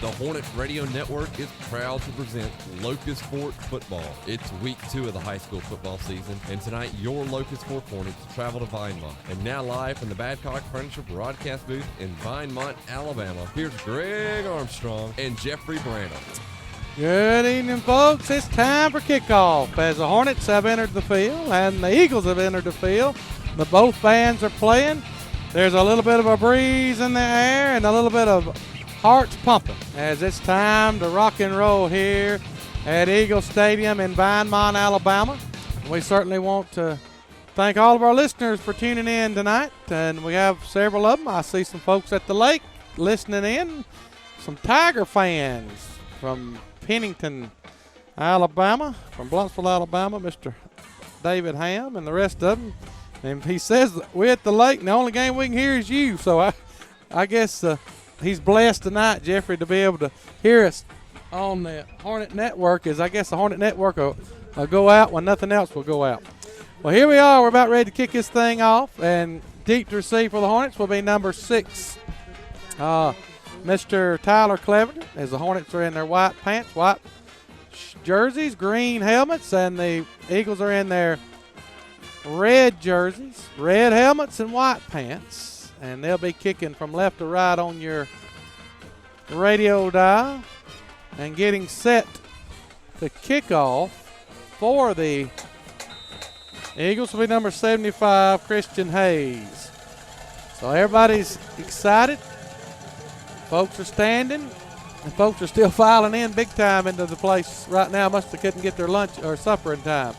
The Hornets Radio Network is proud to present Locust Fork Football. It's week 2 of the high school football season, and tonight your Locust Fork Hornets travel to Vinemont. And now live from the Badcock Furniture broadcast booth in Vinemont, Alabama, here's Greg Armstrong and Jeffrey Branham. Good evening, folks. It's time for kickoff as the Hornets have entered the field and the Eagles have entered the field. Both bands are playing. There's a little bit of a breeze in the air and a little bit of hearts pumping as it's time to rock and roll here at Eagle Stadium in Vinemont, Alabama. We certainly want to thank all of our listeners for tuning in tonight, and we have several of them. I see some folks at the lake listening in, some Tiger fans from Pennington, Alabama, from Blumpsville, Alabama, Mr. David Ham and the rest of them. And he says we're at the lake and the only game we can hear is you, so I guess he's blessed tonight, Jeffrey, to be able to hear us on the Hornet Network, as I guess the Hornet Network will go out when nothing else will go out. Well, here we are. We're about ready to kick this thing off, and deep to receive for the Hornets will be number 6, Mr. Tyler Cleverton, as the Hornets are in their white pants, white jerseys, green helmets, and the Eagles are in their red jerseys, red helmets, and white pants. And they'll be kicking from left to right on your radio dial and getting set to kick off for the Eagles will be number 75, Christian Hayes. So everybody's excited. Folks are standing, and folks are still filing in big time into the place right now. Must have couldn't get their lunch or supper in time.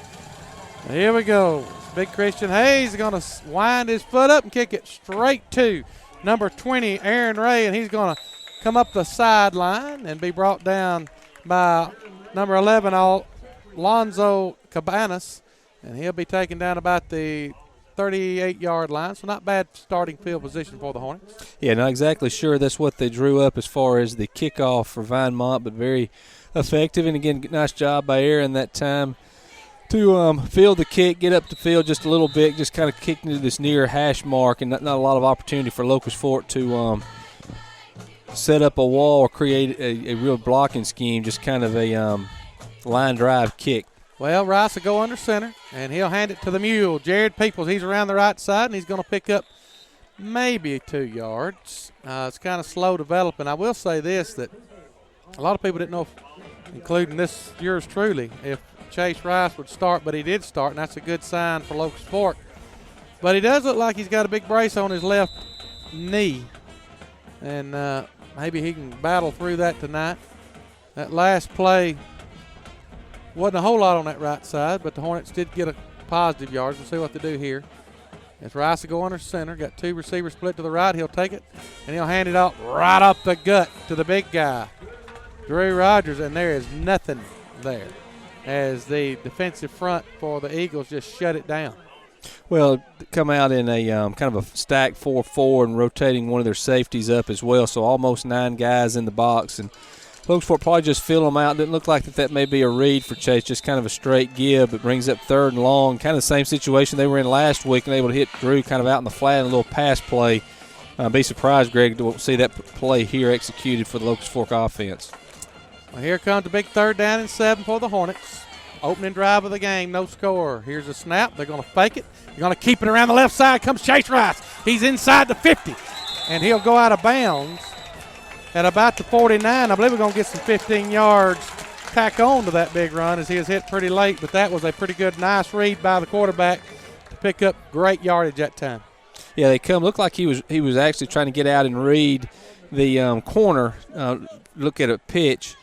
Now here we go. Big Christian Hayes is going to wind his foot up and kick it straight to number 20, Aaron Ray, and he's going to come up the sideline and be brought down by number 11, Alonzo Cabanas, and he'll be taken down about the 38-yard line, so not bad starting field position for the Hornets. Yeah, not exactly sure that's what they drew up as far as the kickoff for Vinemont, but very effective, and again, nice job by Aaron that time to field the kick, get up the field just a little bit, just kind of kick into this near hash mark, and not a lot of opportunity for Locust Fork to set up a wall or create a real blocking scheme, just kind of a line drive kick. Well, Rice will go under center, and he'll hand it to the mule, Jared Peoples. He's around the right side, and he's going to pick up maybe 2 yards. It's kind of slow developing. I will say this, that a lot of people didn't know, including this yours truly, if Chase Rice would start, but he did start, and that's a good sign for Locust Fork. But he does look like he's got a big brace on his left knee, and maybe he can battle through that tonight. That last play wasn't a whole lot on that right side, but the Hornets did get a positive yards. We'll see what they do here. As Rice will go under center, got 2 receivers split to the right. He'll take it, and he'll hand it off right up the gut to the big guy, Drew Rogers, and there is nothing there, as the defensive front for the Eagles just shut it down. Well, come out in a kind of a stack 4-4 and rotating one of their safeties up as well, so almost 9 guys in the box. And Locust Fork probably just fill them out. Didn't look like that may be a read for Chase, just kind of a straight give. It brings up 3rd and long, kind of the same situation they were in last week, and able to hit Drew kind of out in the flat in a little pass play. Be surprised, Greg, to see that play here executed for the Locust Fork offense. Well, here comes the big 3rd down and 7 for the Hornets. Opening drive of the game, no score. Here's a snap. They're going to fake it. They're going to keep it around the left side. Comes Chase Rice. He's inside the 50, and he'll go out of bounds at about the 49. I believe we're going to get some 15 yards tack on to that big run, as he was hit pretty late, but that was a pretty good, nice read by the quarterback to pick up great yardage that time. Yeah, they come. Looked like he was actually trying to get out and read the corner, look at a pitch.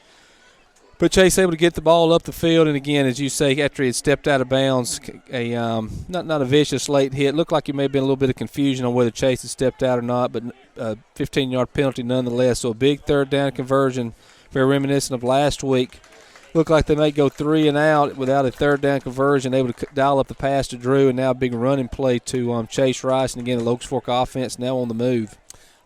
But Chase able to get the ball up the field, and again, as you say, after he had stepped out of bounds, not a vicious late hit. Looked like there may have been a little bit of confusion on whether Chase had stepped out or not, but a 15-yard penalty nonetheless. So a big 3rd down conversion, very reminiscent of last week. Looked like they may go 3 and out without a 3rd down conversion, able to dial up the pass to Drew, and now a big running play to Chase Rice. And again, the Locust Fork offense now on the move.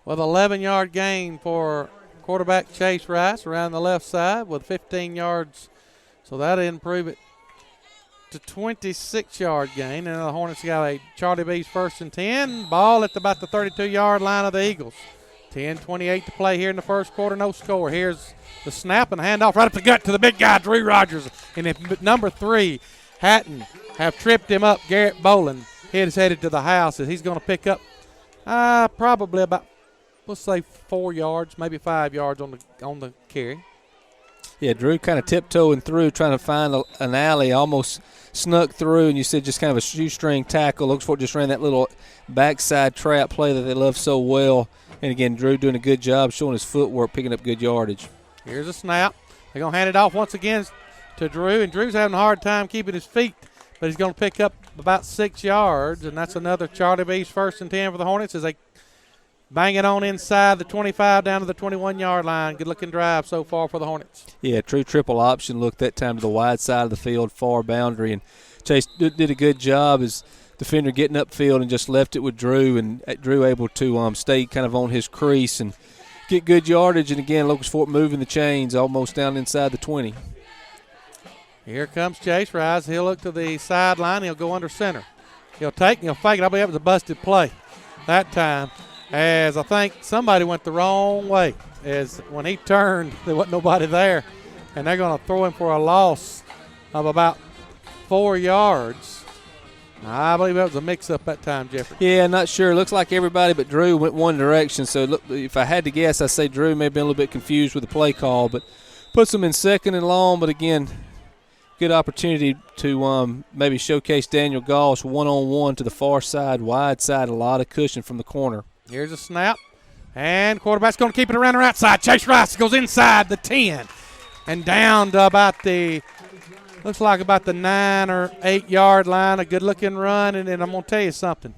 Well, 11-yard gain for quarterback Chase Rice around the left side with 15 yards. So that'll improve it to 26-yard gain. And the Hornets got a Charlie B's 1st and 10. Ball at about the 32-yard line of the Eagles. 10:28 to play here in the first quarter, no score. Here's the snap and the handoff right up the gut to the big guy, Drew Rogers. And if number 3, Hatton, have tripped him up, Garrett Boland, he is headed to the house as he's going to pick up probably about, let's say 4 yards, maybe 5 yards on the carry. Yeah, Drew kind of tiptoeing through, trying to find an alley, almost snuck through, and you said just kind of a shoestring tackle. Looks for it, just ran that little backside trap play that they love so well. And again, Drew doing a good job showing his footwork, picking up good yardage. Here's a snap. They're going to hand it off once again to Drew, and Drew's having a hard time keeping his feet, but he's going to pick up about 6 yards, and that's another Charlie B's 1st and 10 for the Hornets as they bang it on inside the 25 down to the 21-yard line. Good-looking drive so far for the Hornets. Yeah, true triple option look that time to the wide side of the field, far boundary, and Chase did a good job as defender getting upfield and just left it with Drew, and Drew able to stay kind of on his crease and get good yardage. And again, Locust Fork moving the chains almost down inside the 20. Here comes Chase Rice. He'll look to the sideline. He'll go under center. He'll take and he'll fake it. I believe it was a busted play that time, as I think somebody went the wrong way. As when he turned, there wasn't nobody there, and they're going to throw him for a loss of about 4 yards. I believe that was a mix-up that time, Jeffrey. Yeah, not sure. Looks like everybody but Drew went one direction. So look, if I had to guess, I'd say Drew may have been a little bit confused with the play call, but puts him in 2nd and long. But again, good opportunity to maybe showcase Daniel Goss one-on-one to the far side, wide side, a lot of cushion from the corner. Here's a snap, and quarterback's going to keep it around the right side. Chase Rice goes inside the 10 and down to about the – looks like about the 9 or 8 yard line. A good-looking run, and I'm going to tell you something.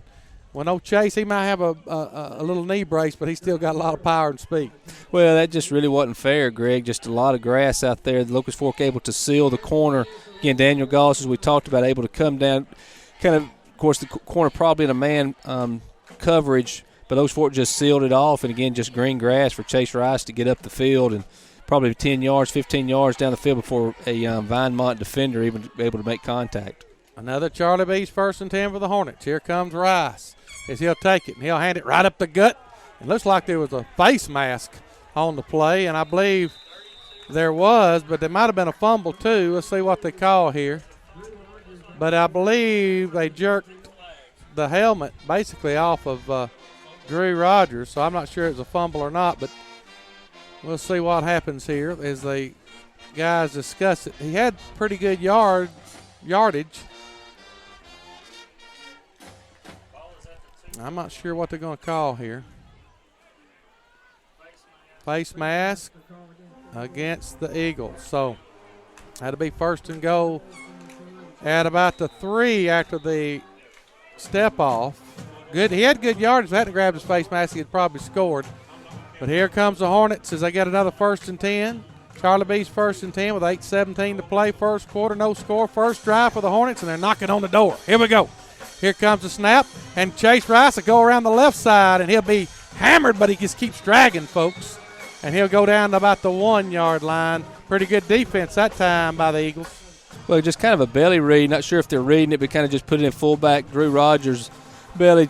Well, no Chase, he might have a little knee brace, but he's still got a lot of power and speed. Well, that just really wasn't fair, Greg. Just a lot of grass out there. The Locust Fork able to seal the corner. Again, Daniel Goss, as we talked about, able to come down. Kind of course, the corner probably in a man coverage, but Locust Fork just sealed it off. And, again, just green grass for Chase Rice to get up the field and probably 10 yards, 15 yards down the field before a Vinemont defender even able to make contact. Another Charlie B's 1st and 10 for the Hornets. Here comes Rice as he'll take it, and he'll hand it right up the gut. It looks like there was a face mask on the play, and I believe there was, but there might have been a fumble too. Let's see what they call here. But I believe they jerked the helmet basically off of Drew Rogers, so I'm not sure it was a fumble or not, but we'll see what happens here as the guys discuss it. He had pretty good yardage. I'm not sure what they're going to call here. Face mask against the Eagles. So that'll be 1st and goal at about the 3 after the step off. Good. He had good yardage. If he hadn't grabbed his face mask, he had probably scored. But here comes the Hornets as they get another 1st and 10. Charlie B's 1st and 10 with 8:17 to play. First quarter, no score. First drive for the Hornets, and they're knocking on the door. Here we go. Here comes the snap, and Chase Rice will go around the left side, and he'll be hammered, but he just keeps dragging, folks. And he'll go down to about the 1 yard line. Pretty good defense that time by the Eagles. Well, just kind of a belly read. Not sure if they're reading it, but kind of just put it in fullback. Drew Rogers, belly.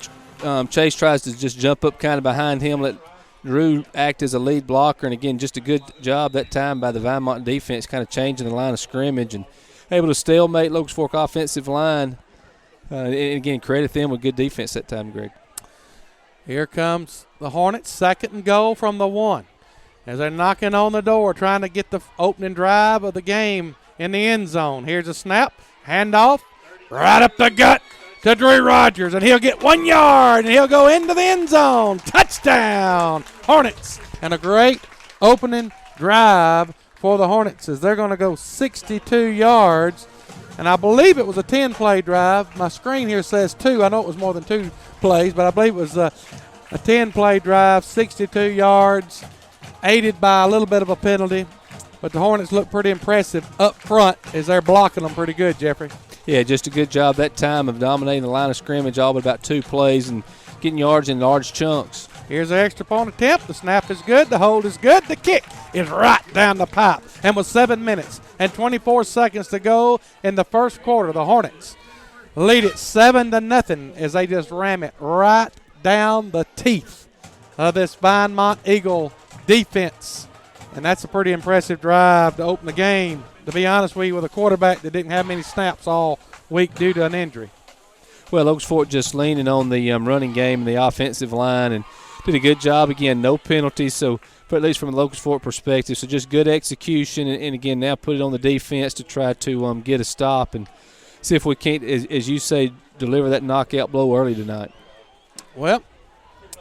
Chase tries to just jump up kind of behind him, let Drew act as a lead blocker. And, again, just a good job that time by the Vinemont defense, kind of changing the line of scrimmage and able to stalemate Locust Fork offensive line. And, again, credit them with good defense that time, Greg. Here comes the Hornets, 2nd and goal from the 1. As they're knocking on the door, trying to get the opening drive of the game in the end zone. Here's a snap, handoff, right up the gut to Drew Rogers, and he'll get 1 yard, and he'll go into the end zone. Touchdown, Hornets. And a great opening drive for the Hornets as they're going to go 62 yards. And I believe it was a 10-play drive. My screen here says 2. I know it was more than 2 plays, but I believe it was a 10-play drive, 62 yards, aided by a little bit of a penalty. But the Hornets look pretty impressive up front as they're blocking them pretty good, Jeffrey. Yeah, just a good job that time of dominating the line of scrimmage all but about 2 plays and getting yards in large chunks. Here's the extra point attempt. The snap is good. The hold is good. The kick is right down the pipe. And with 7 minutes and 24 seconds to go in the first quarter, the Hornets lead it 7-0 as they just ram it right down the teeth of this Vinemont Eagle defense. And that's a pretty impressive drive to open the game, to be honest with you, with a quarterback that didn't have many snaps all week due to an injury. Well, Locust Fork just leaning on the running game and the offensive line and did a good job. Again, no penalties, so at least from a Locust Fork perspective. So just good execution, and again, now put it on the defense to try to get a stop and see if we can't, as you say, deliver that knockout blow early tonight. Well,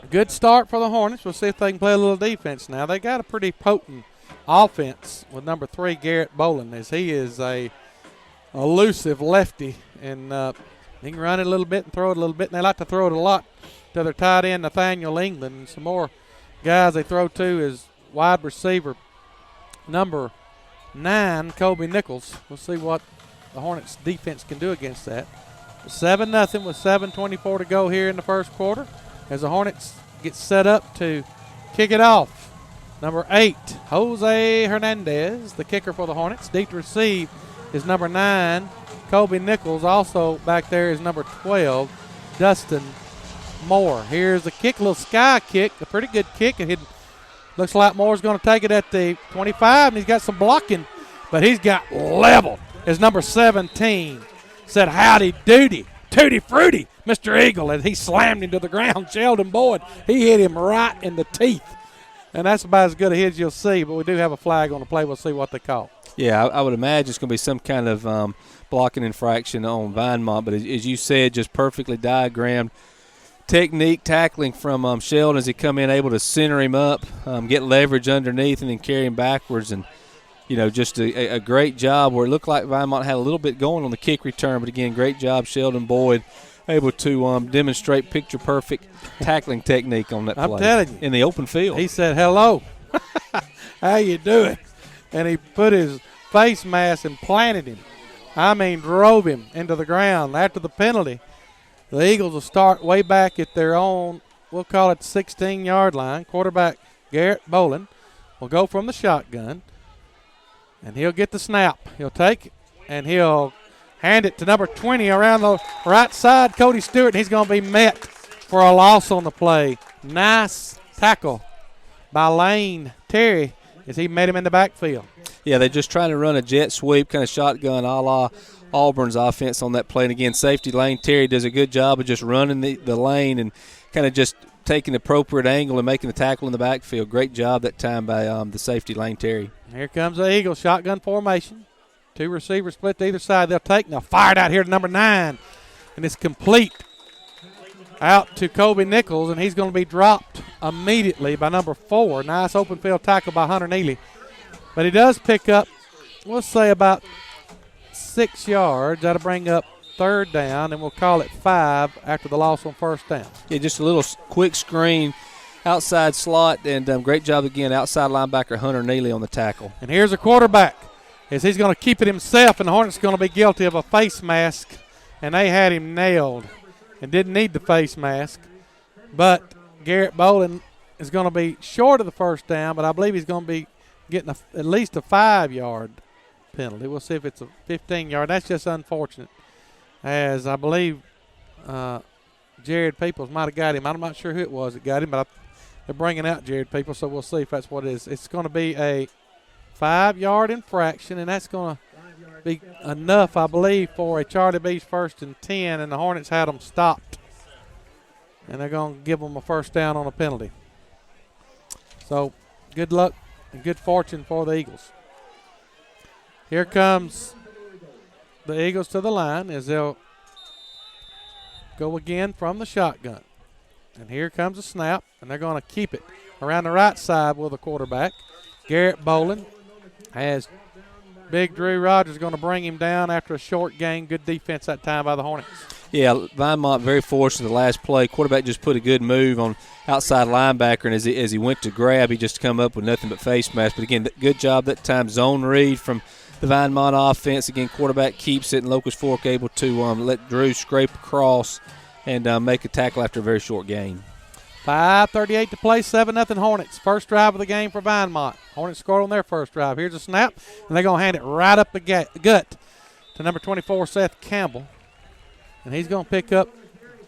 good start for the Hornets. We'll see if they can play a little defense now. They got a pretty potent offense with number 3, Garrett Boland, as he is a elusive lefty, and he can run it a little bit and throw it a little bit, and they like to throw it a lot to their tight end, Nathaniel England. And some more guys they throw to is wide receiver number 9, Kobe Nichols. We'll see what the Hornets defense can do against that. 7-0 with 7:24 to go here in the first quarter as the Hornets get set up to kick it off. Number 8, Jose Hernandez, the kicker for the Hornets. Deep to receive is number 9, Kobe Nichols. Also back there is number 12, Dustin Moore. Here's the kick, a little sky kick, a pretty good kick. It looks like Moore's going to take it at the 25, and he's got some blocking, but he's got leveled. As number 17 said, howdy doody, tutti fruity, Mr. Eagle, and he slammed him to the ground. Sheldon Boyd, he hit him right in the teeth. And that's about as good a hit as you'll see, but we do have a flag on the play. We'll see what they call. Yeah, I would imagine it's going to be some kind of blocking infraction on Vinemont, but as you said, just perfectly diagrammed technique tackling from Sheldon as he come in, able to center him up, get leverage underneath, and then carry him backwards. And, you know, just a great job where it looked like Vinemont had a little bit going on the kick return, but, again, great job, Sheldon Boyd, able to demonstrate picture-perfect tackling technique on that play. I'm telling you. In the open field. He said, hello, how you doing? And he put his face mask and planted him. I mean, drove him into the ground. After the penalty, the Eagles will start way back at their own, we'll call it 16-yard line. Quarterback Garrett Boland will go from the shotgun, and he'll get the snap. He'll take it, and he'll hand it to number 20 around the right side, Cody Stewart, and he's going to be met for a loss on the play. Nice tackle by Lane Terry as he met him in the backfield. Yeah, they're just trying to run a jet sweep, kind of shotgun a la Auburn's offense on that play. And, again, safety Lane Terry does a good job of just running the lane and kind of just taking the appropriate angle and making the tackle in the backfield. Great job that time by the safety Lane Terry. Here comes the Eagles, shotgun formation. 2 receivers split to either side. They'll take, and they'll fire it out here to number 9. And it's complete out to Kobe Nichols, and he's going to be dropped immediately by number 4. Nice open field tackle by Hunter Neely. But he does pick up, we'll say, about 6 yards. That'll bring up 3rd down, and we'll call it 5 after the loss on 1st down. Yeah, just a little quick screen, outside slot, and great job again, outside linebacker Hunter Neely on the tackle. And here's a quarterback as he's going to keep it himself, and the Hornets going to be guilty of a face mask, and they had him nailed and didn't need the face mask. But Garrett Boland is going to be short of the 1st down, but I believe he's going to be getting at least a 5-yard penalty. We'll see if it's a 15-yard. That's just unfortunate, as I believe Jared Peoples might have got him. I'm not sure who it was that got him, but they're bringing out Jared Peoples, so we'll see if that's what it is. It's going to be a 5-yard infraction, and that's going to be enough, I believe, for a Charlie B's 1st and 10, and the Hornets had them stopped. And they're going to give them a 1st down on a penalty. So good luck and good fortune for the Eagles. Here comes the Eagles to the line as they'll go again from the shotgun. And here comes a snap, and they're going to keep it around the right side with the quarterback. Garrett Boland has Big Drew Rogers going to bring him down after a short gain. Good defense that time by the Hornets. Yeah, Vinemont very fortunate the last play. Quarterback just put a good move on outside linebacker, and as he went to grab, he just come up with nothing but face mask. But, again, good job that time. Zone read from the Vinemont offense. Again, quarterback keeps it, and Locust Fork able to let Drew scrape across and make a tackle after a very short gain. 5:38 to play, 7-0 Hornets. First drive of the game for Vinemont. Hornets scored on their first drive. Here's a snap, and they're going to hand it right up the gut to number 24, Seth Campbell. And he's going to pick up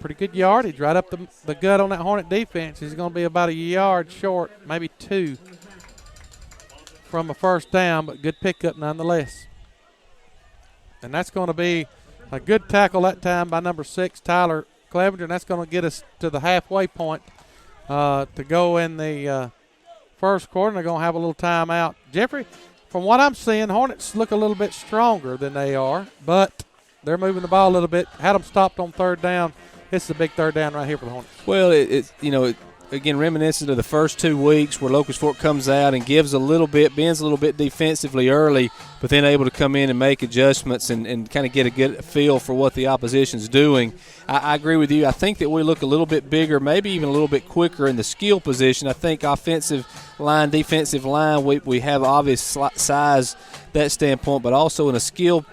pretty good yardage right up the gut on that Hornet defense. He's going to be about a yard short, maybe 2 from a first down, but good pickup nonetheless. And that's going to be a good tackle that time by number 6, Tyler Clevenger, and that's going to get us to the halfway point to go in the first quarter. And they're going to have a little timeout. Jeffrey, from what I'm seeing, Hornets look a little bit stronger than they are, but they're moving the ball a little bit. Had them stopped on third down. It's a big third down right here for the Hornets. Well, again, reminiscent of the first 2 weeks where Locust Fork comes out and bends a little bit defensively early, but then able to come in and make adjustments and kind of get a good feel for what the opposition's doing. I agree with you. I think that we look a little bit bigger, maybe even a little bit quicker in the skill position. I think offensive line, defensive line, we have obvious size that standpoint, but also in a skill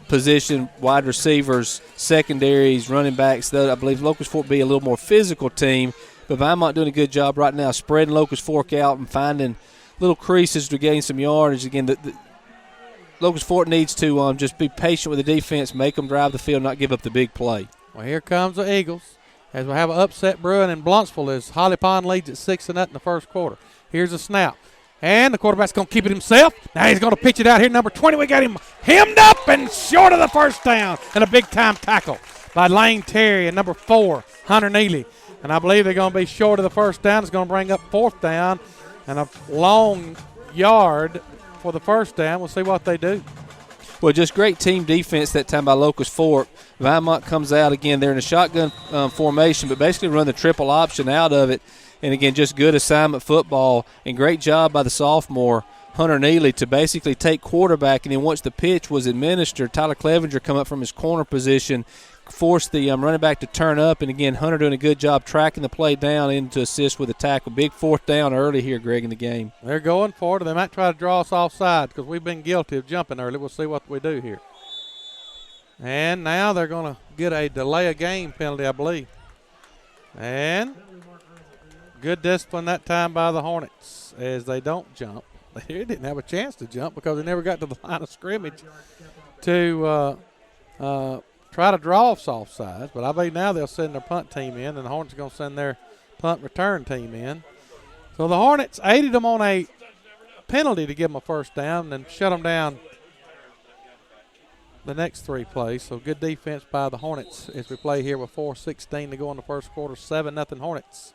position, wide receivers, secondaries, running backs. I believe Locust Fork be a little more physical team, but Vinemont doing a good job right now spreading Locust Fork out and finding little creases to gain some yardage. Again, the Locust Fork needs to just be patient with the defense, make them drive the field, not give up the big play. Well, here comes the Eagles as we have an upset brewing in Blunsville as Holly Pond leads at 6-0 in the first quarter. Here's a snap. And the quarterback's going to keep it himself. Now he's going to pitch it out here. Number 20, we got him hemmed up and short of the first down. And a big-time tackle by Lane Terry and number 4, Hunter Neely. And I believe they're going to be short of the first down. It's going to bring up fourth down and a long yard for the first down. We'll see what they do. Well, just great team defense that time by Locust Fork. Vinemont comes out again. They're in a shotgun formation, but basically run the triple option out of it. And, again, just good assignment football and great job by the sophomore, Hunter Neely, to basically take quarterback. And then once the pitch was administered, Tyler Clevenger come up from his corner position, forced the running back to turn up. And, again, Hunter doing a good job tracking the play down in to assist with the tackle. Big fourth down early here, Greg, in the game. They're going for it. They might try to draw us offside because we've been guilty of jumping early. We'll see what we do here. And now they're going to get a delay of game penalty, I believe. And good discipline that time by the Hornets as they don't jump. They didn't have a chance to jump because they never got to the line of scrimmage to try to draw us offsides. But I believe now they'll send their punt team in, and the Hornets are going to send their punt return team in. So the Hornets aided them on a penalty to give them a first down and shut them down the next 3 plays. So good defense by the Hornets as we play here with 4:16 to go in the first quarter. 7-0 Hornets.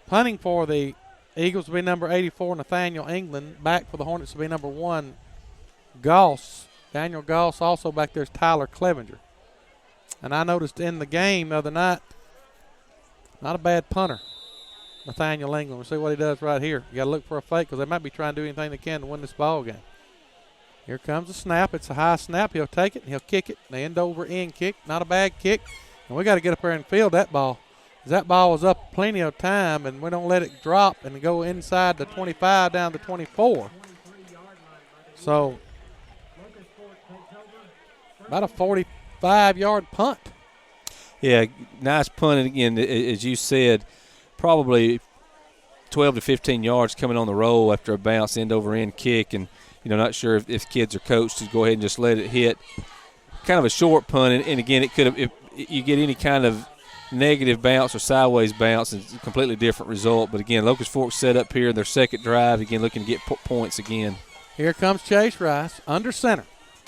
Punting for the Eagles will be number 84, Nathaniel England. Back for the Hornets will be number 1, Goss. Daniel Goss. Also back there's Tyler Clevenger. And I noticed in the game the other night, not a bad punter, Nathaniel England. We'll see what he does right here. You got to look for a fake because they might be trying to do anything they can to win this ball game. Here comes the snap. It's a high snap. He'll take it and he'll kick it. The end-over-end kick. Not a bad kick. And we got to get up there and field that ball. That ball was up plenty of time, and we don't let it drop and go inside the 25 down to 24. So about a 45-yard punt. Yeah, nice punt. And again, as you said, probably 12 to 15 yards coming on the roll after a bounce end-over-end kick. And, not sure if kids are coached to go ahead and just let it hit. Kind of a short punt. And again, it could have – if you get any kind of negative bounce or sideways bounce, it's a completely different result. But, again, Locust Fork set up here in their second drive, again, looking to get points again. Here comes Chase Rice, under center.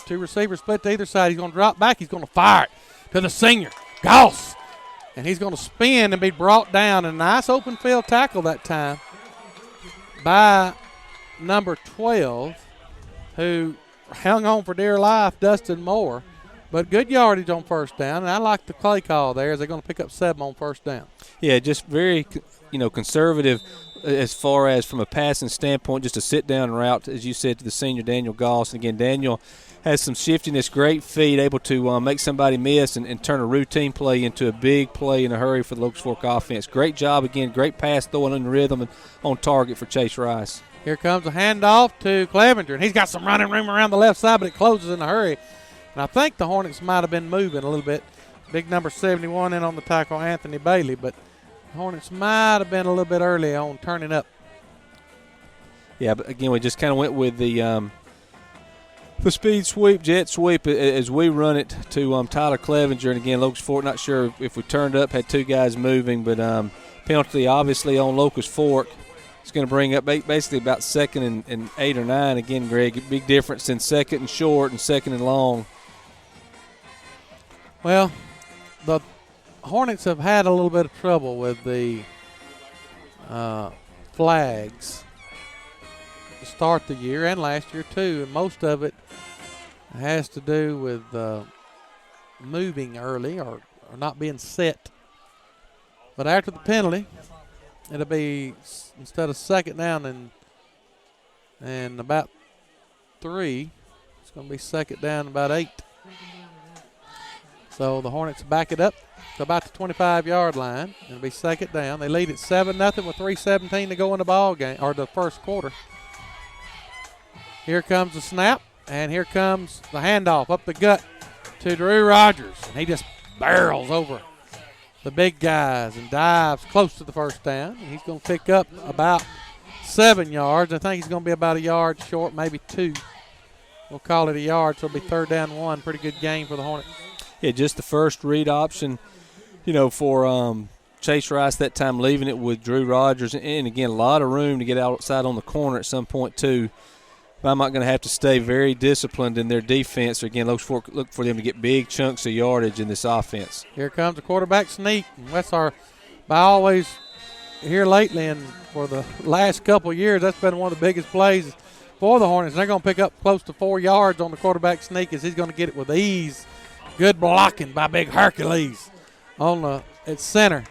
2 receivers split to either side. He's going to drop back. He's going to fire it to the senior, Goss. And he's going to spin and be brought down. A nice open field tackle that time by number 12, who hung on for dear life, Dustin Moore. But good yardage on first down, and I like the play call there as they're going to pick up 7 on first down. Yeah, just very, conservative as far as from a passing standpoint, just a sit-down route, as you said, to the senior Daniel Goss. And, again, Daniel has some shiftiness, great feet, able to make somebody miss and turn a routine play into a big play in a hurry for the Locust Fork offense. Great job, again, great pass throwing in rhythm and on target for Chase Rice. Here comes a handoff to Clevenger, and he's got some running room around the left side, but it closes in a hurry. And I think the Hornets might have been moving a little bit. Big number 71 in on the tackle, Anthony Bailey, but the Hornets might have been a little bit early on turning up. Yeah, but again, we just kind of went with the The speed sweep, jet sweep, as we run it to Tyler Clevenger. And again, Locust Fork, not sure if we turned up, had two guys moving, but penalty obviously on Locust Fork. It's going to bring up basically about second and 8 or 9. Again, Greg, big difference in second and short and second and long. Well, the Hornets have had a little bit of trouble with the flags to start the year and last year too, and most of it has to do with moving early or not being set. But after the penalty, it'll be, instead of second down and about 3, it's going to be second down and about 8. So the Hornets back it up to about the 25-yard line. It'll be second down. They lead at 7-0 with 3:17 to go in the ball game, or the first quarter. Here comes the snap, and here comes the handoff up the gut to Drew Rogers. And he just barrels over the big guys and dives close to the first down. And he's going to pick up about 7 yards. I think he's going to be about a yard short, maybe 2. We'll call it a yard, so it'll be 3rd down 1. Pretty good game for the Hornets. Yeah, just the first read option, for Chase Rice that time, leaving it with Drew Rogers. And, again, a lot of room to get outside on the corner at some point, too. Vinemont going to have to stay very disciplined in their defense. Again, look for them to get big chunks of yardage in this offense. Here comes the quarterback sneak. And that's by always here lately and for the last couple of years, that's been one of the biggest plays for the Hornets. They're going to pick up close to 4 yards on the quarterback sneak as he's going to get it with ease. Good blocking by big Hercules at center.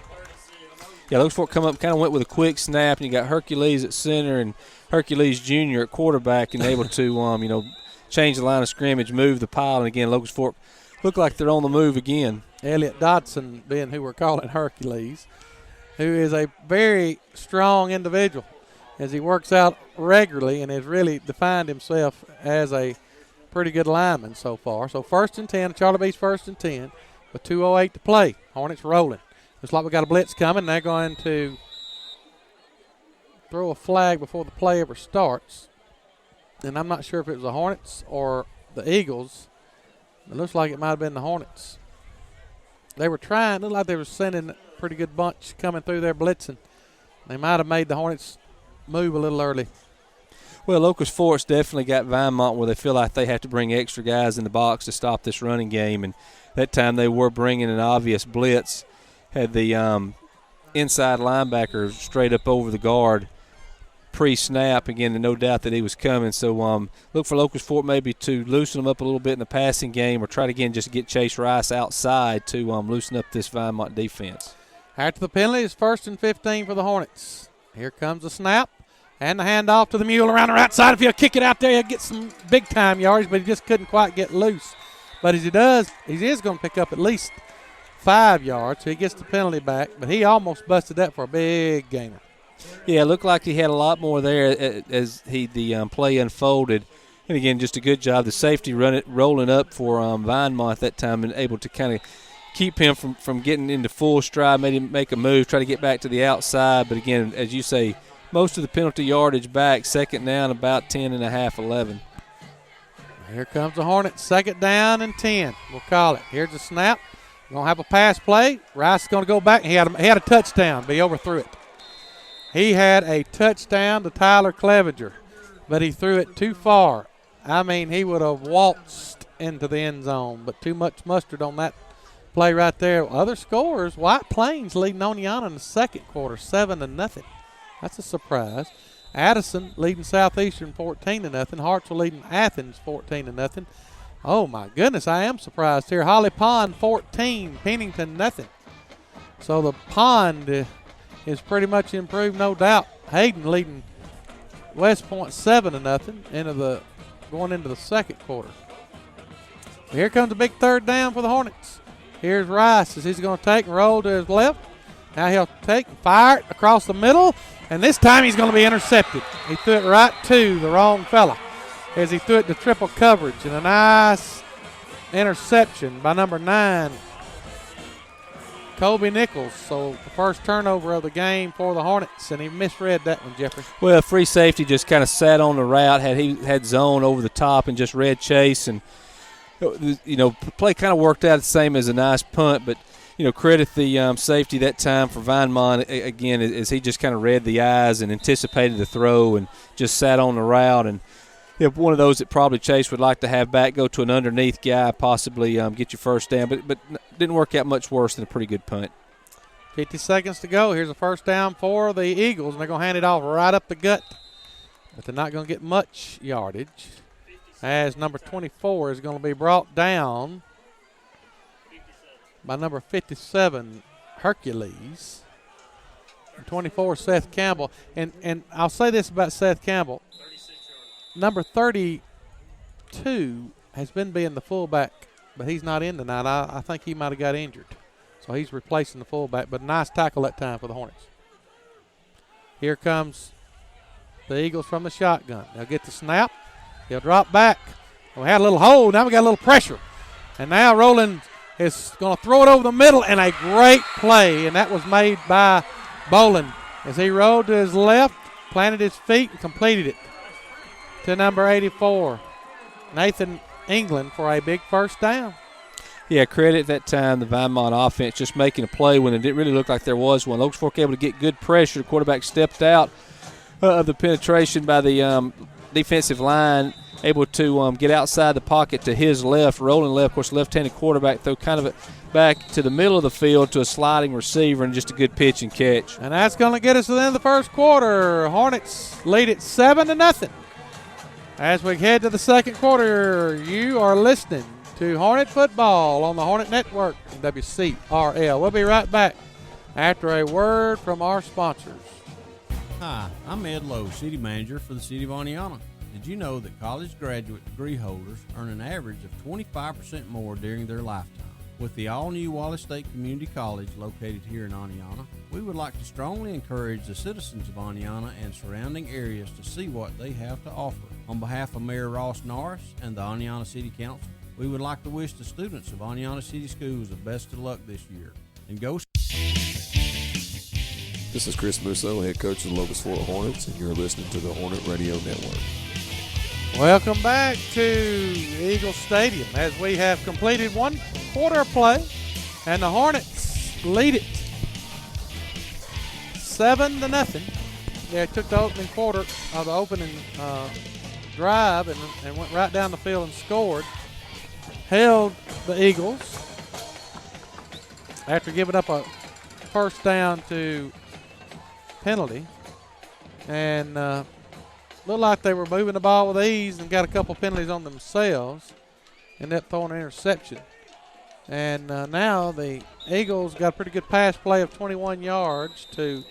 Yeah, those four come up, kind of went with a quick snap, and you got Hercules at center and Hercules Jr. at quarterback, and able to, change the line of scrimmage, move the pile, and again, Locust Fork look like they're on the move again. Elliott Dodson being who we're calling Hercules, who is a very strong individual as he works out regularly and has really defined himself as a pretty good lineman so far. So 1st and 10, Charlie B's 1st and 10 with 2:08 to play. Hornets rolling. Looks like we got a blitz coming. They're going to throw a flag before the play ever starts. And I'm not sure if it was the Hornets or the Eagles. It looks like it might have been the Hornets. They were trying, looked like they were sending a pretty good bunch coming through there blitzing. They might have made the Hornets move a little early. Well, Locust Fork's definitely got Vinemont where they feel like they have to bring extra guys in the box to stop this running game. And that time they were bringing an obvious blitz. Had the inside linebacker straight up over the guard pre-snap. Again, and no doubt that he was coming. So look for Locust Fork maybe to loosen them up a little bit in the passing game or try to, again, just get Chase Rice outside to loosen up this Vinemont defense. After the penalty, it's 1st and 15 for the Hornets. Here comes the snap and the handoff to the mule around the right side. If he'll kick it out there, he'll get some big-time yardage, but he just couldn't quite get loose. But as he does, he is going to pick up at least 5 yards, so he gets the penalty back, but he almost busted that for a big gainer. Yeah, it looked like he had a lot more there as the play unfolded. And, again, just a good job. The safety rolling up for Vinemont that time and able to kind of keep him from getting into full stride, made him make a move, try to get back to the outside. But, again, as you say, most of the penalty yardage back, second down, about 10.5, 11. Here comes the Hornets, 2nd down and 10. We'll call it. Here's the snap. We're going to have a pass play. Rice is going to go back. He had a touchdown, but he overthrew it. He had a touchdown to Tyler Clevenger, but he threw it too far. I mean, he would have waltzed into the end zone, but too much mustard on that play right there. Other scores, White Plains leading Oneonta in the second quarter, 7-0. That's a surprise. Addison leading Southeastern 14-0. Hartsville leading Athens 14-0. Oh, my goodness, I am surprised here. Holly Pond 14, Pennington nothing. So the Pond is pretty much improved, no doubt. Hayden leading West Point 7-0 going into the second quarter. Here comes a big 3rd down for the Hornets. Here's Rice as he's going to take and roll to his left. Now he'll take and fire it across the middle, and this time he's going to be intercepted. He threw it right to the wrong fella as he threw it to triple coverage, and a nice interception by number 9, Kobe Nichols. So the first turnover of the game for the Hornets, and he misread that one, Jeffrey. Well, free safety just kind of sat on the route, had zone over the top and just read Chase, and play kind of worked out the same as a nice punt, but credit the safety that time for Vinemont again, as he just kind of read the eyes and anticipated the throw and just sat on the route. And one of those that probably Chase would like to have back, go to an underneath guy, possibly get your first down, but didn't work out much worse than a pretty good punt. 50 seconds to go. Here's a first down for the Eagles, and they're going to hand it off right up the gut, but they're not going to get much yardage, as number 24 is going to be brought down by number 57, Hercules, and 24, Seth Campbell. And I'll say this about Seth Campbell. Number 32 has been being the fullback, but he's not in tonight. I think he might have got injured. So he's replacing the fullback, but nice tackle that time for the Hornets. Here comes the Eagles from the shotgun. They'll get the snap. He'll drop back. We had a little hole. Now we got a little pressure. And now Roland is going to throw it over the middle, and a great play, and that was made by Boland as he rolled to his left, planted his feet, and completed it to number 84, Nathan England, for a big first down. Yeah, credit that time the Vinemont offense just making a play when it didn't really look like there was one. Oaks Fork able to get good pressure. The quarterback stepped out of the penetration by the defensive line, able to get outside the pocket to his left, rolling left. Of course, left-handed quarterback throw kind of it back to the middle of the field to a sliding receiver, and just a good pitch and catch. And that's going to get us to the end of the first quarter. Hornets lead it 7-0. As we head to the second quarter, you are listening to Hornet Football on the Hornet Network, WCRL. We'll be right back after a word from our sponsors. Hi, I'm Ed Lowe, City Manager for the City of Oneonta. Did you know that college graduate degree holders earn an average of 25% more during their lifetime? With the all-new Wallace State Community College located here in Oneonta, we would like to strongly encourage the citizens of Oneonta and surrounding areas to see what they have to offer. On behalf of Mayor Ross Norris and the Oneonta City Council, we would like to wish the students of Oneonta City Schools the best of luck this year. And go. This is Chris Musso, head coach of the Locust Fork Hornets, and you're listening to the Hornet Radio Network. Welcome back to Eagle Stadium as we have completed one quarter of play, and the Hornets lead it 7-0. They took the opening quarter of the opening drive and went right down the field and scored. Held the Eagles after giving up a first down to penalty, and looked like they were moving the ball with ease and got a couple penalties on themselves, ended up throwing an interception. And now the Eagles got a pretty good pass play of 21 yards to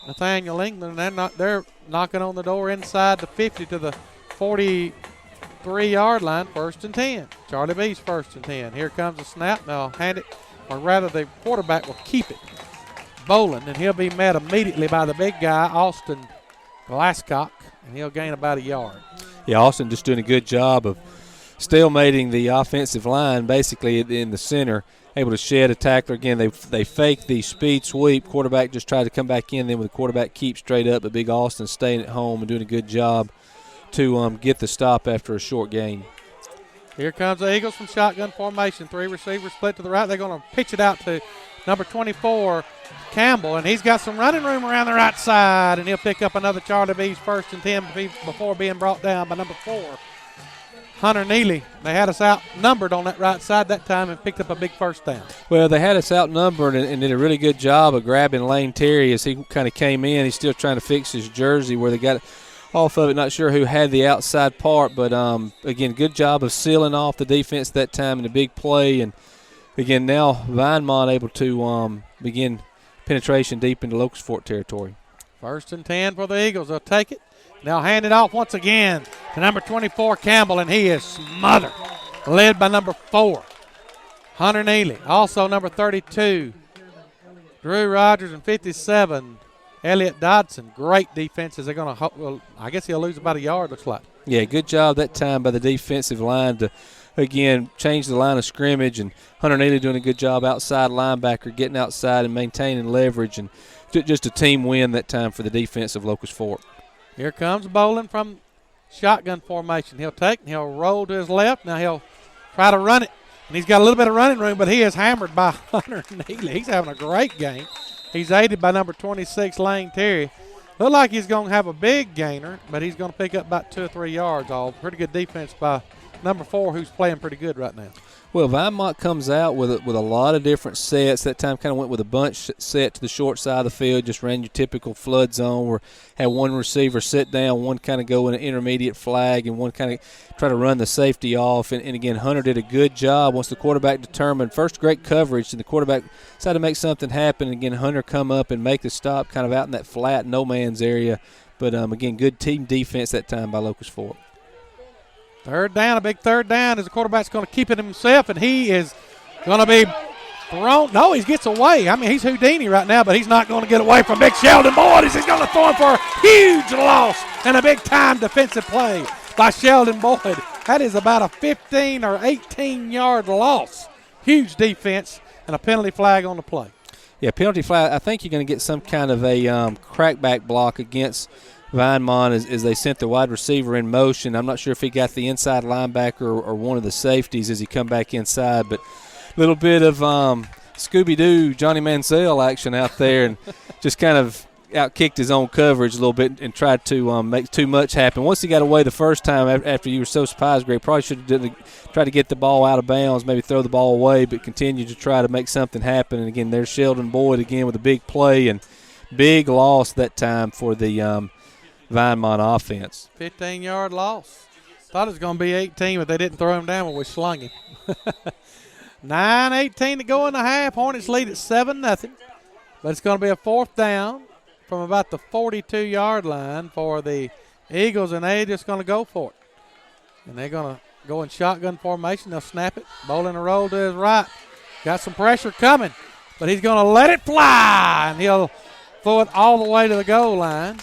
Nathaniel England. They're knocking on the door inside the 50 to the 43-yard line, 1st and 10. Charlie B's 1st and 10. Here comes the snap. They'll hand it, or rather the quarterback will keep it. Boland, and he'll be met immediately by the big guy, Austin Glasscock, and he'll gain about a yard. Yeah, Austin just doing a good job of stalemating the offensive line, basically in the center, able to shed a tackler. Again, they fake the speed sweep. Quarterback just tried to come back in. Then with the quarterback keep straight up, but big Austin staying at home and doing a good job to get the stop after a short gain. Here comes the Eagles from shotgun formation. 3 receivers split to the right. They're going to pitch it out to number 24, Campbell, and he's got some running room around the right side, and he'll pick up another Charlie B's 1st and 10 before being brought down by number 4, Hunter Neely. They had us outnumbered on that right side that time and picked up a big first down. Well, they had us outnumbered and did a really good job of grabbing Lane Terry as he kind of came in. He's still trying to fix his jersey where they got off of it. Not sure who had the outside part, but again, good job of sealing off the defense that time in a big play. And again, now Vinemont able to begin penetration deep into Locust Fork territory. 1st and 10 for the Eagles. They'll take it. They'll hand it off once again to number 24, Campbell, and he is smothered. Led by number 4, Hunter Neely. Also number 32, Drew Rogers, and 57, Elliott Dodson. Great defenses. They're going to, I guess he'll lose about a yard, looks like. Yeah, good job that time by the defensive line to again, change the line of scrimmage, and Hunter Neely doing a good job outside linebacker, getting outside and maintaining leverage, and just a team win that time for the defense of Locust Fork. Here comes Bolin from shotgun formation. He'll take and he'll roll to his left. Now he'll try to run it. And he's got a little bit of running room, but he is hammered by Hunter Neely. He's having a great game. He's aided by number 26, Lane Terry. Look like he's going to have a big gainer, but he's going to pick up about 2 or 3 yards. All pretty good defense by number 4, who's playing pretty good right now. Well, Vinemont comes out with a lot of different sets. That time kind of went with a bunch set to the short side of the field, just ran your typical flood zone where had one receiver sit down, one kind of go in an intermediate flag, and one kind of try to run the safety off. And again, Hunter did a good job once the quarterback determined. First, great coverage, and the quarterback decided to make something happen. And again, Hunter come up and make the stop kind of out in that flat no man's area. But, again, good team defense that time by Locust Fork. Third down, a big third down as the quarterback's going to keep it himself, and he is going to be thrown. No, he gets away. I mean, he's Houdini right now, but he's not going to get away from Big Sheldon Boyd. He's going to throw him for a huge loss and a big-time defensive play by Sheldon Boyd. That is about a 15 or 18-yard loss. Huge defense and a penalty flag on the play. Yeah, penalty flag. I think you're going to get some kind of a crackback block against Vinemont as they sent the wide receiver in motion. I'm not sure if he got the inside linebacker or one of the safeties as he come back inside, but a little bit of Scooby-Doo, Johnny Manziel action out there, and just kind of outkicked his own coverage a little bit and tried to make too much happen. Once he got away the first time after you were so surprised, Greg, probably should have tried to get the ball out of bounds, maybe throw the ball away, but continue to try to make something happen. And, again, there's Sheldon Boyd again with a big play and big loss that time for the Vinemont offense. 15-yard loss. Thought it was going to be 18, but they didn't throw him down when we slung him. 9:18 to go in the half. Hornets lead at 7-0. But it's going to be a 4th down from about the 42-yard line for the Eagles, and they're just going to go for it. And they're going to go in shotgun formation. They'll snap it. Bowling a roll to his right. Got some pressure coming, but he's going to let it fly, and he'll throw it all the way to the goal line.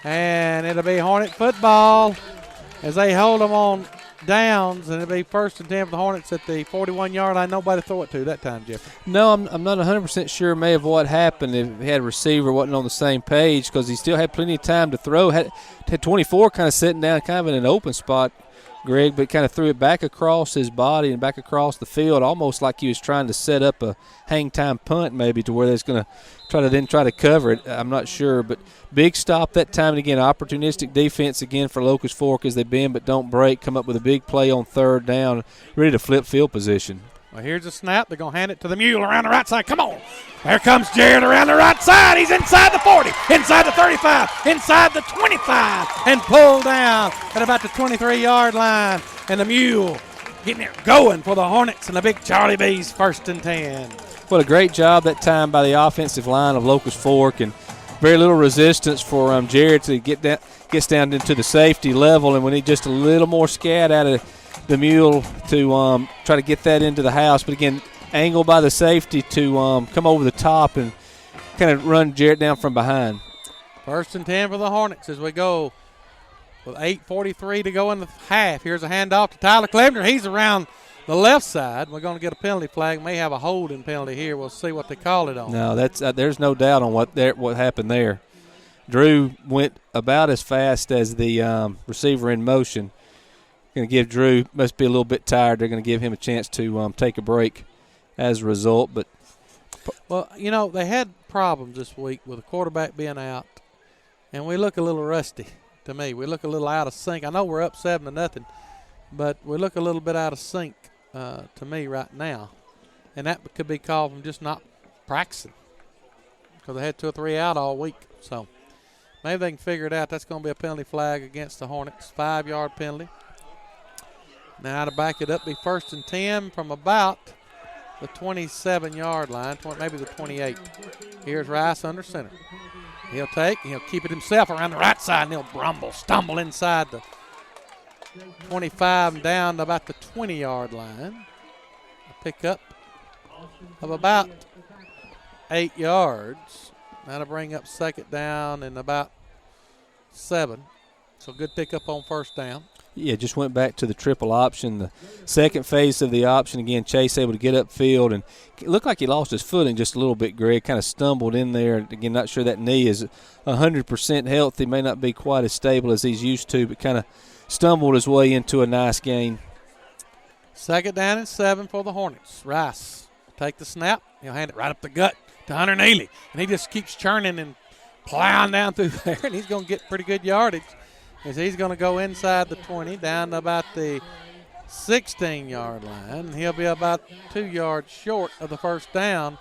And it'll be Hornet football as they hold them on downs, and it'll be 1st and 10 for the Hornets at the 41-yard line. Nobody to throw it to that time, Jeffrey. No, I'm not 100% sure may have what happened if he had a receiver wasn't on the same page, because he still had plenty of time to throw. Had 24 kind of sitting down kind of in an open spot, Greg, but kind of threw it back across his body and back across the field, almost like he was trying to set up a hang time punt maybe to where they're going to try to cover it. I'm not sure, but big stop that time. And again, opportunistic defense again for Locust Fork as they bend but don't break, come up with a big play on 3rd down, ready to flip field position. Well, here's a snap. They're going to hand it to the mule around the right side. Come on. There comes Jared around the right side. He's inside the 40, inside the 35, inside the 25, and pulled down at about the 23-yard line. And the mule getting it going for the Hornets and the big Charlie B's 1st and 10. What a great job that time by the offensive line of Locust Fork, and very little resistance for Jared to gets down into the safety level, and we need just a little more scat out of the mule to try to get that into the house. But again, angle by the safety to come over the top and kind of run Jarrett down from behind. 1st and 10 for the Hornets as we go with 8:43 to go in the half. Here's a handoff to Tyler Klebner. He's around the left side. We're going to get a penalty flag. May have a holding penalty here. We'll see what they call it on. No, that's there's no doubt on what happened there. Drew went about as fast as the receiver in motion. Going to give Drew, must be a little bit tired. They're going to give him a chance to take a break as a result. But well, you know, they had problems this week with the quarterback being out, and we look a little rusty to me. We look a little out of sync. I know we're up 7-0, but we look a little bit out of sync to me right now, and that could be called from just not practicing because they had 2 or 3 out all week. So maybe they can figure it out. That's going to be a penalty flag against the Hornets, 5-yard penalty. Now to back it up, be 1st and 10 from about the 27-yard line, maybe the 28. Here's Rice under center. He'll keep it himself around the right side, and he'll stumble inside the 25 and down to about the 20-yard line. A pickup of about 8 yards. That'll bring up 2nd down and about 7. So good pickup on 1st down. Yeah, just went back to the triple option. The second phase of the option, again, Chase able to get upfield, and it looked like he lost his footing just a little bit, Greg. Kind of stumbled in there. Again, not sure that knee is 100% healthy, may not be quite as stable as he's used to, but kind of stumbled his way into a nice gain. 2nd down and 7 for the Hornets. Rice take the snap. He'll hand it right up the gut to Hunter Neely, and he just keeps churning and plowing down through there, and he's going to get pretty good yardage as he's going to go inside the 20 down to about the 16-yard line. He'll be about 2 yards short of the first down.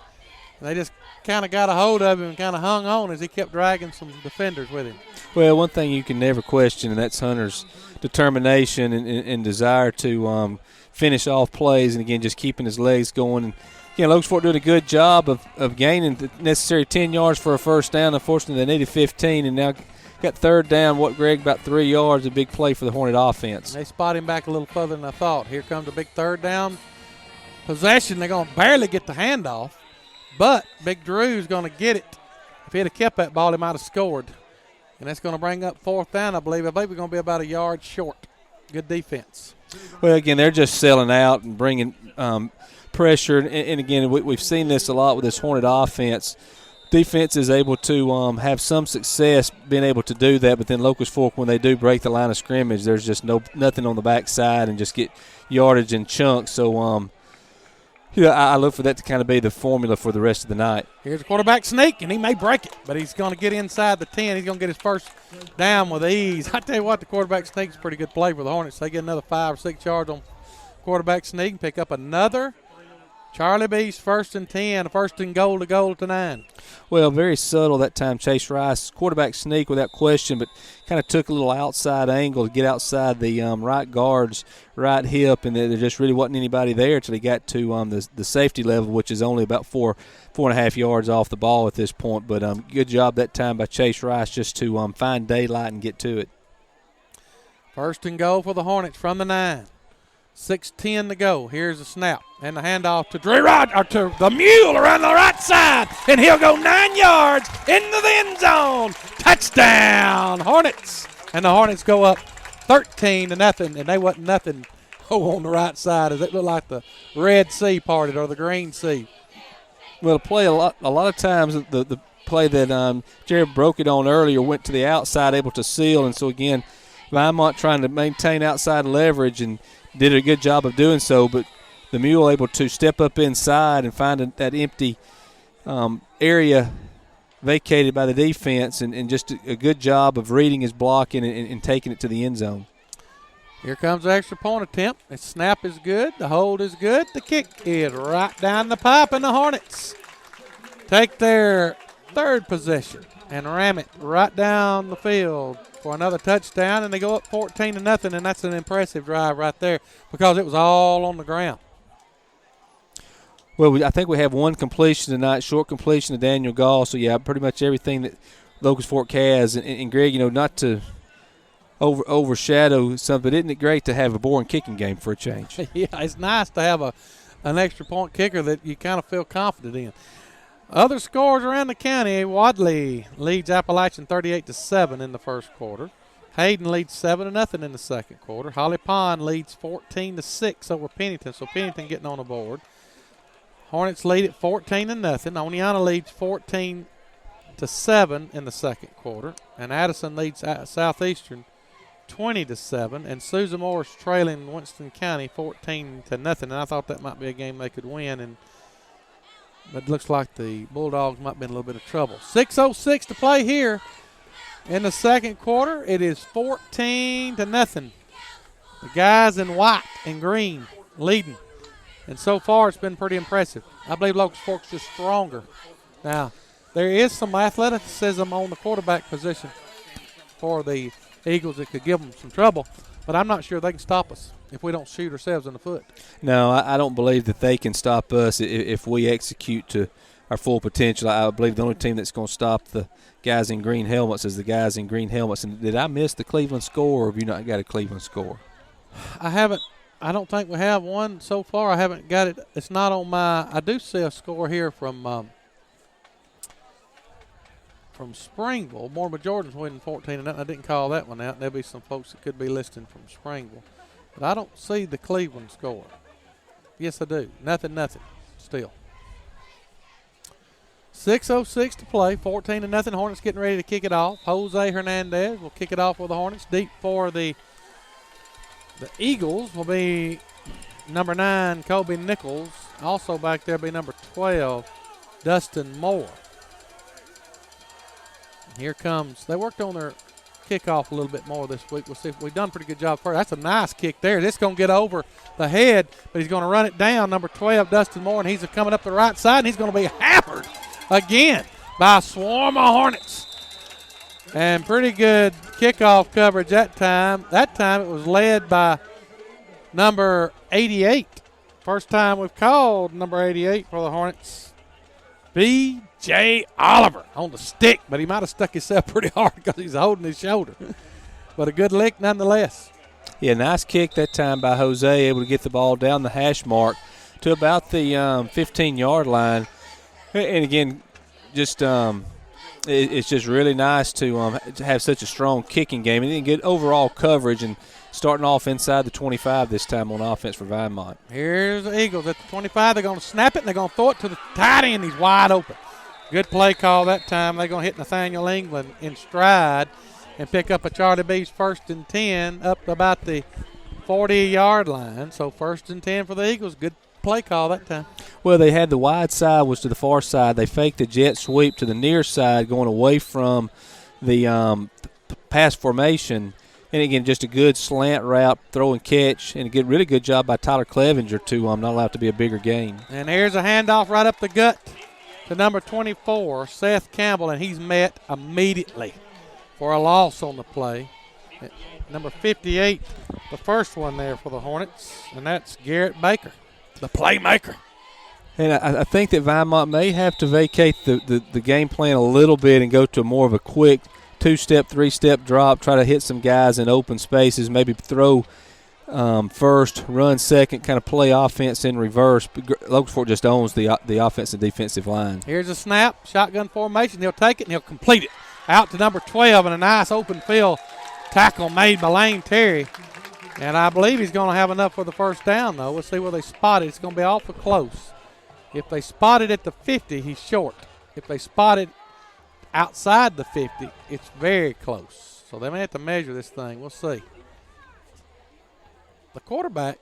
And they just kind of got a hold of him and kind of hung on as he kept dragging some defenders with him. Well, one thing you can never question, and that's Hunter's determination and desire to finish off plays, and, again, just keeping his legs going. And, again, Locust Fork doing a good job of gaining the necessary 10 yards for a first down. Unfortunately, they needed 15, and now got 3rd down, Greg, about 3 yards, a big play for the Hornet offense. They spot him back a little further than I thought. Here comes a big 3rd down possession. They're going to barely get the handoff, but Big Drew's going to get it. If he'd have kept that ball, he might have scored. And that's going to bring up 4th down, I believe. I believe we're going to be about a yard short. Good defense. Well, again, they're just selling out and bringing pressure. And again, we've seen this a lot with this Hornet offense. Defense is able to have some success being able to do that, but then Locust Fork, when they do break the line of scrimmage, there's just nothing on the backside and just get yardage in chunks. So, I look for that to kind of be the formula for the rest of the night. Here's a quarterback sneak, and he may break it, but he's going to get inside the 10. He's going to get his first down with ease. I tell you what, the quarterback sneak is a pretty good play for the Hornets. They get another 5 or 6 yards on quarterback sneak and pick up another Charlie B's 1st and 10, 1st and goal to 9. Well, very subtle that time. Chase Rice, quarterback sneak without question, but kind of took a little outside angle to get outside the right guard's right hip, and there just really wasn't anybody there until he got to the safety level, which is only about 4.5 yards off the ball at this point. But good job that time by Chase Rice just to find daylight and get to it. 1st and goal for the Hornets from the 9. 6:10 to go. Here's the snap and the handoff to to the Mule around the right side, and he'll go 9 yards into the end zone. Touchdown, Hornets! And the Hornets go up 13-0, and they wasn't nothing on the right side as it looked like the Red Sea parted or the Green Sea. Well, play a lot of times the play that Jared broke it on earlier went to the outside, able to seal, and so again, Vinemont trying to maintain outside leverage and did a good job of doing so, but the Mule able to step up inside and find that empty area vacated by the defense, and just a good job of reading his blocking and taking it to the end zone. Here comes the extra point attempt. The snap is good. The hold is good. The kick is right down the pipe, and the Hornets take their 3rd possession and ram it right down the field for another touchdown, and they go up 14-0, and that's an impressive drive right there because it was all on the ground. Well, I think we have one completion tonight, short completion to Daniel Gall. So, yeah, pretty much everything that Locust Fork has. And Greg, not to overshadow something, but isn't it great to have a boring kicking game for a change? Yeah, it's nice to have an extra point kicker that you kind of feel confident in. Other scores around the county, Wadley leads Appalachian 38-7 in the first quarter. Hayden leads 7-0 in the second quarter. Holly Pond leads 14-6 over Pennington, so Pennington getting on the board. Hornets lead at 14-0. Oneonta leads 14-7 in the second quarter, and Addison leads Southeastern 20-7, and Susan Moore's trailing Winston County 14-0. And I thought that might be a game they could win, and it looks like the Bulldogs might be in a little bit of trouble. 6:06 to play here in the second quarter. It is 14-0. The guys in white and green leading. And so far it's been pretty impressive. I believe Locust Fork's just stronger. Now, there is some athleticism on the quarterback position for the Eagles that could give them some trouble, but I'm not sure they can stop us if we don't shoot ourselves in the foot. No, I don't believe that they can stop us if we execute to our full potential. I believe the only team that's going to stop the guys in green helmets is the guys in green helmets. And did I miss the Cleveland score, or have you not got a Cleveland score? I haven't. I don't think we have one so far. I haven't got it. It's not on my – I do see a score here from from Springville. Mortimer Jordan's winning 14-0. I didn't call that one out. There'll be some folks that could be listening from Springville. But I don't see the Cleveland score. Yes, I do. Nothing still. 6:06 to play, 14-0. Hornets getting ready to kick it off. Jose Hernandez will kick it off for the Hornets. Deep for the Eagles will be number 9, Kobe Nichols. Also back there will be number 12, Dustin Moore. Here comes, they worked on their kickoff a little bit more this week. We'll see if we've done a pretty good job first. That's a nice kick there. This is going to get over the head, but he's going to run it down. Number 12, Dustin Moore, and he's coming up the right side, and he's going to be hammered again by a swarm of Hornets. And pretty good kickoff coverage that time. That time it was led by number 88. First time we've called number 88 for the Hornets. B.J. Oliver on the stick, but he might have stuck himself pretty hard because he's holding his shoulder. But a good lick nonetheless. Yeah, nice kick that time by Jose, able to get the ball down the hash mark to about the 15-yard line. And again, just it's just really nice to have such a strong kicking game and then get overall coverage and starting off inside the 25 this time on offense for Vinemont. Here's the Eagles at the 25. They're going to snap it, and they're going to throw it to the tight end. He's wide open. Good play call that time. They're going to hit Nathaniel England in stride and pick up a Charlie B's 1st and 10 up to about the 40-yard line. So 1st and 10 for the Eagles. Good play call that time. Well, they had the wide side was to the far side. They faked a jet sweep to the near side going away from the pass formation. And, again, just a good slant route, throw and catch, and a really good job by Tyler Clevenger to not allow it to be a bigger gain. And here's a handoff right up the gut to number 24, Seth Campbell, and he's met immediately for a loss on the play. Number 58, the first one there for the Hornets, and that's Garrett Baker, the playmaker. And I think that Vinemont may have to vacate the game plan a little bit and go to more of a quick 2-step, 3-step drop, try to hit some guys in open spaces, maybe throw first, run second, kind of play offense in reverse. Logansport just owns the offensive defensive line. Here's a snap, shotgun formation. He'll take it and he'll complete it. Out to number 12 and a nice open field tackle made by Lane Terry. And I believe he's going to have enough for the first down, though. We'll see where they spot it. It's going to be awful close. If they spot it at the 50, he's short. If they spot it outside the 50, it's very close. So they may have to measure this thing. We'll see. The quarterback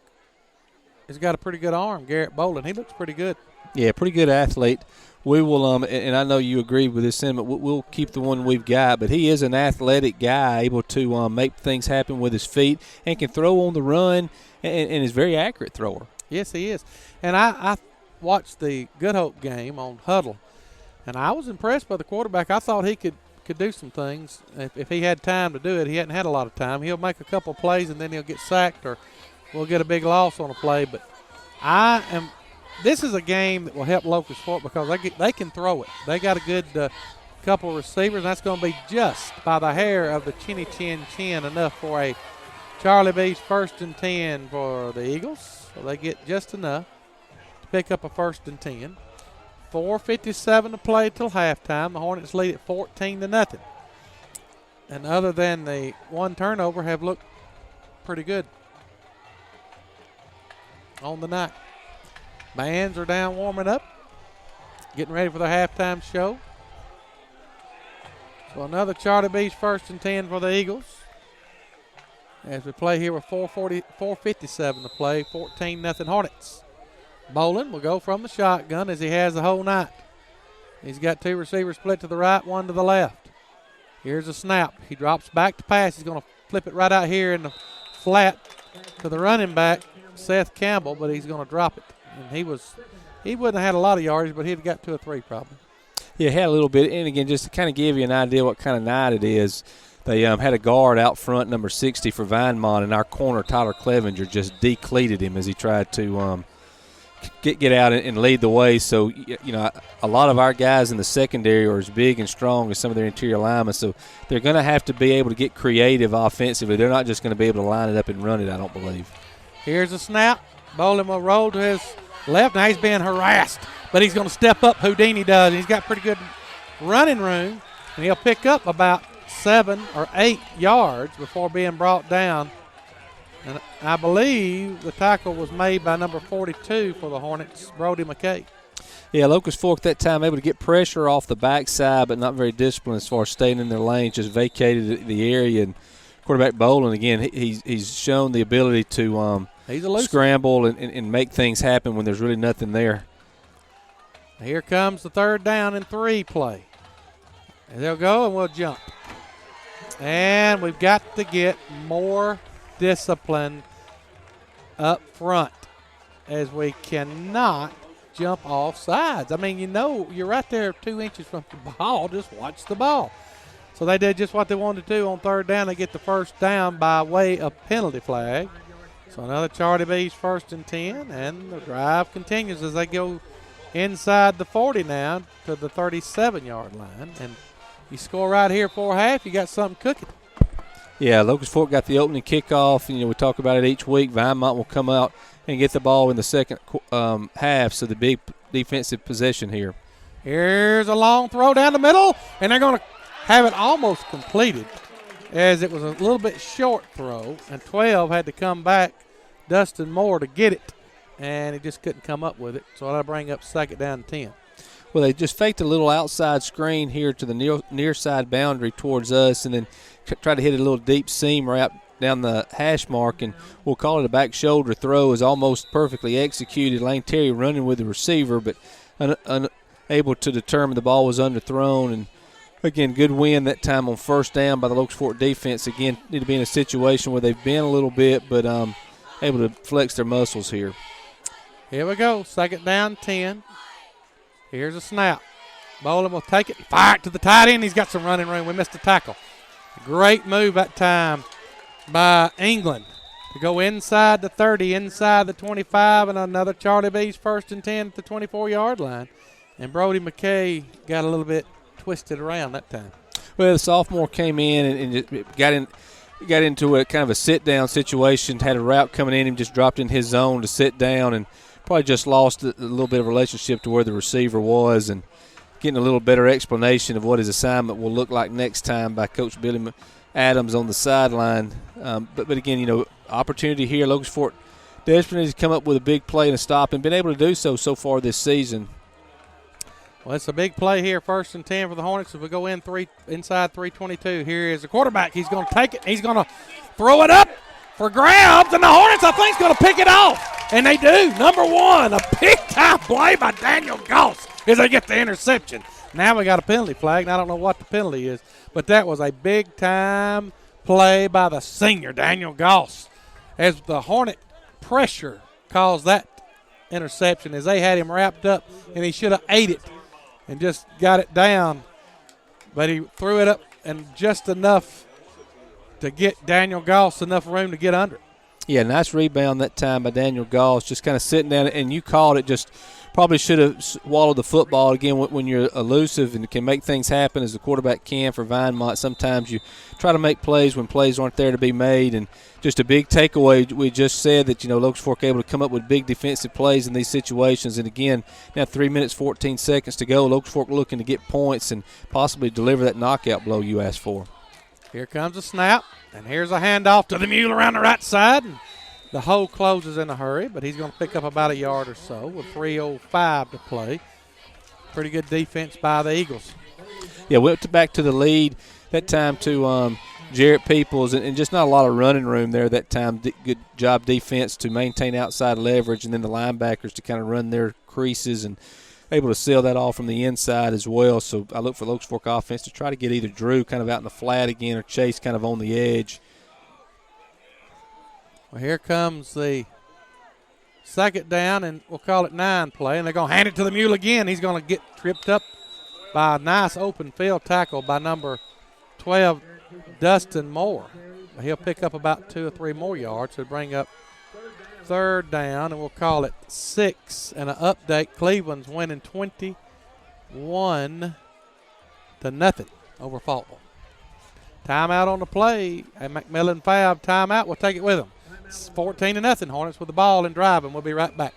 has got a pretty good arm, Garrett Bolin. He looks pretty good. Yeah, pretty good athlete. We will, and I know you agree with this sentiment, we'll keep the one we've got, but he is an athletic guy, able to make things happen with his feet and can throw on the run and is a very accurate thrower. Yes, he is. And I watched the Good Hope game on Huddle, and I was impressed by the quarterback. I thought he could do some things if he had time to do it. He hadn't had a lot of time. He'll make a couple plays, and then he'll get sacked or we'll get a big loss on a play. But this is a game that will help Locust Fork because they can throw it. They got a good couple of receivers, and that's going to be just by the hair of the chinny chin enough for a Charlie B's 1st and 10 for the Eagles. So they get just enough to pick up a 1st and 10. 4:57 to play till halftime. The Hornets lead at 14-0. And other than the one turnover, have looked pretty good on the night. Bands are down warming up, getting ready for the halftime show. So another Charlie B's 1st and 10 for the Eagles. As we play here with 4:57 to play, 14-0 Hornets. Bolin will go from the shotgun as he has the whole night. He's got two receivers split to the right, one to the left. Here's a snap. He drops back to pass. He's going to flip it right out here in the flat to the running back, Seth Campbell, but he's going to drop it. And he wouldn't have had a lot of yardage, but he'd have got 2 or 3 probably. Yeah, had a little bit. And, again, just to kind of give you an idea what kind of night it is, they had a guard out front, number 60 for Vinemont, and our corner, Tyler Clevenger, just decleated him as he tried to get out and lead the way. So, a lot of our guys in the secondary are as big and strong as some of their interior linemen, so they're going to have to be able to get creative offensively. They're not just going to be able to line it up and run it, I don't believe. Here's a snap. Bolin will roll to his left. Now he's being harassed, but he's going to step up. Houdini does. He's got pretty good running room. And he'll pick up about 7 or 8 yards before being brought down. And I believe the tackle was made by number 42 for the Hornets, Brody McKay. Yeah, Locust Fork that time able to get pressure off the backside, but not very disciplined as far as staying in their lanes, just vacated the area. And quarterback Bolin, again, he's shown the ability to scramble and make things happen when there's really nothing there. Here comes the 3rd down and 3 play. And they'll go and we'll jump. And we've got to get more discipline up front, as we cannot jump off sides. I mean, you're right there 2 inches from the ball. Just watch the ball. So they did just what they wanted to do on 3rd down. They get the 1st down by way of penalty flag. So another Charlie B's 1st and 10, and the drive continues as they go inside the 40 now to the 37-yard line. And you score right here for half, you got something cooking. Yeah, Locust Fork got the opening kickoff. We talk about it each week. Vinemont will come out and get the ball in the second half, so the big defensive possession here. Here's a long throw down the middle, and they're going to have it almost completed, as it was a little bit short throw, and 12 had to come back, Dustin Moore, to get it, and he just couldn't come up with it, so that'll bring up 2nd down and 10. Well, they just faked a little outside screen here to the near side boundary towards us, and then try to hit a little deep seam wrap down the hash mark, and we'll call it a back shoulder throw. Is almost perfectly executed. Lane Terry running with the receiver, but unable to determine the ball was underthrown. And again, good win that time on 1st down by the Locust Fork defense. Again, need to be in a situation where they've been a little bit, but able to flex their muscles here. Here we go, 2nd down, 10. Here's a snap. Bolin will take it, fire it to the tight end. He's got some running room. We missed a tackle. Great move that time by England to go inside the 30, inside the 25, and another Charlie B's 1st and 10 at the 24-yard line. And Brody McKay got a little bit twisted around that time. Well, the sophomore came in and got into a kind of a sit-down situation, had a route coming in, and just dropped in his zone to sit down, and probably just lost a little bit of relationship to where the receiver was, and getting a little better explanation of what his assignment will look like next time by Coach Billy Adams on the sideline. But again, opportunity here. Locust Fork desperately has come up with a big play and a stop, and been able to do so far this season. Well, it's a big play here, 1st and 10 for the Hornets. If we go inside 322, here is the quarterback. He's going to take it. He's going to throw it up for grabs, and the Hornets, I think, is going to pick it off. And they do. Number 1, a big-time play by Daniel Goss as they get the interception. Now we got a penalty flag, and I don't know what the penalty is, but that was a big-time play by the senior, Daniel Goss, as the Hornet pressure caused that interception, as they had him wrapped up, and he should have ate it and just got it down. But he threw it up and just enough to get Daniel Goss enough room to get under it. Yeah, nice rebound that time by Daniel Goss, just kind of sitting down, and you called it, just probably should have swallowed the football. Again, when you're elusive and can make things happen as the quarterback can for Vinemont, sometimes you try to make plays when plays aren't there to be made. And just a big takeaway, we just said that, Locust Fork able to come up with big defensive plays in these situations. And again, now 3 minutes, 14 seconds to go. Locust Fork looking to get points and possibly deliver that knockout blow you asked for. Here comes a snap, and here's a handoff to the mule around the right side. And the hole closes in a hurry, but he's going to pick up about a yard or so with 3:05 to play. Pretty good defense by the Eagles. Yeah, went back to the lead that time to Jarrett Peoples, and just not a lot of running room there that time. Good job defense to maintain outside leverage, and then the linebackers to kind of run their creases and able to seal that off from the inside as well. So I look for Locust Fork offense to try to get either Drew kind of out in the flat again or Chase kind of on the edge. Well, here comes the 2nd down, and we'll call it 9 play, and they're going to hand it to the mule again. He's going to get tripped up by a nice open field tackle by number 12, Dustin Moore. He'll pick up about 2 or 3 more yards to bring up 3rd down, and we'll call it 6. And an update, Cleveland's winning 21-0 over Faultville. Timeout on the play, and McMillan Fab timeout. We'll take it with them. It's 14-0. Hornets with the ball and driving. We'll be right back.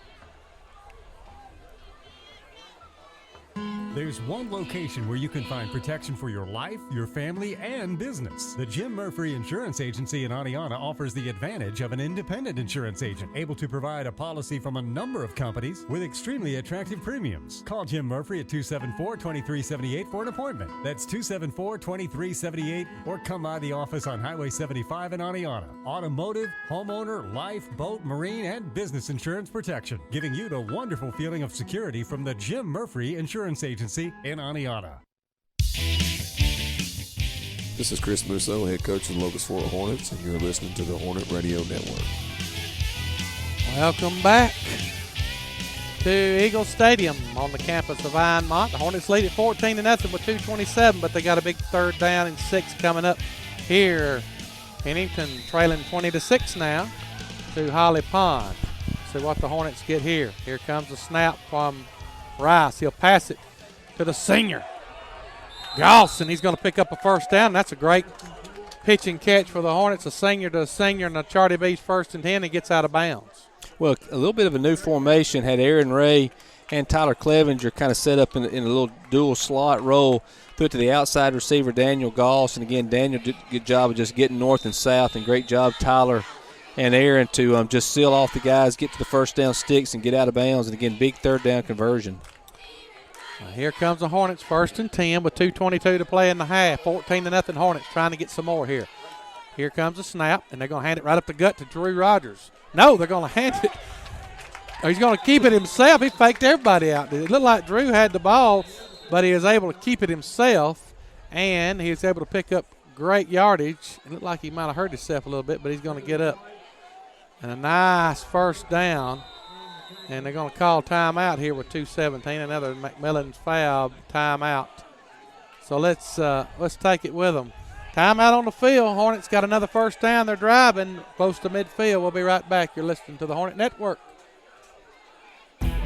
There's one location where you can find protection for your life, your family, and business. The Jim Murphy Insurance Agency in Oneonta offers the advantage of an independent insurance agent, able to provide a policy from a number of companies with extremely attractive premiums. Call Jim Murphy at 274-2378 for an appointment. That's 274-2378, or come by the office on Highway 75 in Oneonta. Automotive, homeowner, life, boat, marine, and business insurance protection, giving you the wonderful feeling of security from the Jim Murphy Insurance Agency in Oneonta. This is Chris Musso, head coach of the Locust Fork Hornets, and you're listening to the Hornet Radio Network. Welcome back to Eagle Stadium on the campus of Vinemont. The Hornets lead at 14-0 with 2:27, but they got a big 3rd down and 6 coming up here. Pennington trailing 20-6 now to Holly Pond. See what the Hornets get here. Here comes the snap from Rice. He'll pass it to the senior, Galson. He's going to pick up a 1st down. That's a great pitch and catch for the Hornets. A senior to a senior, and the Charlie B's 1st and 10. He gets out of bounds. Well, a little bit of a new formation had Aaron Ray and Tyler Clevenger kind of set up in a little dual slot role. Put to the outside receiver, Daniel Goss. And again, Daniel did a good job of just getting north and south, and great job, Tyler and Aaron, to just seal off the guys, get to the 1st down sticks, and get out of bounds. And again, big 3rd down conversion. Here comes the Hornets, 1st and 10 with 2:22 to play in the half. 14-0 Hornets trying to get some more here. Here comes the snap, and they're going to hand it right up the gut to Drew Rogers. No, they're going to hand it. He's going to keep it himself. He faked everybody out. It looked like Drew had the ball, but he was able to keep it himself, and he was able to pick up great yardage. It looked like he might have hurt himself a little bit, but he's going to get up. And a nice 1st down. And they're going to call timeout here with 2:17. Another McMillan's foul timeout. So let's take it with them. Timeout on the field. Hornets got another 1st down. They're driving close to midfield. We'll be right back. You're listening to the Hornet Network.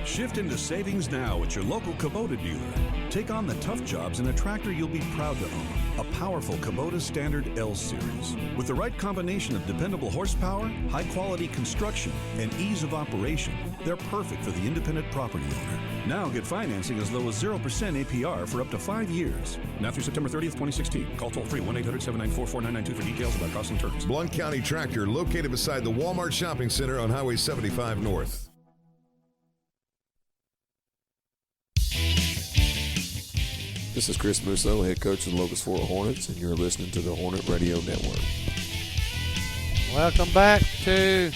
Shift into savings now at your local Kubota dealer. Take on the tough jobs in a tractor you'll be proud to own. A powerful Kubota Standard L Series. With the right combination of dependable horsepower, high-quality construction, and ease of operation, they're perfect for the independent property owner. Now get financing as low as 0% APR for up to 5 years. Now through September 30th, 2016. Call toll-free 1-800-794-4992 for details about costs and terms. Blount County Tractor, located beside the Walmart Shopping Center on Highway 75 North. This is Chris Musso, head coach of the Locust Fork Hornets, and you're listening to the Hornet Radio Network. Welcome back to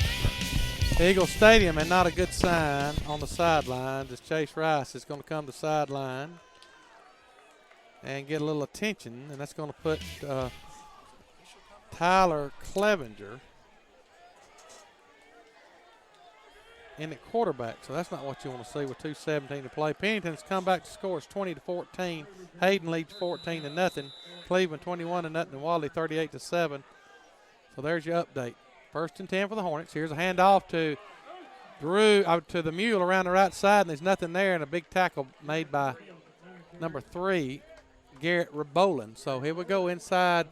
Eagle Stadium, and not a good sign on the sidelines as Chase Rice is going to come to sideline and get a little attention, and that's going to put Tyler Clevenger in at quarterback. So that's not what you want to see with 2:17 to play. Pennington's come back to score. It's 20-14. Hayden leads 14-0. Cleveland 21-0, and Wally 38-7. So there's your update. 1st and 10 for the Hornets. Here's a handoff to Drew, to the mule around the right side, and there's nothing there, and a big tackle made by number 3, Garrett Rebolin. So here we go inside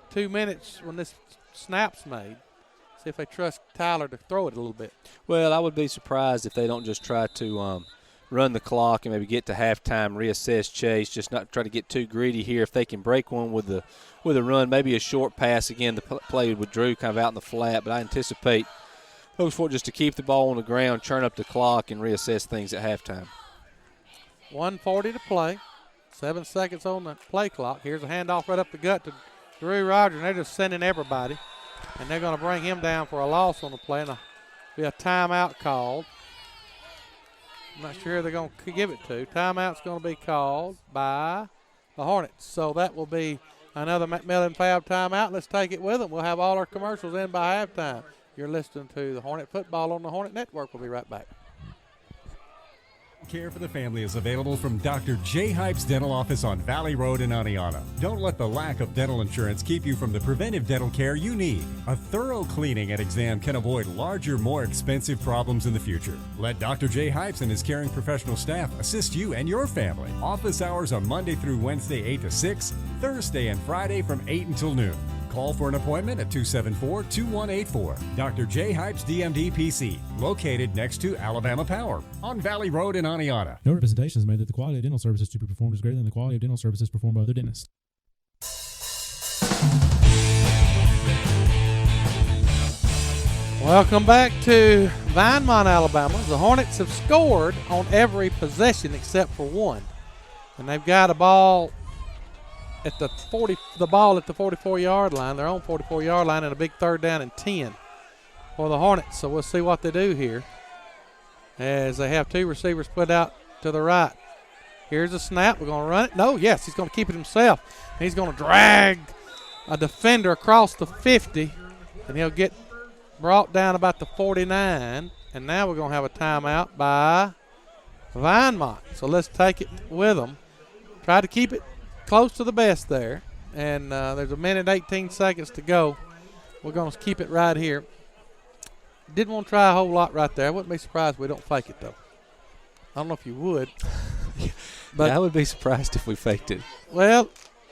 2 minutes when this snap's made. See if they trust Tyler to throw it a little bit. Well, I would be surprised if they don't just try to run the clock and maybe get to halftime, reassess Chase, just not try to get too greedy here. If they can break one with a run, maybe a short pass, again, the play with Drew kind of out in the flat, but I anticipate those four just to keep the ball on the ground, churn up the clock, and reassess things at halftime. 1:40 to play. 7 seconds on the play clock. Here's a handoff right up the gut to Drew Rogers, and they're just sending everybody. And they're going to bring him down for a loss on the play, and be a timeout called. I'm not sure who they're going to give it to. Timeout's going to be called by the Hornets. So that will be another McMillan Fab timeout. Let's take it with them. We'll have all our commercials in by halftime. You're listening to the Hornet Football on the Hornet Network. We'll be right back. Care for the family is available from Dr. J. Hype's Dental Office on Valley Road in Oneonta. Don't let the lack of dental insurance keep you from the preventive dental care you need. A thorough cleaning and exam can avoid larger, more expensive problems in the future. Let Dr. J. Hypes and his caring professional staff assist you and your family. Office hours are Monday through Wednesday 8 to 6, Thursday and Friday from 8 until noon. Call for an appointment at 274-2184. Dr. J. Hypes DMD PC, located next to Alabama Power on Valley Road in Aniana. No representation is made that the quality of dental services to be performed is greater than the quality of dental services performed by other dentists. Welcome back to Vinemont, Alabama. The Hornets have scored on every possession except for one. And they've got a ball at the 44-yard line. Their own 44-yard line, and a big 3rd down and 10 for the Hornets. So we'll see what they do here as they have 2 receivers put out to the right. Here's a snap. We're going to run it. No, yes, he's going to keep it himself. He's going to drag a defender across the 50, and he'll get brought down about the 49. And now we're going to have a timeout by Vinemont. So let's take it with them. Try to keep it close to the best there. And there's a minute 18 seconds to go. We're going to keep it right here. Didn't want to try a whole lot right there. I wouldn't be surprised if we don't fake it, though. I don't know if you would. But I would be surprised if we faked it. Well,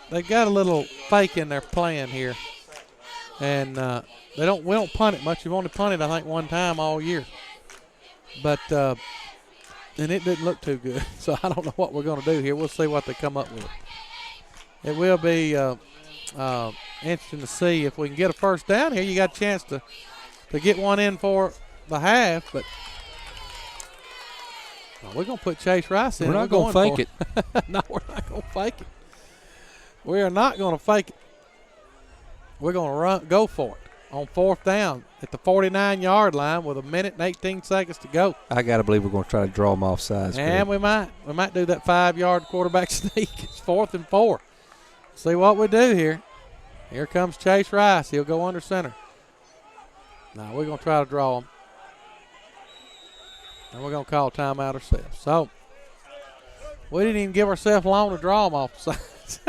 they got a little fake in their plan here. And we don't punt it much. We've only punted, I think, one time all year. But and it didn't look too good. So I don't know what we're going to do here. We'll see what they come up with. It will be interesting to see if we can get a first down here. You got a chance to get one in for the half, but we're going to put Chase Rice in. We're not going to fake it. No, we're not going to fake it. We are not going to fake it. We're going to go for it on 4th down at the 49-yard line with a minute and 18 seconds to go. I got to believe we're going to try to draw them off sides. And we might do that 5-yard quarterback sneak. It's 4th and 4. See what we do here. Here comes Chase Rice. He'll go under center. Now we're going to try to draw him. And we're going to call timeout ourselves. So we didn't even give ourselves long to draw them off the sides.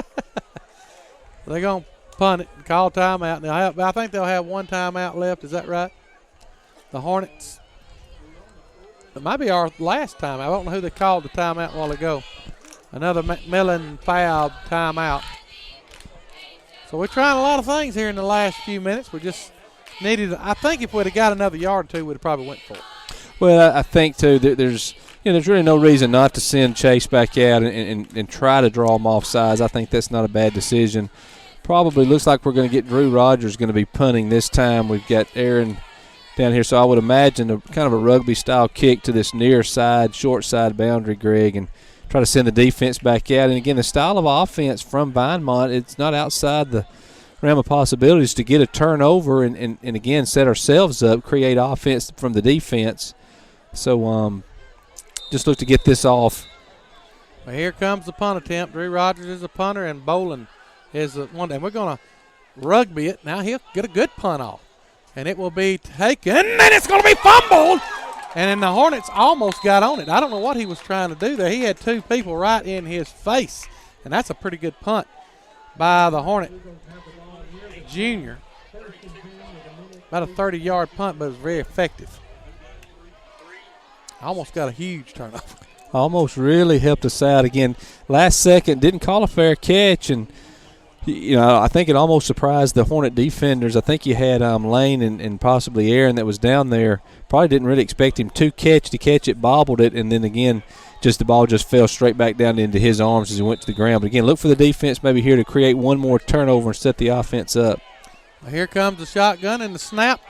They're going to punt it and call timeout. And I think they'll have one timeout left. Is that right? The Hornets. It might be our last timeout. I don't know who they called the timeout a while ago. Another McMillan foul timeout. So we're trying a lot of things here in the last few minutes. We just needed. I think if we'd have got another yard or two, we'd have probably went for it. Well, I think too that there's really no reason not to send Chase back out and try to draw him off sides. I think that's not a bad decision. Probably looks like we're going to get Drew Rogers going to be punting this time. We've got Aaron down here, so I would imagine kind of a rugby-style kick to this near side, short side boundary, Greg, and try to send the defense back out. And, again, the style of offense from Vinemont, it's not outside the realm of possibilities to get a turnover and again, set ourselves up, create offense from the defense. So just look to get this off. Well, here comes the punt attempt. Drew Rogers is a punter, and Bolin is the one. And we're going to rugby it. Now he'll get a good punt off. And it will be taken, and it's going to be fumbled. And then the Hornets almost got on it. I don't know what he was trying to do there. He had 2 people right in his face. And that's a pretty good punt by the Hornet junior. About a 30-yard punt, but it was very effective. Almost got a huge turnover. Almost really helped us out. Again, last second, didn't call a fair catch, and I think it almost surprised the Hornet defenders. I think you had Lane and possibly Aaron that was down there. Probably didn't really expect him to catch it, bobbled it, and then again, the ball just fell straight back down into his arms as he went to the ground. But again, look for the defense maybe here to create one more turnover and set the offense up. Well, here comes the shotgun and the snap,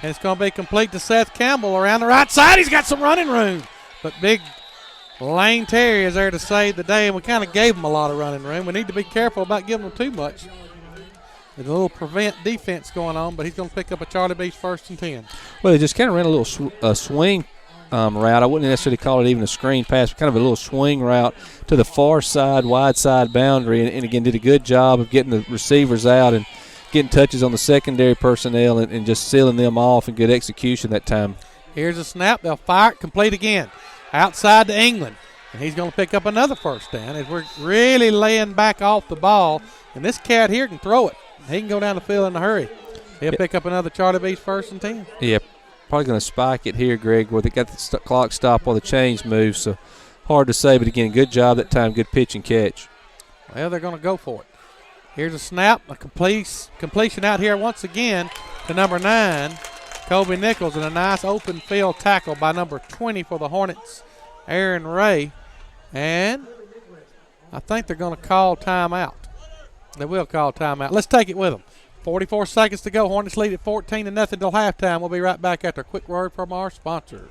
and it's going to be complete to Seth Campbell around the right side. He's got some running room, but big Lane Terry is there to save the day, and we kind of gave him a lot of running room. We need to be careful about giving them too much. There's a little prevent defense going on, but he's going to pick up a Charlie Beach 1st and 10. Well, they just kind of ran a little swing route. I wouldn't necessarily call it even a screen pass, but kind of a little swing route to the far side, wide side boundary, and again, did a good job of getting the receivers out and getting touches on the secondary personnel and just sealing them off, and good execution that time. Here's a snap. They'll fire it, complete again. Outside to England. And he's going to pick up another 1st down as we're really laying back off the ball. And this cat here can throw it. He can go down the field in a hurry. He'll pick up another Charlie Beach 1st and 10. Yeah, probably going to spike it here, Greg, where they got the clock stopped while the chains move. So hard to say, but again, good job that time. Good pitch and catch. Well, they're going to go for it. Here's a snap, a completion out here once again to number 9, Kobe Nichols, and a nice open field tackle by number 20 for the Hornets, Aaron Ray. And I think they're going to call timeout. They will call timeout. Let's take it with them. 44 seconds to go. Hornets lead at 14-0 till halftime. We'll be right back after a quick word from our sponsors.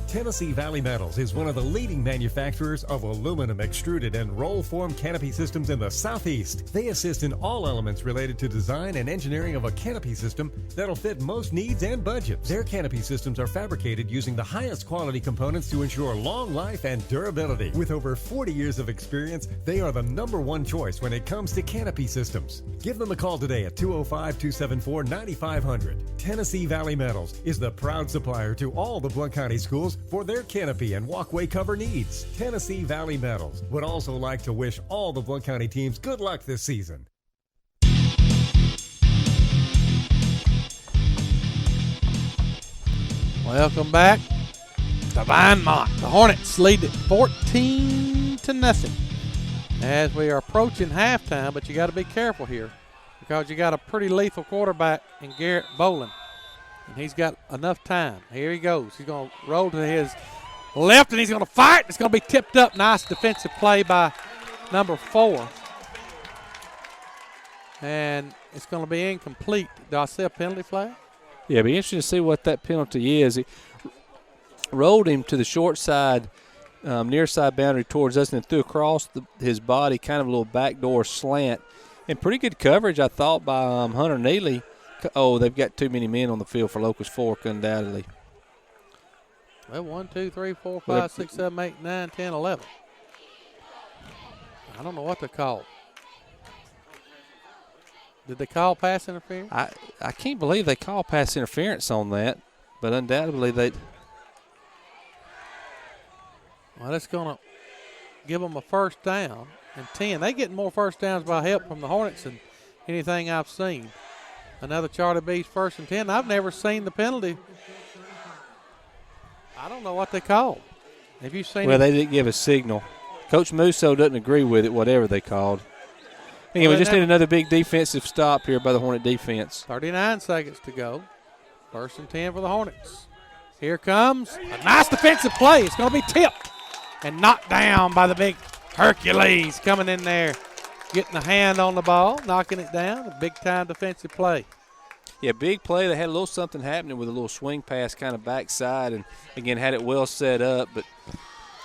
Tennessee Valley Metals is one of the leading manufacturers of aluminum extruded and roll form canopy systems in the Southeast. They assist in all elements related to design and engineering of a canopy system that'll fit most needs and budgets. Their canopy systems are fabricated using the highest quality components to ensure long life and durability. With over 40 years of experience, they are the #1 choice when it comes to canopy systems. Give them a call today at 205-274-9500. Tennessee Valley Metals is the proud supplier to all the Blount County schools for their canopy and walkway cover needs. Tennessee Valley Metals would also like to wish all the Blount County teams good luck this season. Welcome back to Vinemont. The Hornets lead at 14-0 as we are approaching halftime, but you got to be careful here because you got a pretty lethal quarterback in Garrett Bolin. And he's got enough time. Here he goes. He's going to roll to his left, and he's going to fire it. It's going to be tipped up. Nice defensive play by number 4. And it's going to be incomplete. Do I see a penalty flag? Yeah, it'll be interesting to see what that penalty is. He rolled him to the short side, near side boundary towards us, and then threw across his body, kind of a little backdoor slant. And pretty good coverage, I thought, by Hunter Neely. Oh, they've got too many men on the field for Locust Fork, undoubtedly. Well, 1, 2, 3, 4, 5, 6, 7, 8, 9, 10, 11. I don't know what they call. Did they call pass interference? I can't believe they call pass interference on that, but undoubtedly they. Well, that's going to give them a first down and 10. They get more first downs by help from the Hornets than anything I've seen. Another Charlie B's 1st and 10. I've never seen the penalty. I don't know what they called. Have you seen Well, it? they didn't give a signal. Coach Musso doesn't agree with it, whatever they called. Again, we just need another big defensive stop here by the Hornet defense. 39 seconds to go. 1st and 10 for the Hornets. Here comes a nice defensive play. It's going to be tipped and knocked down by the big Hercules coming in there, getting a hand on the ball, knocking it down. A big-time defensive play. Yeah, big play. They had a little something happening with a little swing pass kind of backside and, again, had it well set up. But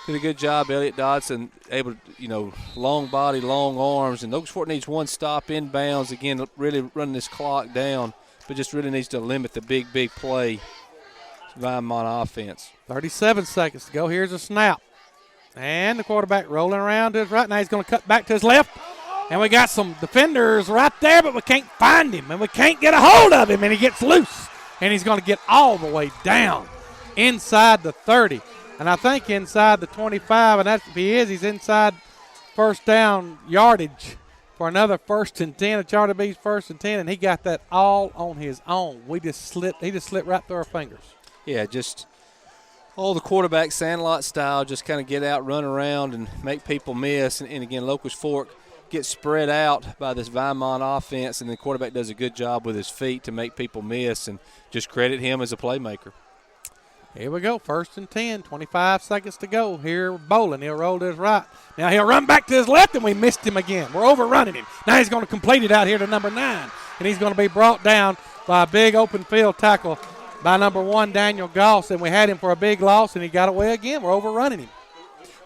did a good job, Elliott Dodson, able to, long body, long arms. And Locust Fork needs one stop inbounds. Again, really running this clock down, but just really needs to limit the big play. Vinemont offense. 37 seconds to go. Here's a snap. And the quarterback rolling around to his right. Now he's going to cut back to his left. And we got some defenders right there, but we can't find him. And we can't get a hold of him. And he gets loose. And he's going to get all the way down inside the 30. And I think inside the 25. And that's, if he is, he's inside first down yardage for another 1st and 10. Charlie B's 1st and 10. And he got that all on his own. He just slipped right through our fingers. Yeah, just all the quarterback Sandlot style, just kind of get out, run around, and make people miss. And again, Locust Fork gets spread out by this Vinemont offense, and the quarterback does a good job with his feet to make people miss, and just credit him as a playmaker. Here we go, 1st and 10, 25 seconds to go. Here, Bolin, he'll roll to his right. Now he'll run back to his left, and we missed him again. We're overrunning him. Now he's going to complete it out here to number 9, and he's going to be brought down by a big open field tackle by number 1, Daniel Goss, and we had him for a big loss, and he got away again. We're overrunning him.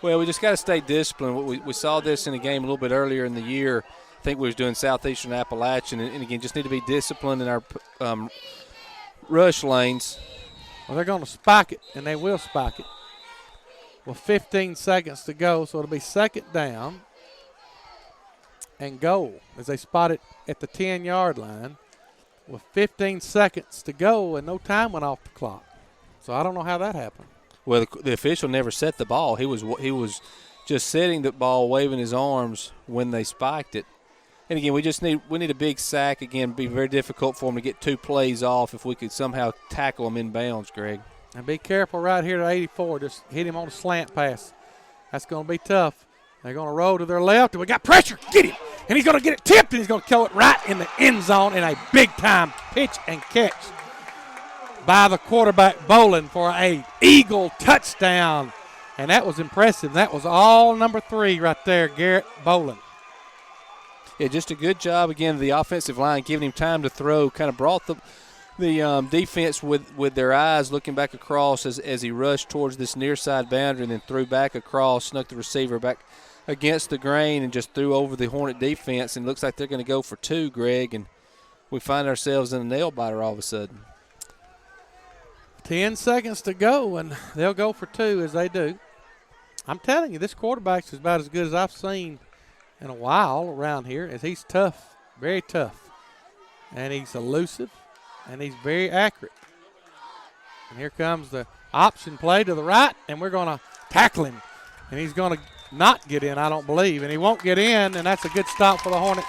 Well, we just got to stay disciplined. We saw this in a game a little bit earlier in the year. I think we was doing Southeastern Appalachian, and again, just need to be disciplined in our rush lanes. Well, they're going to spike it, and they will spike it. With 15 seconds to go, so it'll be 2nd down and goal as they spot it at the 10-yard line. With 15 seconds to go, and no time went off the clock. So I don't know how that happened. Well, the official never set the ball. He was just setting the ball, waving his arms when they spiked it. And again, we need a big sack. Again, it'd be very difficult for them to get 2 plays off if we could somehow tackle them in bounds, Greg. And be careful right here to 84. Just hit him on a slant pass. That's going to be tough. They're going to roll to their left, and we got pressure. Get him. and he's going to get it tipped, and he's going to kill it right in the end zone in a big-time pitch and catch by the quarterback Bolin for a Eagle touchdown. And that was impressive. That was all number 3 right there, Garrett Bolin. Yeah, just a good job, again, of the offensive line, giving him time to throw, kind of brought the defense with their eyes looking back across as he rushed towards this near side boundary and then threw back across, snuck the receiver back against the grain and just threw over the Hornet defense. And it looks like they're going to go for 2, Greg, and we find ourselves in a nail-biter all of a sudden. 10 seconds to go, and they'll go for 2 as they do. I'm telling you, this quarterback's about as good as I've seen in a while around here. As he's tough, very tough, and he's elusive, and he's very accurate. And here comes the option play to the right, and we're going to tackle him. And he's going to not get in, I don't believe, and he won't get in, and that's a good stop for the Hornets.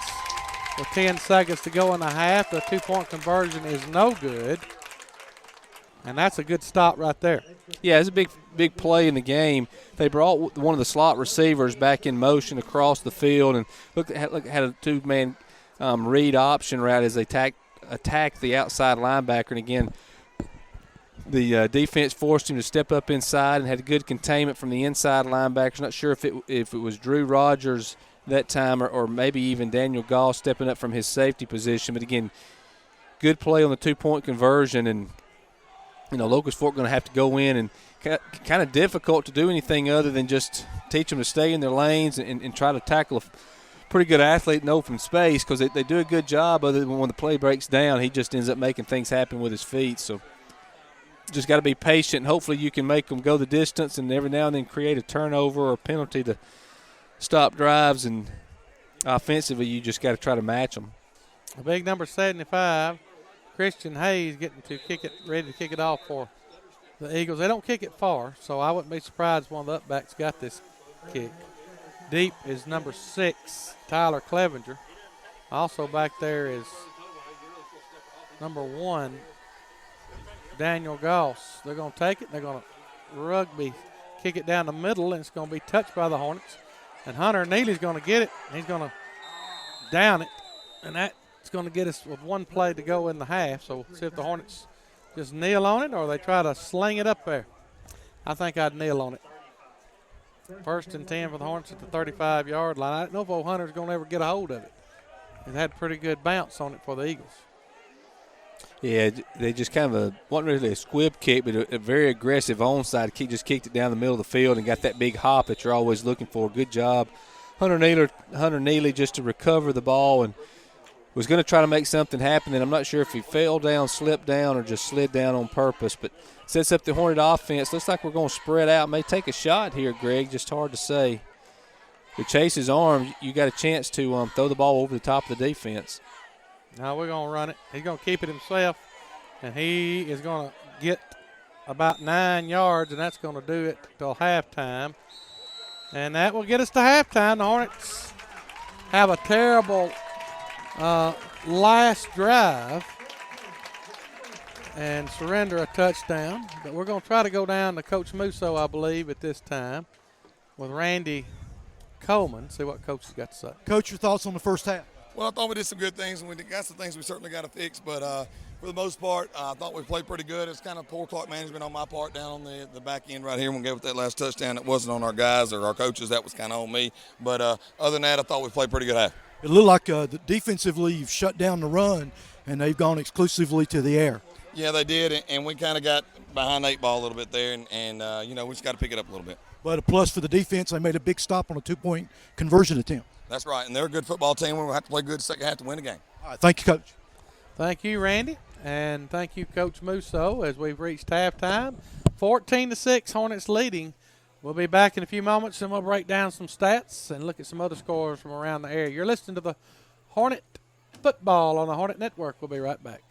With 10 seconds to go in the half, the 2-point conversion is no good. And that's a good stop right there. Yeah, it's a big play in the game. They brought one of the slot receivers back in motion across the field and had a 2-man read option route as they attack the outside linebacker. And again, the defense forced him to step up inside and had good containment from the inside linebackers. Not sure if it was Drew Rogers that time or maybe even Daniel Goss stepping up from his safety position. But again, good play on the 2-point conversion, and Locust Fork going to have to go in, and kind of difficult to do anything other than just teach them to stay in their lanes and try to tackle a pretty good athlete in open space, because they do a good job other than when the play breaks down. He just ends up making things happen with his feet. So just got to be patient, and hopefully you can make them go the distance and every now and then create a turnover or a penalty to stop drives, and offensively you just got to try to match them. A big number 75. Christian Hayes getting to ready to kick it off for the Eagles. They don't kick it far, so I wouldn't be surprised if one of the upbacks got this kick. Deep is number 6, Tyler Clevenger. Also back there is number 1, Daniel Goss. They're going to take it. They're going to rugby kick it down the middle, and it's going to be touched by the Hornets. And Hunter Neely's going to get it. He's going to down it, and that's going to get us with 1 play to go in the half. So we'll see if the Hornets just kneel on it or they try to sling it up there. I think I'd kneel on it. 1st and 10 for the Hornets at the 35-yard line. I don't know if old Hunter's going to ever get a hold of it. It had a pretty good bounce on it for the Eagles. Yeah, they just kind of wasn't really a squib kick, but a very aggressive onside kick. Just kicked it down the middle of the field and got that big hop that you're always looking for. Good job, Hunter Neely, just to recover the ball and was going to try to make something happen. And I'm not sure if he fell down, slipped down, or just slid down on purpose. But sets up the Hornet offense. Looks like we're going to spread out. May take a shot here, Greg. Just hard to say. With Chase's arm, you got a chance to throw the ball over the top of the defense. Now we're going to run it. He's going to keep it himself, and he is going to get about 9 yards, and that's going to do it till halftime. And that will get us to halftime. The Hornets have a terrible last drive and surrender a touchdown. But we're going to try to go down to Coach Musso, I believe, at this time with Randy Coleman. See what Coach has got to say. Coach, your thoughts on the first half? Well, I thought we did some good things, and we got some things we certainly got to fix. But for the most part, I thought we played pretty good. It's kind of poor clock management on my part down on the back end right here when we gave up that last touchdown. It wasn't on our guys or our coaches. That was kind of on me. But other than that, I thought we played pretty good half. It looked like defensively you've shut down the run, and they've gone exclusively to the air. Yeah, they did, and we kind of got behind the 8 ball a little bit there, and we just got to pick it up a little bit. But a plus for the defense, they made a big stop on a 2-point conversion attempt. That's right, and they're a good football team. We'll have to play good second half to win the game. All right, thank you, Coach. Thank you, Randy, and thank you, Coach Musso, as we've reached halftime. 14-6, Hornets leading. We'll be back in a few moments, and we'll break down some stats and look at some other scores from around the area. You're listening to the Hornet Football on the Hornet Network. We'll be right back.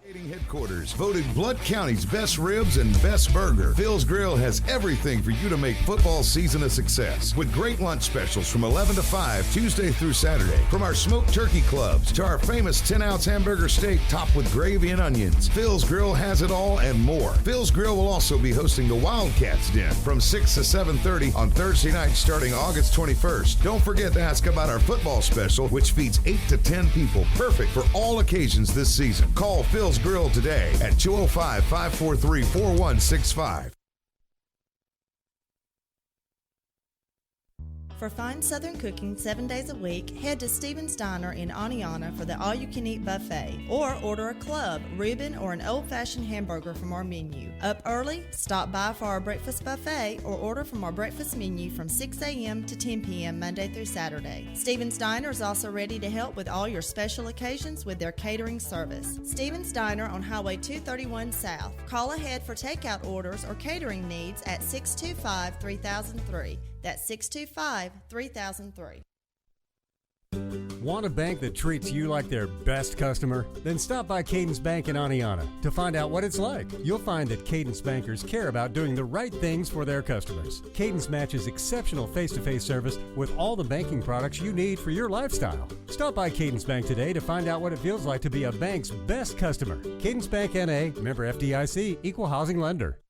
Headquarters, voted Blount County's best ribs and best burger. Phil's Grill has everything for you to make football season a success. With great lunch specials from 11 to 5, Tuesday through Saturday. From our smoked turkey clubs to our famous 10-ounce hamburger steak topped with gravy and onions. Phil's Grill has it all and more. Phil's Grill will also be hosting the Wildcats Den from 6 to 7:30 on Thursday night starting August 21st. Don't forget to ask about our football special, which feeds 8 to 10 people. Perfect for all occasions this season. Call Phil's Grill today at 205-543-4165. For fine Southern cooking 7 days a week, head to Stephen's Diner in Aniana for the all-you-can-eat buffet, or order a club, Reuben, or an old-fashioned hamburger from our menu. Up early, stop by for our breakfast buffet, or order from our breakfast menu from 6 a.m. to 10 p.m. Monday through Saturday. Stephen's Diner is also ready to help with all your special occasions with their catering service. Stephen's Diner on Highway 231 South. Call ahead for takeout orders or catering needs at 625-3003. That's 625-3003. Want a bank that treats you like their best customer? Then stop by Cadence Bank in Aniana to find out what it's like. You'll find that Cadence bankers care about doing the right things for their customers. Cadence matches exceptional face-to-face service with all the banking products you need for your lifestyle. Stop by Cadence Bank today to find out what it feels like to be a bank's best customer. Cadence Bank N.A., member FDIC, equal housing lender.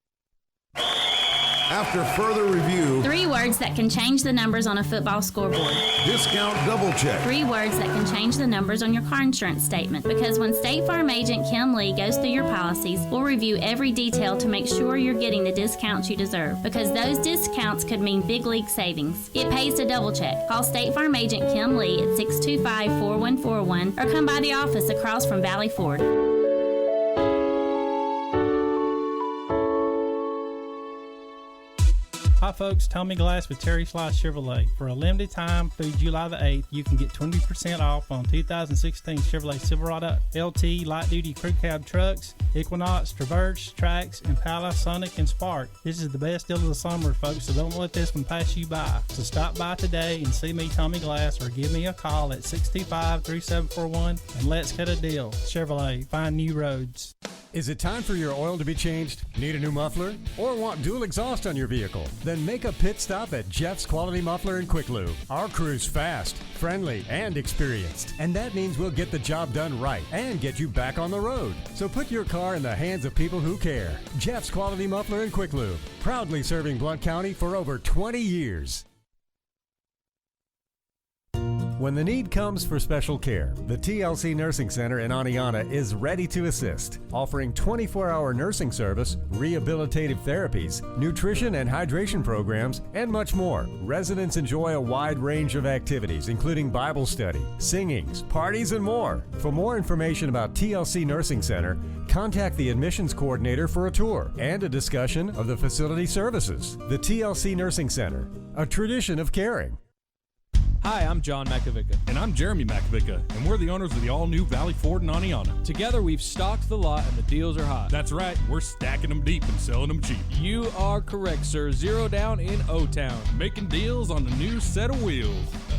After further review, 3 words that can change the numbers on a football scoreboard. Discount double check. 3 words that can change the numbers on your car insurance statement. Because when State Farm agent Kim Lee goes through your policies, we'll review every detail to make sure you're getting the discounts you deserve. Because those discounts could mean big league savings. It pays to double check. Call State Farm agent Kim Lee at 625-4141 or come by the office across from Valley Ford. Hi folks, Tommy Glass with Terry Slice Chevrolet. For a limited time through July the 8th, you can get 20% off on 2016 Chevrolet Silverado LT light duty crew cab trucks, Equinox, Traverse, Trax, Impala, Sonic, and Spark. This is the best deal of the summer, folks, so don't let this one pass you by. So stop by today and see me, Tommy Glass, or give me a call at 625-3741 and let's cut a deal. Chevrolet, find new roads. Is it time for your oil to be changed? Need a new muffler? Or want dual exhaust on your vehicle? Then make a pit stop at Jeff's Quality Muffler and Quick Lube. Our crew's fast, friendly, and experienced. And that means we'll get the job done right and get you back on the road. So put your car in the hands of people who care. Jeff's Quality Muffler and Quick Lube. Proudly serving Blount County for over 20 years. When the need comes for special care, the TLC Nursing Center in Aniana is ready to assist, offering 24-hour nursing service, rehabilitative therapies, nutrition and hydration programs, and much more. Residents enjoy a wide range of activities, including Bible study, singings, parties, and more. For more information about TLC Nursing Center, contact the admissions coordinator for a tour and a discussion of the facility services. The TLC Nursing Center, a tradition of caring. Hi, I'm John Makovica. And I'm Jeremy Makovica, and we're the owners of the all-new Valley Ford in Aniana. Together, we've stocked the lot, and the deals are hot. That's right. We're stacking them deep and selling them cheap. You are correct, sir. Zero down in O-Town. Making deals on the new set of wheels.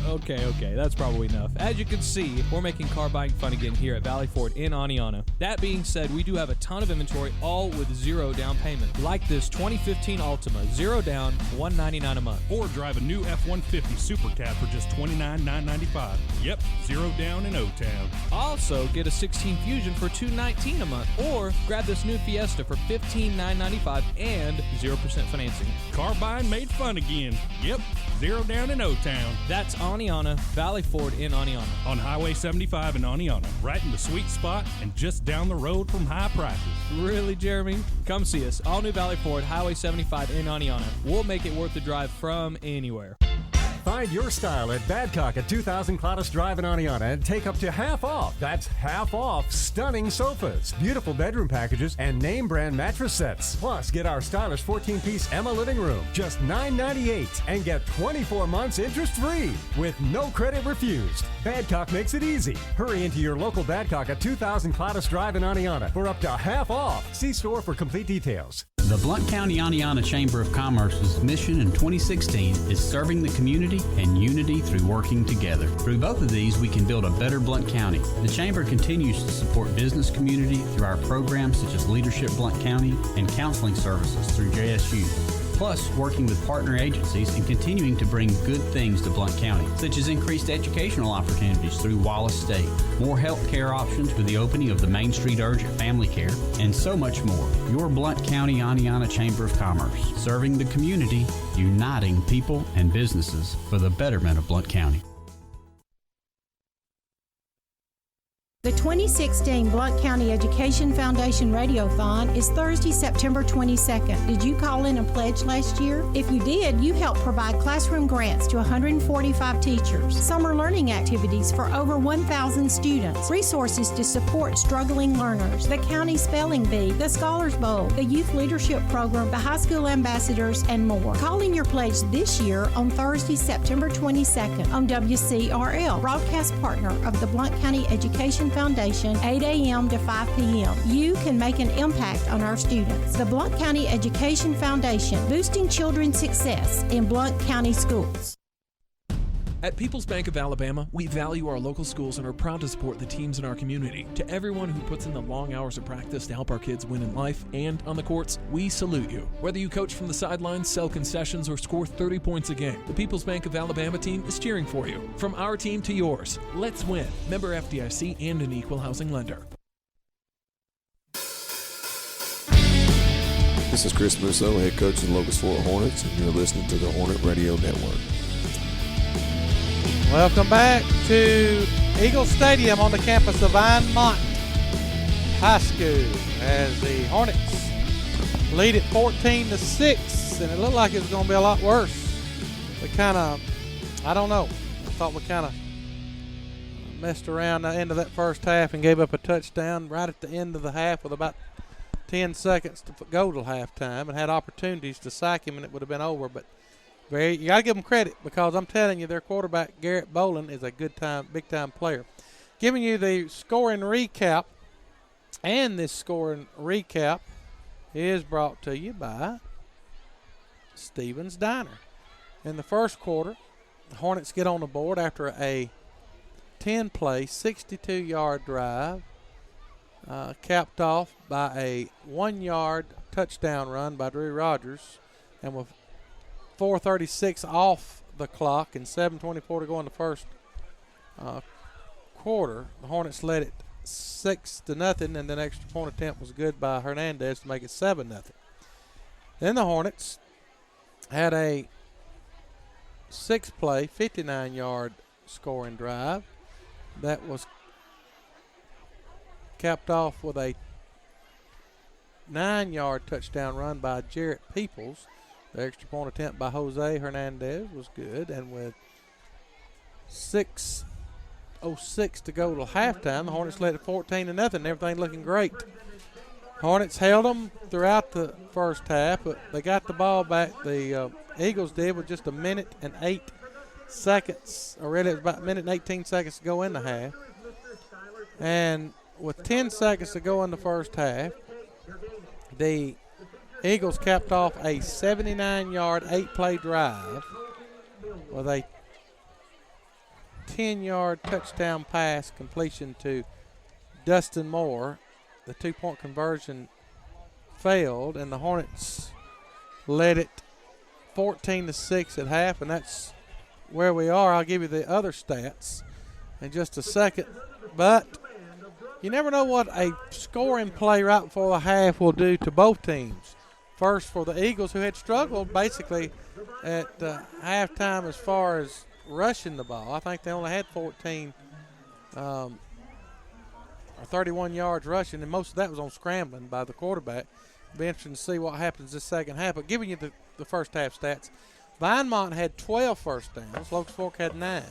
Okay, that's probably enough. As you can see, we're making car buying fun again here at Valley Ford in Aniana. That being said, we do have a ton of inventory, all with zero down payment. Like this 2015 Altima, zero down, $199 a month. Or drive a new F-150 Super Cab for just $29,995. Yep, zero down in O-Town. Also, get a 16 Fusion for $219 a month. Or grab this new Fiesta for $15,995 and 0% financing. Car buying made fun again. Yep, zero down in O-Town. That's Aniana, Valley Ford in Aniana. On Highway 75 in Aniana, right in the sweet spot and just down the road from high prices. Really, Jeremy? Come see us. All new Valley Ford, Highway 75 in Aniana. We'll make it worth the drive from anywhere. Find your style at Badcock at 2000 Cladis Drive in Aniana and take up to half off. That's half off stunning sofas, beautiful bedroom packages, and name brand mattress sets. Plus, get our stylish 14-piece Emma living room, just $998, and get 24 months interest-free with no credit refused. Badcock makes it easy. Hurry into your local Badcock at 2000 Cladis Drive in Aniana for up to half off. See store for complete details. The Blount County Aniana Chamber of Commerce's mission in 2016 is serving the community and unity through working together. Through both of these, we can build a better Blount County. The Chamber continues to support business community through our programs such as Leadership Blount County and counseling services through JSU. Plus, working with partner agencies and continuing to bring good things to Blount County, such as increased educational opportunities through Wallace State, more health care options with the opening of the Main Street Urgent Family Care, and so much more. Your Blount County Aniana Chamber of Commerce, serving the community, uniting people and businesses for the betterment of Blount County. The 2016 Blount County Education Foundation Radiothon is Thursday, September 22nd. Did you call in and pledge last year? If you did, you helped provide classroom grants to 145 teachers, summer learning activities for over 1,000 students, resources to support struggling learners, the county spelling bee, the Scholars Bowl, the Youth Leadership Program, the High School Ambassadors, and more. Call in your pledge this year on Thursday, September 22nd on WCRL, broadcast partner of the Blount County Education Foundation, 8 a.m. to 5 p.m. You can make an impact on our students. The Blount County Education Foundation, boosting children's success in Blount County schools. At People's Bank of Alabama, we value our local schools and are proud to support the teams in our community. To everyone who puts in the long hours of practice to help our kids win in life and on the courts, we salute you. Whether you coach from the sidelines, sell concessions, or score 30 points a game, the People's Bank of Alabama team is cheering for you. From our team to yours, let's win. Member FDIC and an equal housing lender. This is Chris Musso, head coach of the Locust Fort Hornets, and you're listening to the Hornet Radio Network. Welcome back to Eagle Stadium on the campus of Vinemont High School as the Hornets lead at 14-6, and it looked like it was going to be a lot worse. We kind of, I don't know, I thought we kind of messed around the end of that first half and gave up a touchdown right at the end of the half with about 10 seconds to go till halftime and had opportunities to sack him and it would have been over, but you got to give them credit because I'm telling you, their quarterback, Garrett Bolin, is a big-time player. Giving you the scoring recap, and this scoring recap is brought to you by Stevens Diner. In the first quarter, the Hornets get on the board after a 10-play, 62-yard drive, capped off by a 1-yard touchdown run by Drew Rogers, and with 4:36 off the clock and 7:24 to go in the first quarter, the Hornets led it 6-0, and then extra point attempt was good by Hernandez to make it 7-0. Then the Hornets had a 6-play, 59-yard scoring drive that was capped off with a 9-yard touchdown run by Jarrett Peoples. The extra point attempt by Jose Hernandez was good, and with 6:06 to go till halftime, the Hornets led it 14-0. Everything looking great. Hornets held them throughout the first half, but they got the ball back. The Eagles did with just a minute and 8 seconds, or really it was about a minute and 18 seconds to go in the half. And with 10 seconds to go in the first half, the Eagles capped off a 79-yard, 8-play drive with a 10-yard touchdown pass completion to Dustin Moore. The 2-point conversion failed, and the Hornets led it 14-6 at half, and that's where we are. I'll give you the other stats in just a second, but you never know what a scoring play right before the half will do to both teams. First for the Eagles, who had struggled basically at halftime as far as rushing the ball. I think they only had 14 or 31 yards rushing, and most of that was on scrambling by the quarterback. It'll be interesting to see what happens this second half. But giving you the first half stats, Vinemont had 12 first downs. Locust Fork had 9.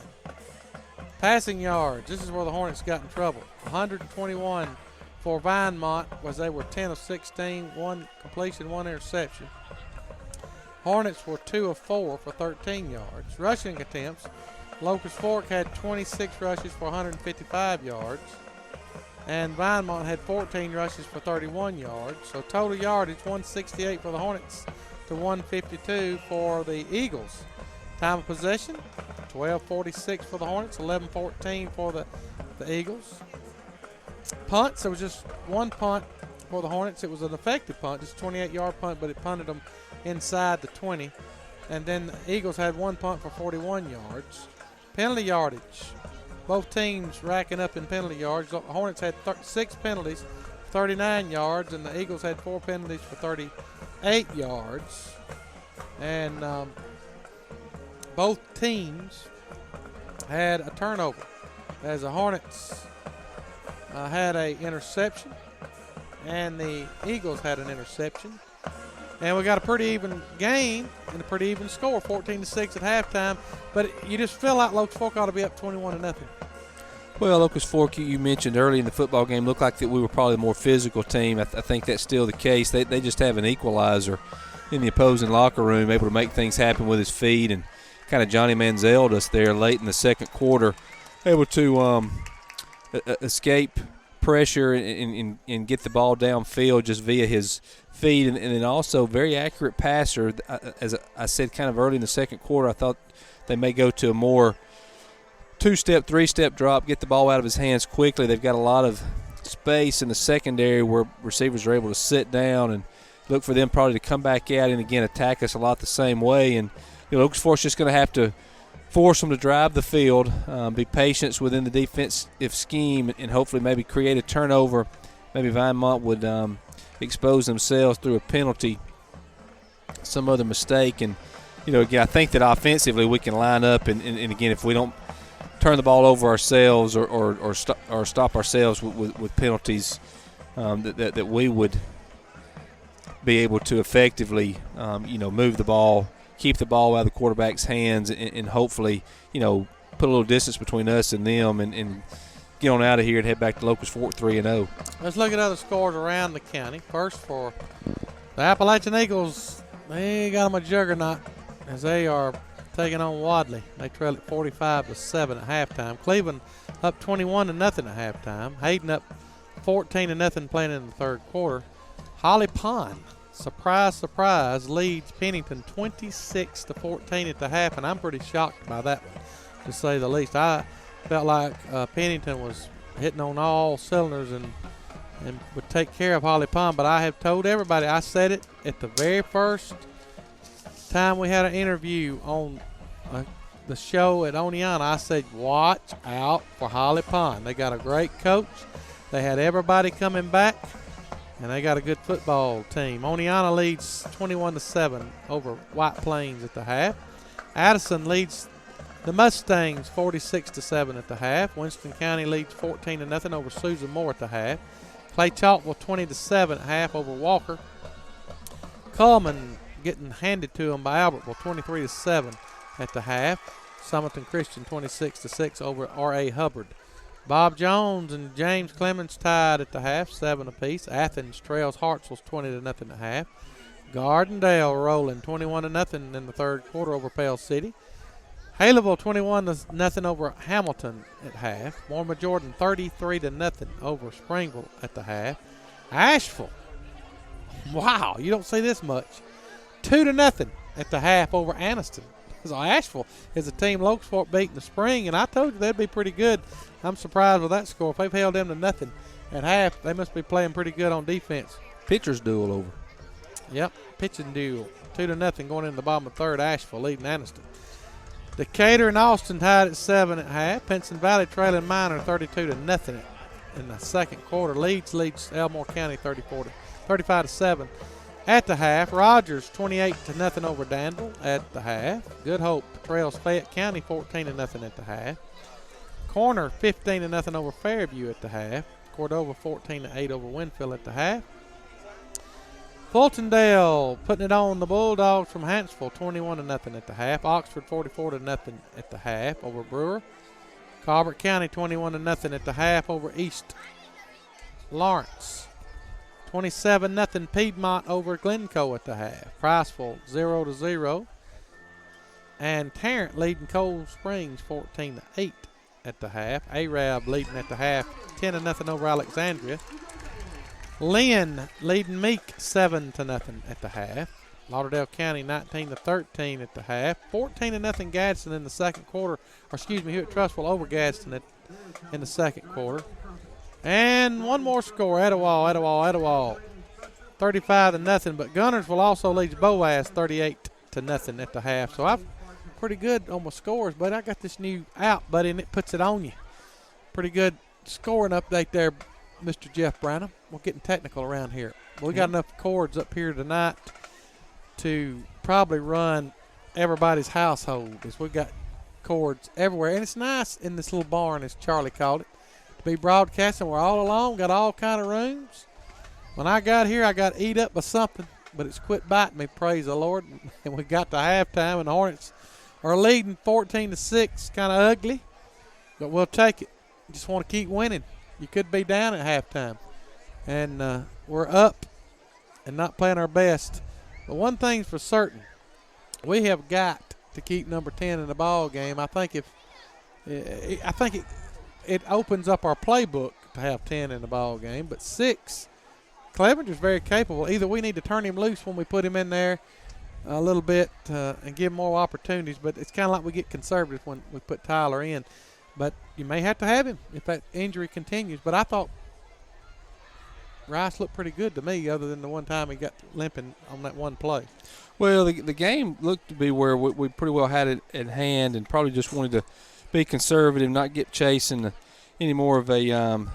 Passing yards, this is where the Hornets got in trouble. 121 for Vinemont was they were 10 of 16, 1 completion, 1 interception. Hornets were 2 of 4 for 13 yards. Rushing attempts, Locust Fork had 26 rushes for 155 yards. And Vinemont had 14 rushes for 31 yards. So total yardage, 168 for the Hornets to 152 for the Eagles. Time of possession, 12:46 for the Hornets, 11:14 for the Eagles. Punts, there was just one punt for the Hornets. It was an effective punt, just a 28-yard punt, but it punted them inside the 20. And then the Eagles had one punt for 41 yards. Penalty yardage, both teams racking up in penalty yards. The Hornets had 6 penalties, 39 yards, and the Eagles had 4 penalties for 38 yards. And both teams had a turnover, as the Hornets had a interception and the Eagles had an interception. And we got a pretty even game and a pretty even score, 14-6 at halftime. But you just feel like Locust Fork ought to be up 21-0. Well, Locust Fork, you mentioned early in the football game, looked like that we were probably the more physical team. I think that's still the case. They just have an equalizer in the opposing locker room, able to make things happen with his feet, and kind of Johnny Manziel'd us there late in the second quarter, able to escape pressure and get the ball downfield just via his feet, and then also very accurate passer. As I said kind of early in the second quarter, I thought they may go to a more 2-step, 3-step drop, get the ball out of his hands quickly. They've got a lot of space in the secondary where receivers are able to sit down and look for them probably to come back out and, again, attack us a lot the same way. And Locust Fork's just going to have to force them to drive the field, be patient within the defensive scheme, and hopefully maybe create a turnover. Maybe Vinemont would expose themselves through a penalty, some other mistake. And, again, I think that offensively we can line up, and again, if we don't turn the ball over ourselves or stop ourselves with penalties, that we would be able to effectively, move the ball, keep the ball out of the quarterback's hands, and hopefully, put a little distance between us and them, and get on out of here and head back to Locust Fork 3-0. Let's look at other scores around the county. First, for the Appalachian Eagles, they got them a juggernaut as they are taking on Wadley. They trail at 45-7 at halftime. Cleveland up 21-0 at halftime. Hayden up 14-0 playing in the third quarter. Holly Pond, surprise, surprise, leads Pennington 26-14 at the half, and I'm pretty shocked by that one, to say the least. I felt like Pennington was hitting on all cylinders and would take care of Holly Pond, but I have told everybody, I said it at the very first time we had an interview on the show at Oneonta. I said, watch out for Holly Pond. They got a great coach. They had everybody coming back, and they got a good football team. Oneonta leads 21-7 over White Plains at the half. Addison leads the Mustangs 46-7 at the half. Winston County leads 14-0 over Susan Moore at the half. Clay Chalkville 20-7 at half over Walker. Coleman getting handed to them by Albertville 23-7 at the half. Summerton Christian 26-6 over R.A. Hubbard. Bob Jones and James Clemens tied at the half, 7 apiece. Athens trails Hartsville's 20-0 at half. Gardendale rolling 21-0 in the third quarter over Pale City. Haleyville 21-0 over Hamilton at half. Mormon Jordan 33-0 over Springville at the half. Asheville, wow, you don't see this much, 2-0 at the half over Anniston. So Asheville is a team Locust Fork beat in the spring, and I told you they'd be pretty good. I'm surprised with that score. If they've held them to nothing at half, they must be playing pretty good on defense. Pitcher's duel over. Yep, pitching duel. 2-0 going into the bottom of the third. Asheville leading Anniston. Decatur and Austin tied at 7 at half. Pinson Valley trailing Minor 32-0 in the second quarter. Leeds Elmore County 35-7 at the half. Rogers 28-0 over Danville at the half. Good Hope trails Fayette County 14-0 at the half. Corner 15-0 over Fairview at the half. Cordova 14-8 over Winfield at the half. Fultondale putting it on the Bulldogs from Hanceville 21-0 at the half. Oxford 44-0 at the half over Brewer. Colbert County 21-0 at the half over East Lawrence. 27-0 Piedmont over Glencoe at the half. Priceville 0-0. And Tarrant leading Cold Springs 14-8 at the half. Arab leading at the half 10-0 over Alexandria. Lynn leading Meek 7-0 at the half. Lauderdale County 19-13 at the half. 14-0 Gadsden in the second quarter. Hewitt Trussville over Gadsden in the second quarter. And one more score, Etowah. 35-0, but Gunnersville also leads Boaz 38-0 at the half. So I'm pretty good on my scores, but I got this new out, buddy, and it puts it on you. Pretty good scoring update there, Mr. Jeff Branham. We're getting technical around here. We got enough cords up here tonight to probably run everybody's household, as we got cords everywhere. And it's nice in this little barn, as Charlie called it, to be broadcasting. We're all alone, got all kind of rooms. When I got here, I got eat up by something, but it's quit biting me, praise the Lord. And we got to halftime, and the Hornets are leading 14-6, kind of ugly, but we'll take it. Just want to keep winning. You could be down at halftime. And we're up and not playing our best. But one thing's for certain, we have got to keep number 10 in the ball game. I think it opens up our playbook to have 10 in the ball game. But 6, Clevenger's very capable. Either we need to turn him loose when we put him in there a little bit and give him more opportunities. But it's kind of like we get conservative when we put Tyler in. But you may have to have him if that injury continues. But I thought Rice looked pretty good to me, other than the one time he got limping on that one play. Well, the game looked to be where we pretty well had it at hand, and probably just wanted to be conservative, not get chasing any more of a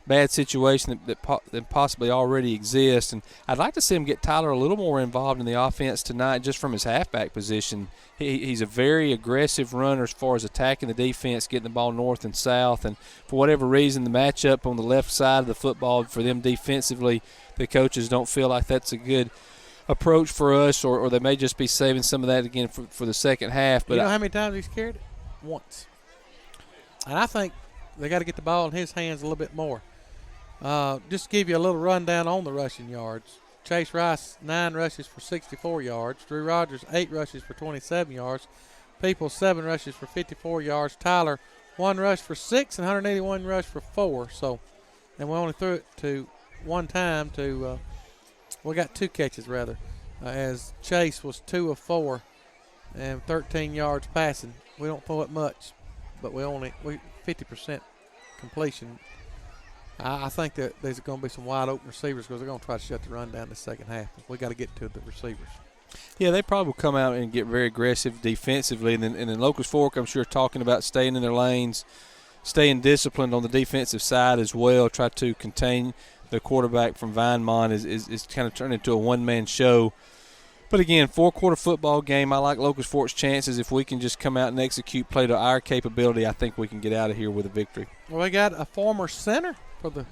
bad situation that possibly already exists. And I'd like to see him get Tyler a little more involved in the offense tonight, just from his halfback position. He's a very aggressive runner as far as attacking the defense, getting the ball north and south. And for whatever reason, the matchup on the left side of the football for them defensively, the coaches don't feel like that's a good approach for us, or they may just be saving some of that again for the second half. But you know how many times he's carried it? Once. And I think they got to get the ball in his hands a little bit more. Just to give you a little rundown on the rushing yards. Chase Rice, 9 rushes for 64 yards. Drew Rogers, 8 rushes for 27 yards. Peoples, 7 rushes for 54 yards. Tyler, 1 rush for 6 and 181 rush for 4. So, and we only threw it to one time we got 2 catches rather, as Chase was 2 of 4 and 13 yards passing. We don't throw it much, but we 50% completion. I think that there's going to be some wide open receivers because they're going to try to shut the run down the second half. We got to get to the receivers. Yeah, they probably will come out and get very aggressive defensively. And then Locust Fork, I'm sure, talking about staying in their lanes, staying disciplined on the defensive side as well, try to contain the quarterback from Vinemont is kind of turned into a one-man show. But again, 4-quarter football game. I like Locust Fork's chances. If we can just come out and execute, play to our capability, I think we can get out of here with a victory. Well, we got a former center for the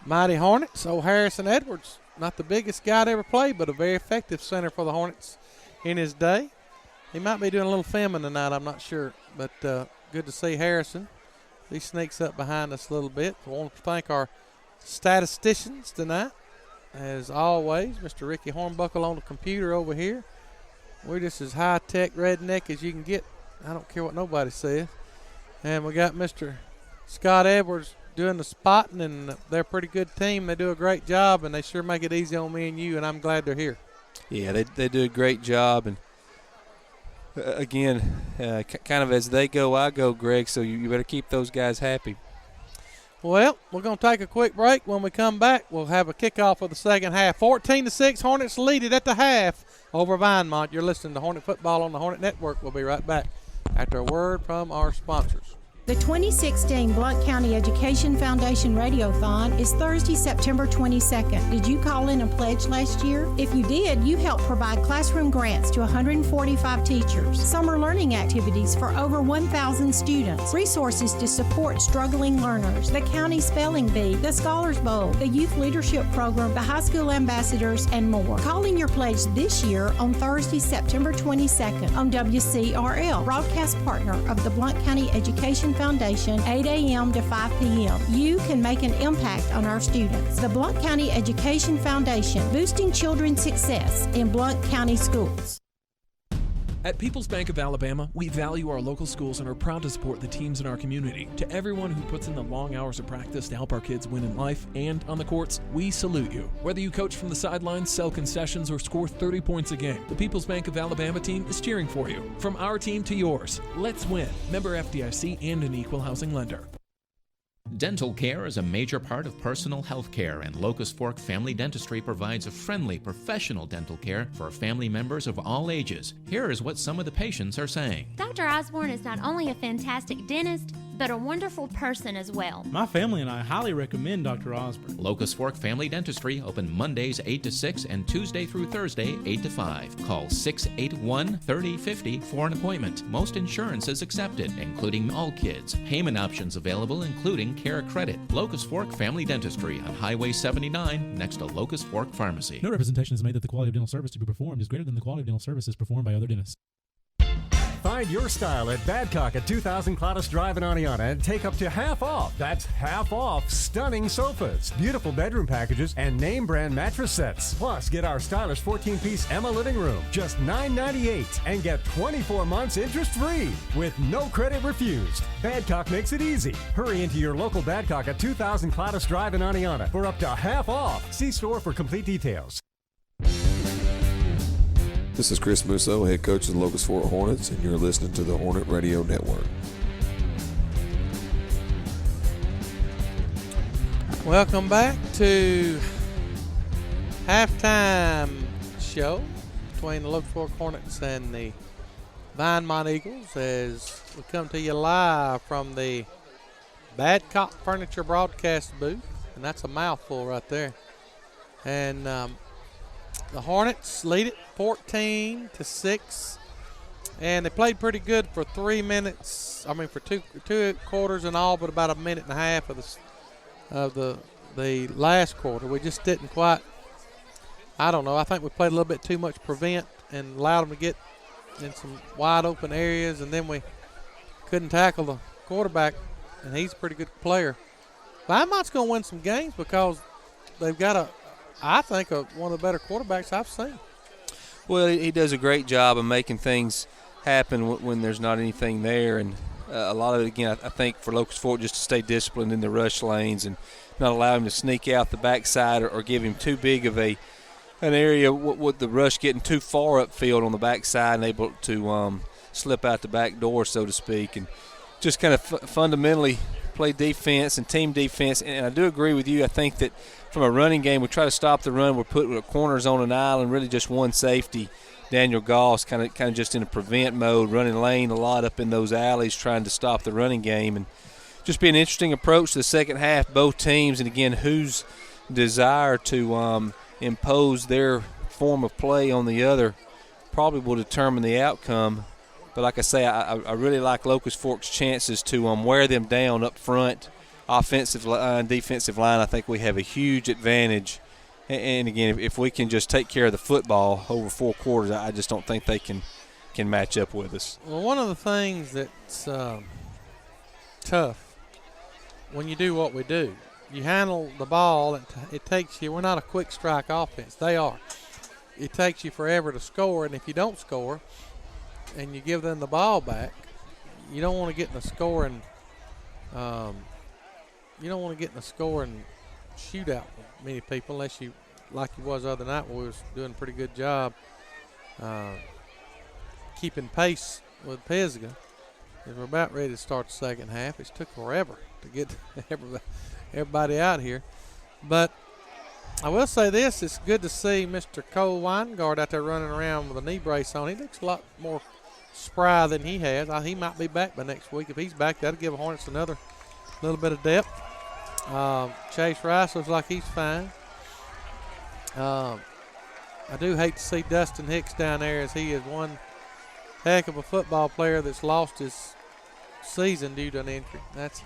Mighty Hornets, Harrison Edwards. Not the biggest guy to ever play, but a very effective center for the Hornets in his day. He might be doing a little filming tonight, I'm not sure. But good to see Harrison. He sneaks up behind us a little bit. I want to thank our statisticians tonight. As always, Mr. Ricky Hornbuckle on the computer over here. We're just as high-tech redneck as you can get. I don't care what nobody says. And we got Mr. Scott Edwards doing the spotting, and they're a pretty good team. They do a great job, and they sure make it easy on me and you, and I'm glad they're here. Yeah, they do a great job. And, again, kind of as they go, I go, Greg, so you better keep those guys happy. Well, we're going to take a quick break. When we come back, we'll have a kickoff of the second half. 14-6, Hornets lead it at the half over Vinemont. You're listening to Hornet Football on the Hornet Network. We'll be right back after a word from our sponsors. The 2016 Blount County Education Foundation Radiothon is Thursday, September 22nd. Did you call in a pledge last year? If you did, you helped provide classroom grants to 145 teachers, summer learning activities for over 1,000 students, resources to support struggling learners, the county spelling bee, the Scholars Bowl, the Youth Leadership Program, the High School Ambassadors, and more. Call in your pledge this year on Thursday, September 22nd on WCRL, broadcast partner of the Blount County Education Foundation, 8 a.m. to 5 p.m. You can make an impact on our students. The Blount County Education Foundation, boosting children's success in Blount County schools. At People's Bank of Alabama, we value our local schools and are proud to support the teams in our community. To everyone who puts in the long hours of practice to help our kids win in life and on the courts, we salute you. Whether you coach from the sidelines, sell concessions, or score 30 points a game, the People's Bank of Alabama team is cheering for you. From our team to yours, let's win. Member FDIC and an equal housing lender. Dental care is a major part of personal health care, and Locust Fork Family Dentistry provides a friendly, professional dental care for family members of all ages. Here is what some of the patients are saying. Dr. Osborne is not only a fantastic dentist, but a wonderful person as well. My family and I highly recommend Dr. Osborne. Locust Fork Family Dentistry open Mondays 8 to 6 and Tuesday through Thursday 8 to 5. Call 681-3050 for an appointment. Most insurance is accepted, including all kids. Payment options available, including Care Credit. Locust Fork Family Dentistry on Highway 79 next to Locust Fork Pharmacy. No representation is made that the quality of dental service to be performed is greater than the quality of dental services performed by other dentists. Find your style at Badcock at 2000 Cladis Drive in Aniana and take up to half off. That's half off stunning sofas, beautiful bedroom packages, and name brand mattress sets. Plus, get our stylish 14-piece Emma living room, just $998, and get 24 months interest-free with no credit refused. Badcock makes it easy. Hurry into your local Badcock at 2000 Cladis Drive in Aniana for up to half off. See store for complete details. This is Chris Musso, head coach of the Locust Fork Hornets, and you're listening to the Hornet Radio Network. Welcome back to halftime show between the Locust Fork Hornets and the Vinemont Eagles as we come to you live from the Badcock Furniture broadcast booth, and that's a mouthful right there. And the Hornets lead it 14-6, and they played pretty good for 3 minutes. I mean, for two quarters and all, but about a minute and a half of the last quarter. We just didn't quite. I don't know. I think we played a little bit too much prevent and allowed them to get in some wide open areas, and then we couldn't tackle the quarterback, and he's a pretty good player. Vinemont's going to win some games because they've got I think one of the better quarterbacks I've seen. Well, he does a great job of making things happen when there's not anything there. And a lot of it, again, I think for Locust Fork just to stay disciplined in the rush lanes and not allow him to sneak out the backside or give him too big of an area with the rush getting too far upfield on the backside and able to slip out the back door, so to speak. And just kind of fundamentally play defense and team defense. And I do agree with you. I think that from a running game, we try to stop the run. We're putting the corners on an island, really just one safety. Daniel Goss kind of just in a prevent mode, running lane a lot up in those alleys, trying to stop the running game. And just be an interesting approach to the second half, both teams. And, again, whose desire to impose their form of play on the other probably will determine the outcome. But like I say, I really like Locust Fork's chances to wear them down up front. Offensive line, defensive line, I think we have a huge advantage. And again, if we can just take care of the football over 4 quarters, I just don't think they can match up with us. Well, one of the things that's tough when you do what we do, you handle the ball, it takes you – we're not a quick strike offense. They are. It takes you forever to score, and if you don't score and you give them the ball back, you don't want to get in a scoring shootout with many people unless you, like you was the other night, where we was doing a pretty good job keeping pace with Pisgah. We're about ready to start the second half. It's took forever to get everybody out here. But I will say this, it's good to see Mr. Cole Weingard out there running around with a knee brace on. He looks a lot more spry than he has. He might be back by next week. If he's back, that'll give the Hornets another little bit of depth. Chase Rice looks like he's fine. I do hate to see Dustin Hicks down there, as he is one heck of a football player that's lost his season due to an injury. That's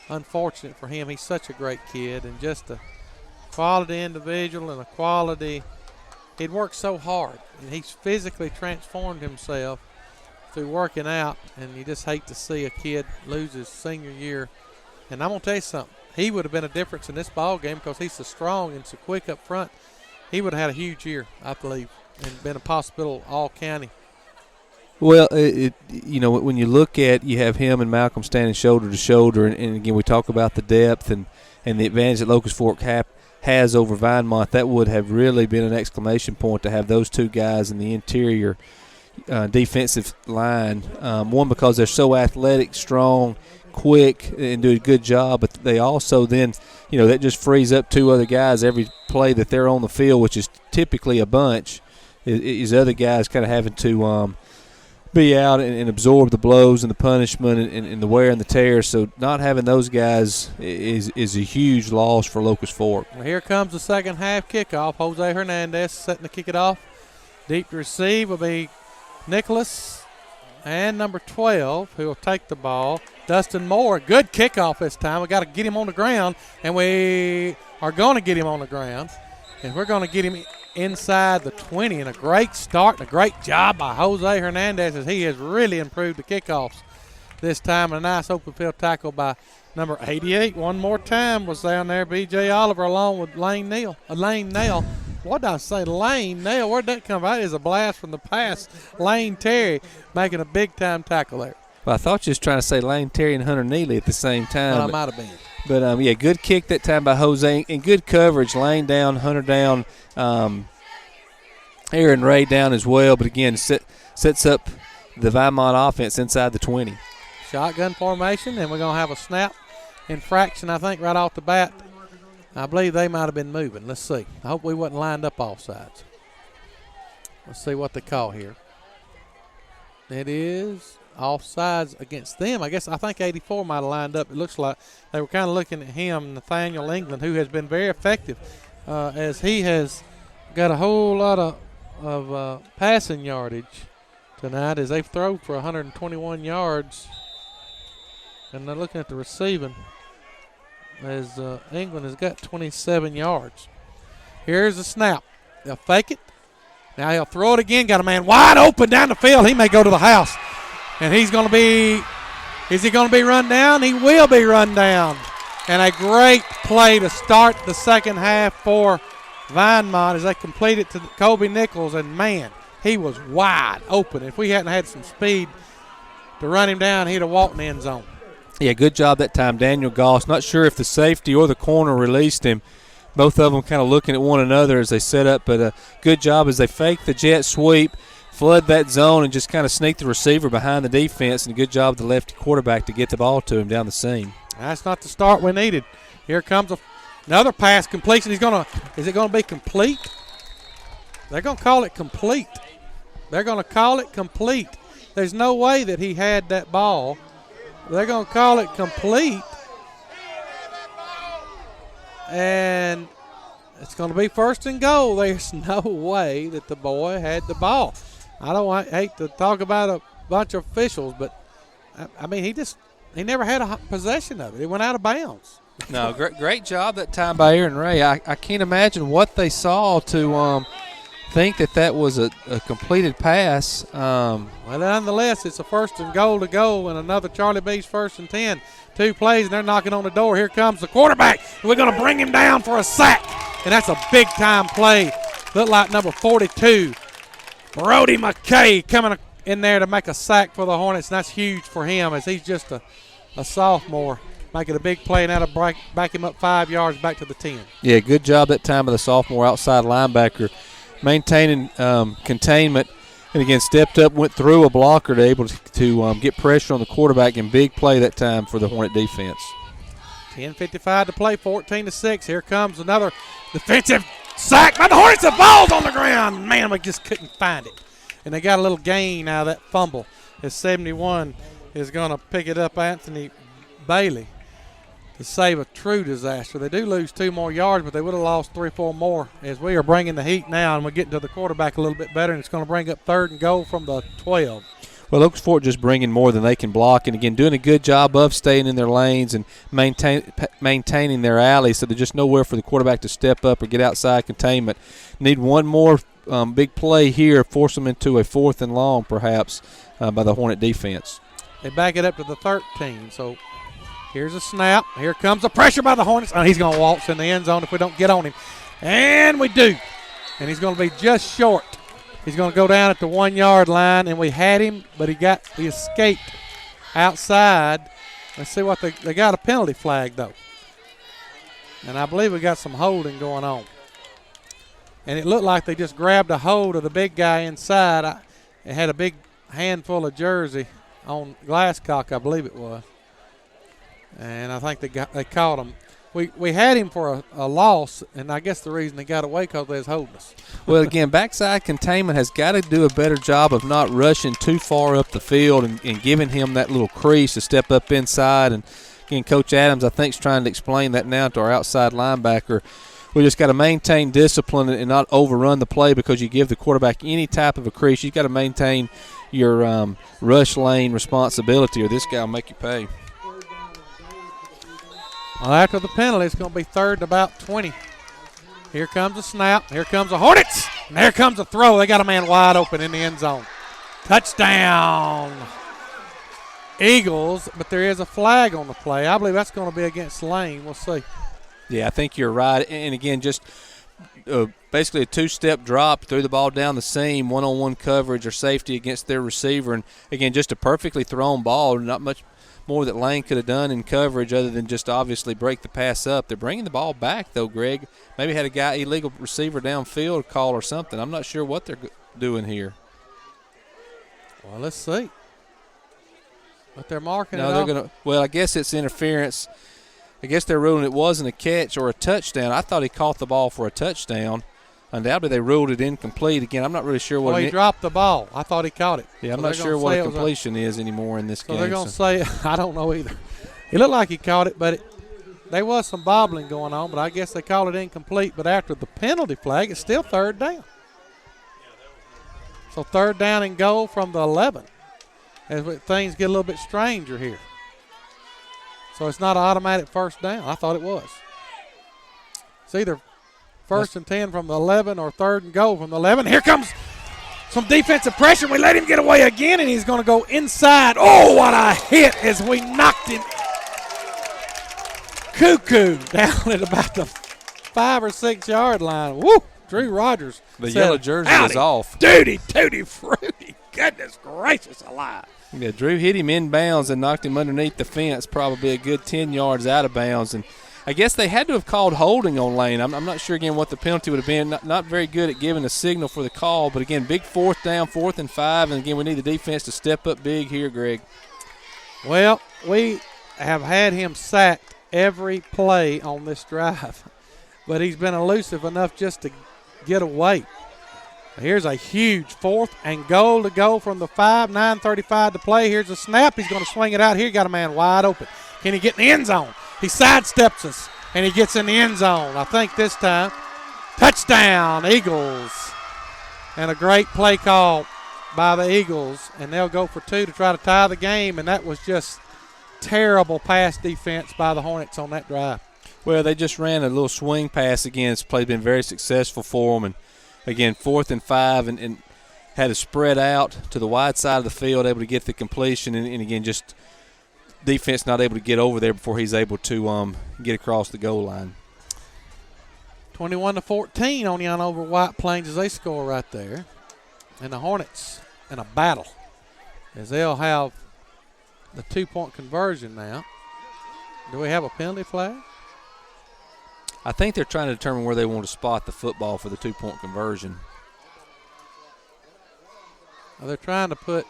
unfortunate for him. He's such a great kid and just a quality individual and a quality. He'd worked so hard, and he's physically transformed himself through working out, and you just hate to see a kid lose his senior year. And I'm going to tell you something. He would have been a difference in this ball game because he's so strong and so quick up front. He would have had a huge year, I believe, and been a possible all-county Well, when you look at, you have him and Malcolm standing shoulder to shoulder, and again, we talk about the depth and the advantage that Locust Fork has over Vinemont. That would have really been an exclamation point to have those two guys in the interior defensive line. One, because they're so athletic, strong, quick, and do a good job, but they also then, that just frees up two other guys every play that they're on the field, which is typically a bunch, is other guys kind of having to be out and absorb the blows and the punishment and the wear and the tear. So not having those guys is a huge loss for Locust Fork. Well, here comes the second half kickoff. Jose Hernandez setting to kick it off. Deep to receive will be Nicholas and number 12, who will take the ball. Dustin Moore, good kickoff this time. We got to get him on the ground, and we are going to get him on the ground, and we're going to get him inside the 20, and a great start and a great job by Jose Hernandez as he has really improved the kickoffs this time. And a nice open field tackle by number 88. One more time was down there, B.J. Oliver, along with Lane Neal. What did I say? Lane Neal. Where'd that come from? That is a blast from the past. Lane Terry making a big-time tackle there. Well, I thought you was trying to say Lane Terry and Hunter Neely at the same time. Well, I might have been. But, good kick that time by Jose, and good coverage. Lane down, Hunter down, Aaron Ray down as well. But, again, sets up the Vinemont offense inside the 20. Shotgun formation, and we're going to have a snap infraction, I think, right off the bat. I believe they might have been moving. Let's see. I hope we wasn't lined up offsides. Let's see what they call here. It is offsides against them. I think 84 might have lined up. It looks like they were kind of looking at him, Nathaniel England, who has been very effective as he has got a whole lot of passing yardage tonight as they've thrown for 121 yards. And they're looking at the receiving as England has got 27 yards. Here's the snap. They'll fake it. Now he'll throw it again. Got a man wide open down the field. He may go to the house. And he's going to be – is he going to be run down? He will be run down. And a great play to start the second half for Vinemont as they complete it to Kobe Nichols. And, man, he was wide open. If we hadn't had some speed to run him down, he'd have walked in the end zone. Yeah, good job that time, Daniel Goss. Not sure if the safety or the corner released him. Both of them kind of looking at one another as they set up, but a good job as they fake the jet sweep, flood that zone, and just kind of sneak the receiver behind the defense, and a good job of the lefty quarterback to get the ball to him down the seam. That's not the start we needed. Here comes another pass completion. Is it going to be complete? They're going to call it complete. They're going to call it complete. There's no way that he had that ball. They're going to call it complete. And it's going to be first and goal. There's no way that the boy had the ball. I hate to talk about a bunch of officials, but, I mean, he never had a possession of it. It went out of bounds. No, great job that time by Aaron Ray. I can't imagine what they saw to think that was a completed pass. Well, nonetheless, it's a first and goal to go, and another Charlie B's 1st and 10. 2 plays, and they're knocking on the door. Here comes the quarterback. We're going to bring him down for a sack, and that's a big-time play. Looked like number 42, Brody McKay, coming in there to make a sack for the Hornets, and that's huge for him as he's just a sophomore, making a big play, and that'll back him up 5 yards back to the 10. Yeah, good job that time of the sophomore outside linebacker, maintaining containment. And, again, stepped up, went through a blocker to able to get pressure on the quarterback, and big play that time for the Hornet defense. 10:55 to play, 14-6. Here comes another defensive sack by the Hornets. The ball's on the ground. Man, we just couldn't find it. And they got a little gain out of that fumble as 71 is going to pick it up, Anthony Bailey, to save a true disaster. They do lose 2 more yards, but they would have lost 3 or 4 more as we are bringing the heat now, and we're getting to the quarterback a little bit better, and it's going to bring up 3rd and goal from the 12. Well, Locust Fork just bringing more than they can block, and, again, doing a good job of staying in their lanes and maintaining their alley, so there's just nowhere for the quarterback to step up or get outside containment. Need one more big play here, force them into a 4th and long perhaps by the Hornet defense. They back it up to the 13, so here's a snap. Here comes the pressure by the Hornets. He's going to waltz in the end zone if we don't get on him. And we do. And he's going to be just short He's going to go down at the 1 yard line, and we had him, but he escaped outside. Let's see what they got a penalty flag though, and I believe we got some holding going on. And it looked like they just grabbed a hold of the big guy inside. It had a big handful of jersey on Glasscock, I believe it was, and I think they caught him. We had him for a loss, and I guess the reason he got away because they was holding us. Well, again, backside containment has got to do a better job of not rushing too far up the field and giving him that little crease to step up inside. And, again, Coach Adams, I think, is trying to explain that now to our outside linebacker. We just got to maintain discipline and not overrun the play because you give the quarterback any type of a crease. You've got to maintain your rush lane responsibility, or this guy will make you pay. Well, after the penalty, it's going to be 3rd and about 20. Here comes a snap. Here comes the Hornets. And here comes a throw. They got a man wide open in the end zone. Touchdown, Eagles, but there is a flag on the play. I believe that's going to be against Lane. We'll see. Yeah, I think you're right. And, again, just basically a two-step drop, threw the ball down the seam, one-on-one coverage or safety against their receiver. And, again, just a perfectly thrown ball, not much more that Lane could have done in coverage other than just obviously break the pass up. They're bringing the ball back, though, Greg. Maybe had a illegal receiver downfield call or something. I'm not sure what they're doing here. Well, let's see. But they're marking no, it they're off. gonna. Well, I guess it's interference. I guess they're ruling it wasn't a catch or a touchdown. I thought he caught the ball for a touchdown. Undoubtedly, they ruled it incomplete. Again, I'm not really sure what. Well, he dropped the ball. I thought he caught it. Yeah, I'm not sure what a completion is anymore in this game. So they're going to say, I don't know either. It looked like he caught it, but there was some bobbling going on, but I guess they called it incomplete. But after the penalty flag, it's still 3rd down. So 3rd down and goal from the 11 as things get a little bit stranger here. So it's not an automatic 1st down. I thought it was. It's either 1st and 10 from the 11 or 3rd and goal from the 11. Here comes some defensive pressure. We let him get away again, and he's going to go inside. Oh, what a hit as we knocked him cuckoo down at about the 5 or 6 yard line. Woo! Drew Rogers. The yellow jersey is off. Duty, fruity. Goodness gracious alive. Yeah, Drew hit him inbounds and knocked him underneath the fence, probably a good 10 yards out of bounds. And I guess they had to have called holding on Lane. I'm not sure, again, what the penalty would have been. Not very good at giving a signal for the call. But, again, big 4th down, 4th and 5. And, again, we need the defense to step up big here, Greg. Well, we have had him sacked every play on this drive. But he's been elusive enough just to get away. Here's a huge 4th and goal to go from the 5, 9:35 to play. Here's a snap. He's going to swing it out here. Got a man wide open. Can he get in the end zone? He sidesteps us, and he gets in the end zone. I think this time. Touchdown, Eagles. And a great play call by the Eagles, and they'll go for 2 to try to tie the game, and that was just terrible pass defense by the Hornets on that drive. Well, they just ran a little swing pass again. It's been very successful for them, and again, 4th and 5, and had to spread out to the wide side of the field, able to get the completion, and again, just defense not able to get over there before he's able to get across the goal line. 21-14 on over White Plains as they score right there. And the Hornets in a battle as they'll have the 2-point conversion now. Do we have a penalty flag? I think they're trying to determine where they want to spot the football for the 2-point conversion. They're trying to put,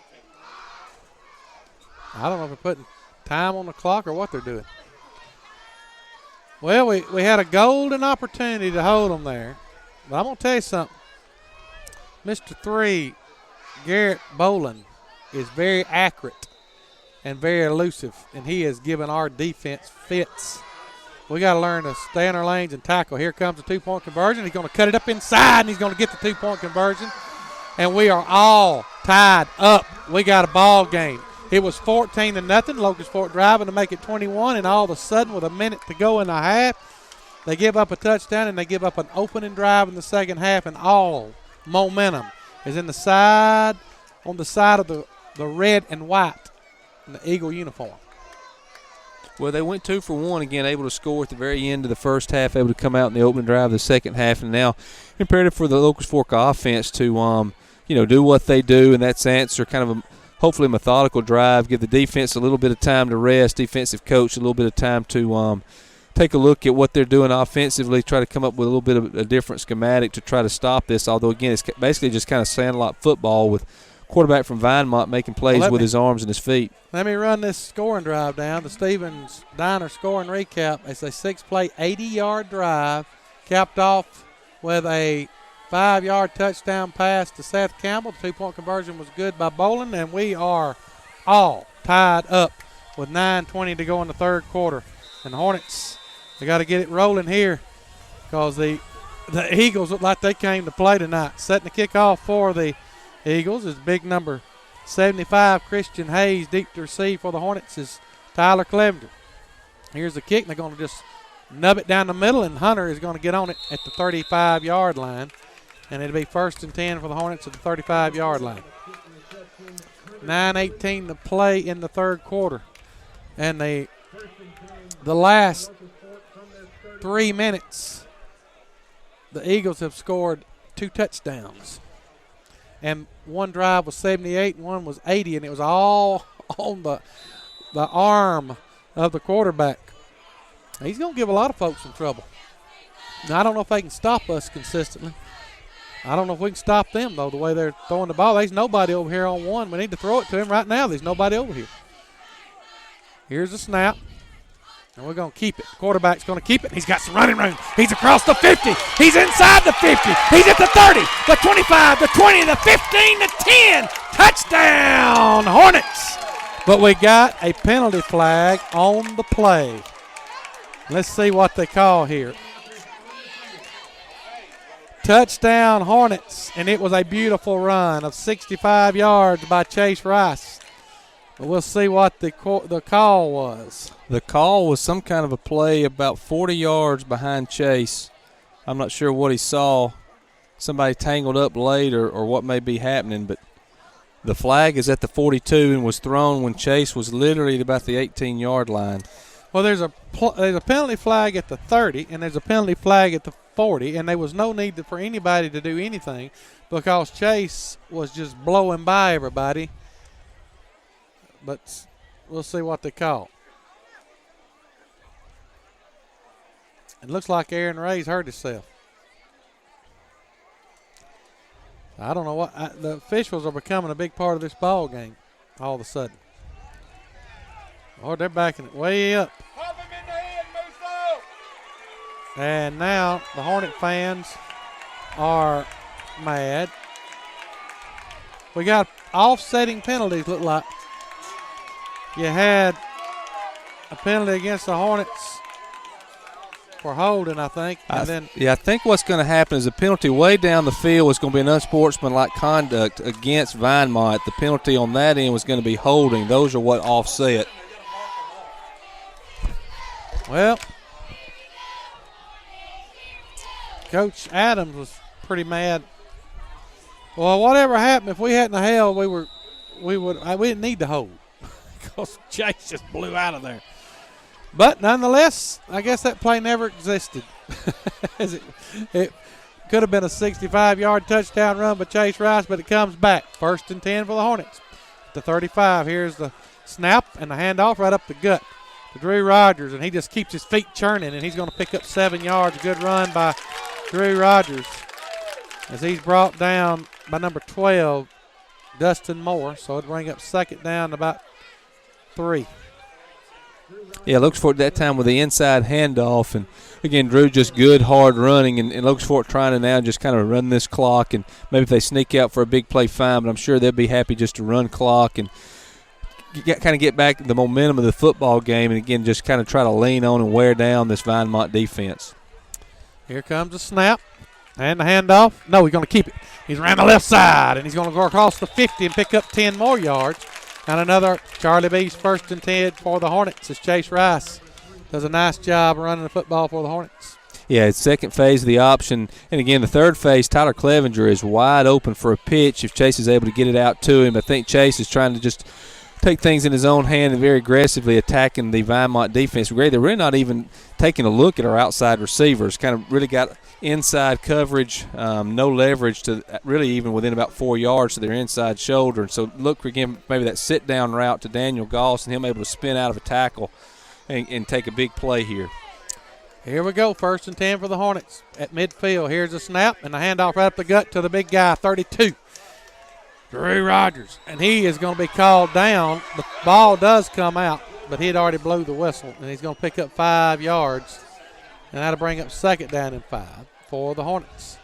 I don't know if they're putting time on the clock or what they're doing. Well, we had a golden opportunity to hold them there. But I'm going to tell you something. Mr. 3, Garrett Boland, is very accurate and very elusive, and he has given our defense fits. We got to learn to stay in our lanes and tackle. Here comes the 2-point conversion. He's going to cut it up inside, and he's going to get the 2-point conversion. And we are all tied up. We got a ball game. It was 14-0. Locust Fork driving to make it 21, and all of a sudden, with a minute to go in the half, they give up a touchdown, and they give up an opening drive in the second half, and all momentum is on the side of the red and white in the Eagle uniform. Well, they went 2 for 1 again, able to score at the very end of the first half, able to come out in the opening drive of the second half, and now imperative for the Locust Fork offense to do what they do, and that's answer kind of a hopefully methodical drive, give the defense a little bit of time to rest, defensive coach a little bit of time to take a look at what they're doing offensively, try to come up with a little bit of a different schematic to try to stop this, although, again, it's basically just kind of sandlot football with quarterback from Vinemont making plays with his arms and his feet. Let me run this scoring drive down. The Stevens Diner scoring recap. It's a 6-play, 80-yard drive, capped off with a 5-yard touchdown pass to Seth Campbell. The 2-point conversion was good by Bolin, and we are all tied up with 9:20 to go in the third quarter. And the Hornets, they got to get it rolling here because the Eagles look like they came to play tonight. Setting the kickoff for the Eagles is big number 75, Christian Hayes. Deep to receive for the Hornets is Tyler Clevenger. Here's the kick. They're going to just nub it down the middle, and Hunter is going to get on it at the 35-yard line. And it'll be 1st and 10 for the Hornets at the 35-yard line. 9:18 to play in the third quarter. And the last 3 minutes, the Eagles have scored 2 touchdowns. And one drive was 78 and one was 80, and it was all on the arm of the quarterback. He's going to give a lot of folks some trouble. Now, I don't know if they can stop us consistently. I don't know if we can stop them, though, the way they're throwing the ball. There's nobody over here on one. We need to throw it to him right now. There's nobody over here. Here's the snap, and we're going to keep it. The quarterback's going to keep it. He's got some running room. He's across the 50. He's inside the 50. He's at the 30, the 25, the 20, the 15, the 10. Touchdown, Hornets. But we got a penalty flag on the play. Let's see what they call here. Touchdown, Hornets, and it was a beautiful run of 65 yards by Chase Rice. But we'll see what the call was. The call was some kind of a play about 40 yards behind Chase. I'm not sure what he saw. Somebody tangled up late or what may be happening, but the flag is at the 42 and was thrown when Chase was literally at about the 18-yard line. Well, there's a penalty flag at the 30, and there's a penalty flag at the 40, and there was no need for anybody to do anything because Chase was just blowing by everybody. But we'll see what they call. It looks like Aaron Ray's hurt himself. I don't know what the officials are becoming a big part of this ball game all of a sudden. Oh, they're backing it way up. And now the Hornet fans are mad. We got offsetting penalties, look like. You had a penalty against the Hornets for holding, I think. And I think what's going to happen is a penalty way down the field was going to be an unsportsmanlike conduct against Vinemont. The penalty on that end was going to be holding. Those are what offset. Well, Coach Adams was pretty mad. Well, whatever happened, if we hadn't held, we didn't need to hold because Chase just blew out of there. But nonetheless, I guess that play never existed. It could have been a 65-yard touchdown run by Chase Rice, but it comes back. 1st and 10 for the Hornets. The 35. Here's the snap and the handoff right up the gut to Drew Rogers, and he just keeps his feet churning, and he's going to pick up 7 yards. Good run by Drew Rogers as he's brought down by number 12, Dustin Moore. So it'll bring up 2nd down about 3. Yeah, looks for it that time with the inside handoff. And, again, Drew just good, hard running, and looks for it trying to now just kind of run this clock. And maybe if they sneak out for a big play, fine, but I'm sure they'll be happy just to run clock and kind of get back the momentum of the football game and, again, just kind of try to lean on and wear down this Vinemont defense. Here comes the snap and the handoff. No, he's going to keep it. He's around the left side, and he's going to go across the 50 and pick up 10 more yards. And another Charlie B's 1st and 10 for the Hornets as Chase Rice does a nice job running the football for the Hornets. Yeah, it's second phase of the option. And, again, the third phase, Tyler Clevenger is wide open for a pitch if Chase is able to get it out to him. I think Chase is trying to just take things in his own hand and very aggressively attacking the Vinemont defense. Greg, they're really not even taking a look at our outside receivers. Kind of really got inside coverage, no leverage to really even within about 4 yards to their inside shoulder. And so look again, maybe that sit-down route to Daniel Goss and him able to spin out of a tackle and take a big play here. Here we go, 1st and 10 for the Hornets at midfield. Here's a snap and a handoff right up the gut to the big guy, 32. Drew Rogers, and he is going to be called down. The ball does come out, but he had already blew the whistle, and he's going to pick up 5 yards, and that'll bring up 2nd down and 5 for the Hornets.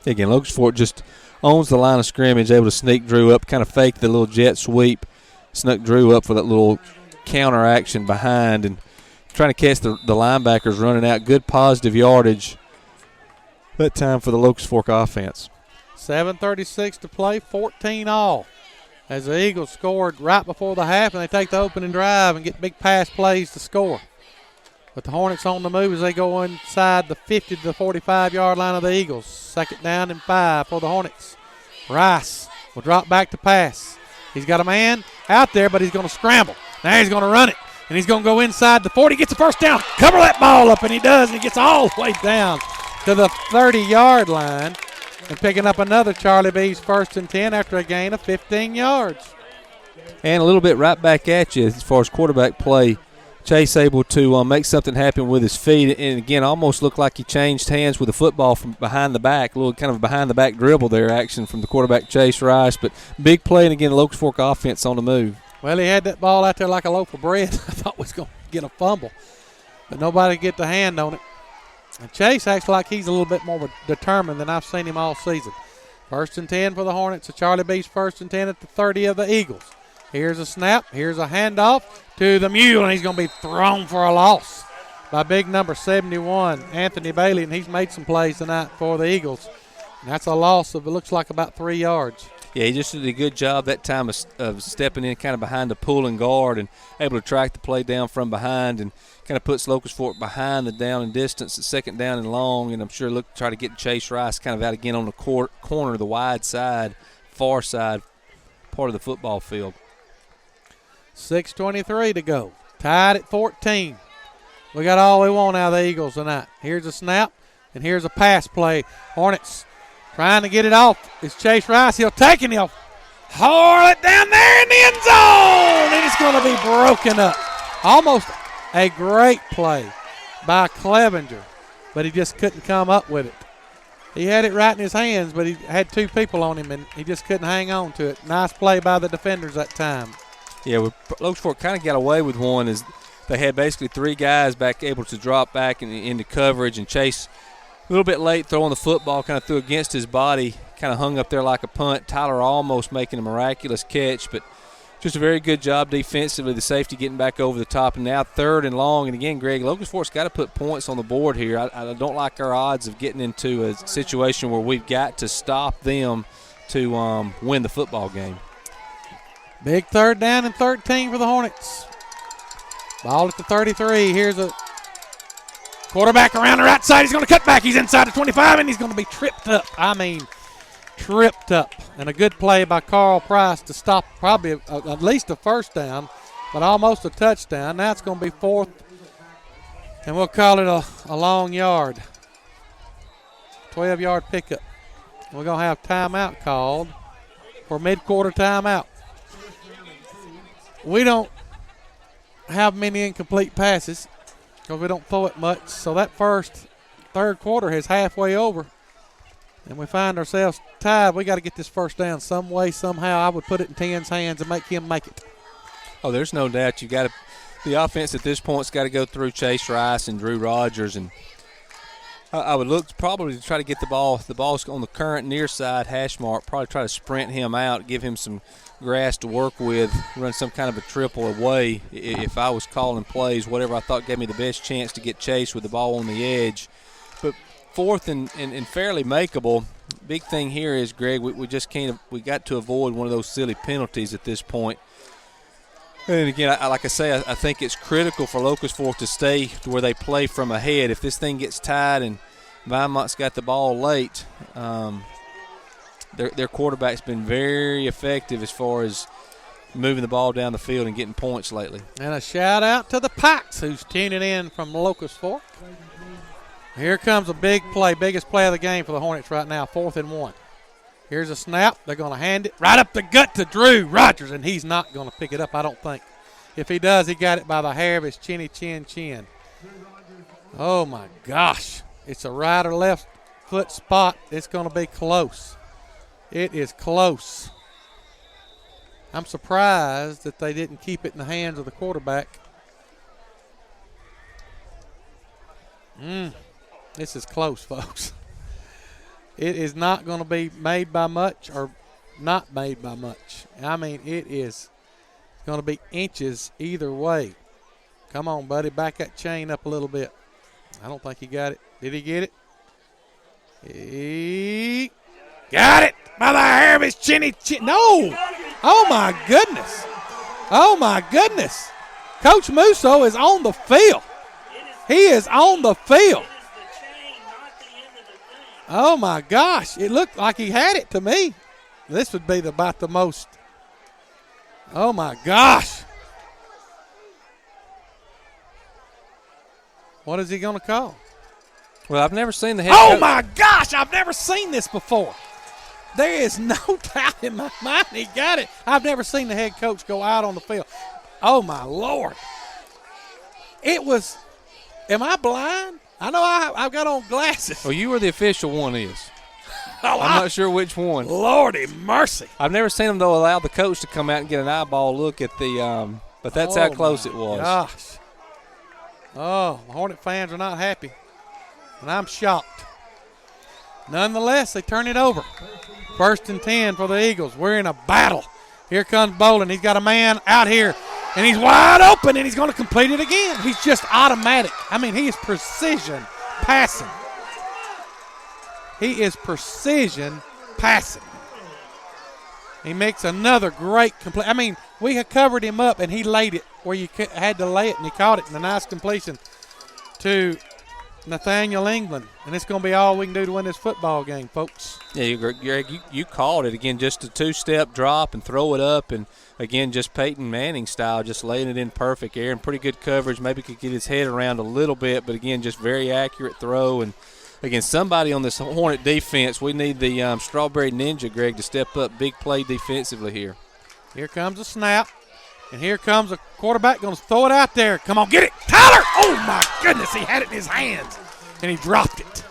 Again, Locust Fork just owns the line of scrimmage, able to sneak Drew up, kind of fake the little jet sweep, snuck Drew up for that little counter action behind, and trying to catch the linebackers running out. Good positive yardage that time for the Locust Fork offense. 7:36 to play, 14 all. As the Eagles scored right before the half, and they take the opening drive and get big pass plays to score. But the Hornets on the move as they go inside the 50 to the 45-yard line of the Eagles. 2nd down and 5 for the Hornets. Rice will drop back to pass. He's got a man out there, but he's going to scramble. Now he's going to run it, and he's going to go inside the 40, gets the 1st down, cover that ball up, and he does, and he gets all the way down to the 30-yard line. And picking up another Charlie B's 1st and 10 after a gain of 15 yards. And a little bit right back at you as far as quarterback play. Chase able to make something happen with his feet. And, again, almost looked like he changed hands with the football from behind the back. A little kind of behind-the-back dribble there action from the quarterback, Chase Rice. But big play, and, again, the Locust Fork offense on the move. Well, he had that ball out there like a loaf of bread. I thought he was going to get a fumble. But nobody get the hand on it. And Chase acts like he's a little bit more determined than I've seen him all season. 1st and 10 for the Hornets. Charlie B's 1st and 10 at the 30 of the Eagles. Here's a snap. Here's a handoff to the Mule, and he's going to be thrown for a loss by big number 71, Anthony Bailey, and he's made some plays tonight for the Eagles. And that's a loss of, it looks like, about 3 yards. Yeah, he just did a good job that time of stepping in kind of behind the pulling guard and able to track the play down from behind and kind of puts Locust Fork behind the down and distance at 2nd down and long, and I'm sure try to get Chase Rice kind of out again on the corner, the wide side, far side part of the football field. 6:23 to go. Tied at 14. We got all we want out of the Eagles tonight. Here's a snap, and here's a pass play. Hornets trying to get it off. It's Chase Rice. He'll take it. He'll haul it down there in the end zone, and it's going to be broken up. Almost a great play by Clevenger, but he just couldn't come up with it. He had it right in his hands, but he had 2 people on him, and he just couldn't hang on to it. Nice play by the defenders that time. Yeah, Locust Fork kind of got away with one as they had basically 3 guys back able to drop back into coverage, and Chase a little bit late throwing the football, kind of threw against his body, kind of hung up there like a punt. Tyler almost making a miraculous catch, but just a very good job defensively. The safety getting back over the top, and now 3rd and long. And again, Greg, Locust Fork's got to put points on the board here. I don't like our odds of getting into a situation where we've got to stop them to win the football game. Big 3rd down and 13 for the Hornets. Ball at the 33. Here's a quarterback around the right side. He's going to cut back. He's inside the 25, and he's going to be tripped up. Tripped up. And a good play by Carl Price to stop probably at least a 1st down, but almost a touchdown. Now it's going to be 4th, and we'll call it a long yard. 12-yard pickup. We're going to have timeout called for mid-quarter timeout. We don't have many incomplete passes because we don't throw it much. So that 3rd quarter is halfway over, and we find ourselves tied. We got to get this 1st down some way, somehow. I would put it in Ten's hands and make him make it. Oh, there's no doubt. You got to. The offense at this point's got to go through Chase Rice and Drew Rogers, and I would look probably to try to get the ball. The ball's on the current near side hash mark. Probably try to sprint him out, give him some grass to work with, run some kind of a triple away. If I was calling plays, whatever I thought gave me the best chance to get Chase with the ball on the edge. But 4th and fairly makeable. Big thing here is, Greg, we just can't. We got to avoid one of those silly penalties at this point. And again, like I say, I think it's critical for Locust Fork to stay to where they play from ahead. If this thing gets tied and Vinemont's got the ball late, their quarterback's been very effective as far as moving the ball down the field and getting points lately. And a shout-out to the Pikes who's tuning in from Locust Fork. Here comes a big play, biggest play of the game for the Hornets right now, 4th and 1. Here's a snap. They're going to hand it right up the gut to Drew Rogers, and he's not going to pick it up, I don't think. If he does, he got it by the hair of his chinny chin. Oh, my gosh. It's a right or left foot spot. It's going to be close. It is close. I'm surprised that they didn't keep it in the hands of the quarterback. This is close, folks. It is not going to be made by much or not made by much. I mean, it is going to be inches either way. Come on, buddy. Back that chain up a little bit. I don't think he got it. Did he get it? He got it by the hair of his chinny chin. No. Oh, my goodness. Oh, my goodness. Coach Musso is on the field. He is on the field. Oh, my gosh. It looked like he had it to me. This would be about the most. Oh, my gosh. What is he going to call? Well, I've never seen the head Oh, coach. my gosh. I've never seen this before. There is no doubt in my mind he got it. I've never seen the head coach go out on the field. Oh, my Lord. It was, am I blind? I know I've got on glasses. Well, you were the official one is. Oh, I'm not sure which one. Lordy mercy. I've never seen him, though, allow the coach to come out and get an eyeball look at the but that's how close it was. Gosh. Oh, the Hornet fans are not happy, and I'm shocked. Nonetheless, they turn it over. 1st and 10 for the Eagles. We're in a battle. Here comes Bolin. He's got a man out here, and he's wide open, and he's going to complete it again. He's just automatic. I mean, he is precision passing. He is precision passing. He makes another great complete. I mean, we had covered him up, and he laid it where you had to lay it, and he caught it in a nice completion to Nathaniel England. And it's going to be all we can do to win this football game, folks. Yeah, Greg, you called it. Again, just a 2-step drop and throw it up. And, again, just Peyton Manning style, just laying it in perfect air and pretty good coverage. Maybe could get his head around a little bit, but, again, just very accurate throw. And, again, somebody on this Hornet defense, we need the Strawberry Ninja, Greg, to step up big play defensively here. Here comes a snap. And here comes a quarterback going to throw it out there. Come on, get it. Tyler! Oh, my goodness. He had it in his hands, and he dropped it.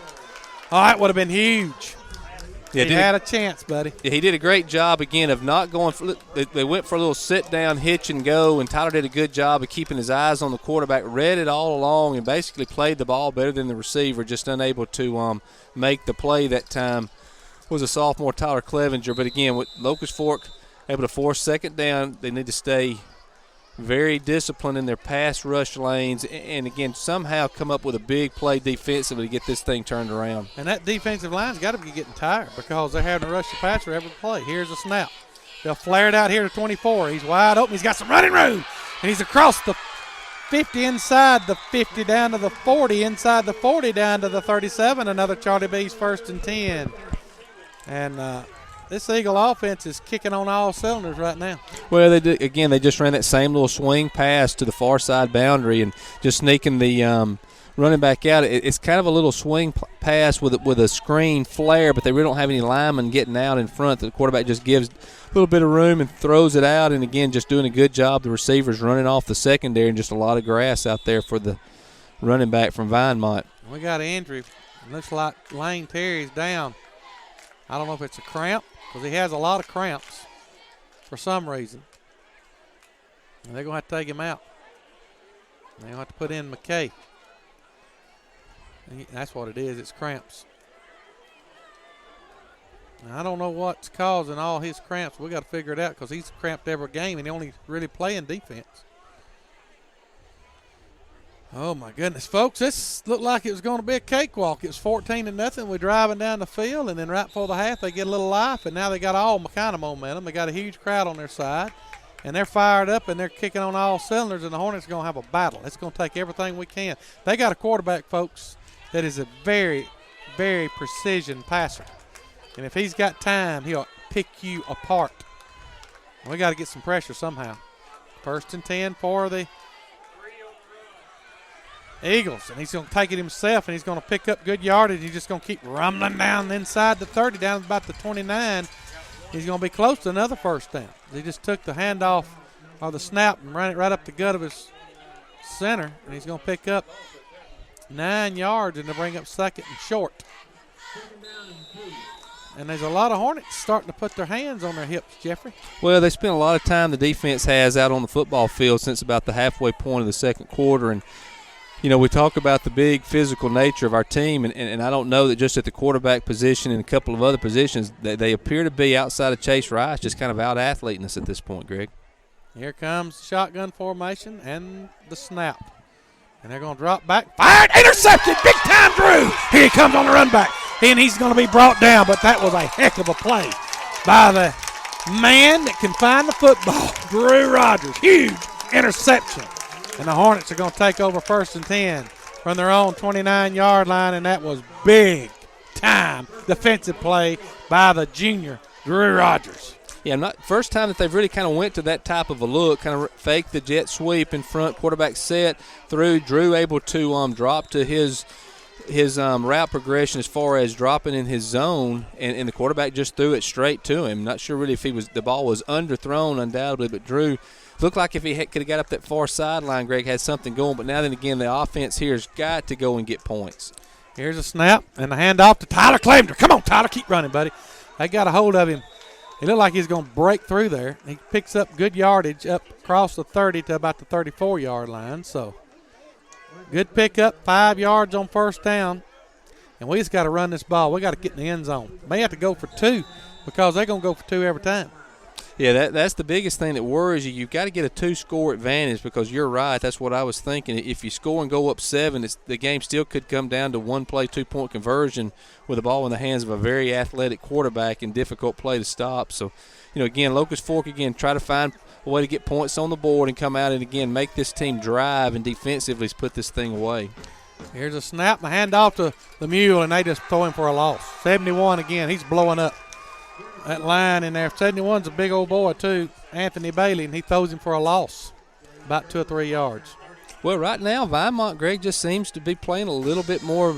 Oh, that would have been huge. Yeah, he had a chance, buddy. Yeah, he did a great job, again, of not going for – they went for a little sit-down, hitch and go, and Tyler did a good job of keeping his eyes on the quarterback, read it all along, and basically played the ball better than the receiver, just unable to make the play that time. Was a sophomore, Tyler Clevenger. But, again, with Locust Fork able to force 2nd down, they need to stay very disciplined in their pass rush lanes and, again, somehow come up with a big play defensively to get this thing turned around. And that defensive line's got to be getting tired because they're having to rush the passer every play. Here's a snap. They'll flare it out here to 24. He's wide open. He's got some running room. And he's across the 50, inside the 50, down to the 40, inside the 40, down to the 37. Another Charlie B's 1st and 10. And this Eagle offense is kicking on all cylinders right now. Well, they just ran that same little swing pass to the far side boundary and just sneaking the running back out. It's kind of a little swing pass with a screen flare, but they really don't have any linemen getting out in front. The quarterback just gives a little bit of room and throws it out, and, again, just doing a good job. The receivers running off the secondary and just a lot of grass out there for the running back from Vinemont. We got an injury. It looks like Lane Terry's down. I don't know if it's a cramp, because he has a lot of cramps for some reason. And they're going to have to take him out. They're going to have to put in McKay. That's what it is. It's cramps. Now, I don't know what's causing all his cramps. We got to figure it out because he's cramped every game and he only really playing defense. Oh, my goodness, folks. This looked like it was going to be a cakewalk. It was 14-0. We're driving down the field, and then right before the half, they get a little life, and now they got all kind of momentum. They got a huge crowd on their side, and they're fired up, and they're kicking on all cylinders, and the Hornets are going to have a battle. It's going to take everything we can. They got a quarterback, folks, that is a very, very precision passer. And if he's got time, he'll pick you apart. We got to get some pressure somehow. 1st and 10 for the Eagles. And he's going to take it himself, and he's going to pick up good yardage. He's just going to keep rumbling down inside the 30, down about the 29. He's going to be close to another first down. He just took the handoff or the snap and ran it right up the gut of his center, and he's going to pick up 9 yards and to bring up 2nd and short. And there's a lot of Hornets starting to put their hands on their hips, Jeffrey. Well, they spent a lot of time, the defense has, out on the football field since about the halfway point of the second quarter. And, you know, we talk about the big physical nature of our team, and I don't know that just at the quarterback position and a couple of other positions, they appear to be outside of Chase Rice, just kind of out-athleting us at this point, Greg. Here comes the shotgun formation and the snap. And they're going to drop back. Fired, intercepted, big time Drew. Here he comes on the run back. And he's going to be brought down, but that was a heck of a play by the man that can find the football, Drew Rogers. Huge interception. And the Hornets are going to take over 1st and 10 from their own 29-yard line, and that was big time defensive play by the junior, Drew Rogers. Yeah, first time that they've really kind of went to that type of a look, kind of fake the jet sweep in front, quarterback set through, Drew able to drop to his route progression as far as dropping in his zone, and the quarterback just threw it straight to him. Not sure really if the ball was underthrown undoubtedly, but Drew looked like if he could have got up that far sideline, Greg had something going. But now then again, the offense here has got to go and get points. Here's a snap and a handoff to Tyler Clevenger. Come on, Tyler, keep running, buddy. They got a hold of him. He looked like he's going to break through there. He picks up good yardage up across the 30 to about the 34-yard line. So good pickup, 5 yards on 1st down. And we just got to run this ball. We got to get in the end zone. May have to go for 2 because they're going to go for 2 every time. Yeah, that's the biggest thing that worries you. You've got to get a 2-score advantage because you're right. That's what I was thinking. If you score and go up 7, the game still could come down to 1-play, 2-point conversion with the ball in the hands of a very athletic quarterback and difficult play to stop. So, you know, again, Locust Fork, again, try to find a way to get points on the board and come out and, again, make this team drive and defensively put this thing away. Here's a snap, the handoff to the Mule, and they just throw him for a loss. 71 again. He's blowing up that line in there. 71's a big old boy, too, Anthony Bailey, and he throws him for a loss, about 2 or 3 yards. Well, right now, Vinemont, Greg, just seems to be playing a little bit more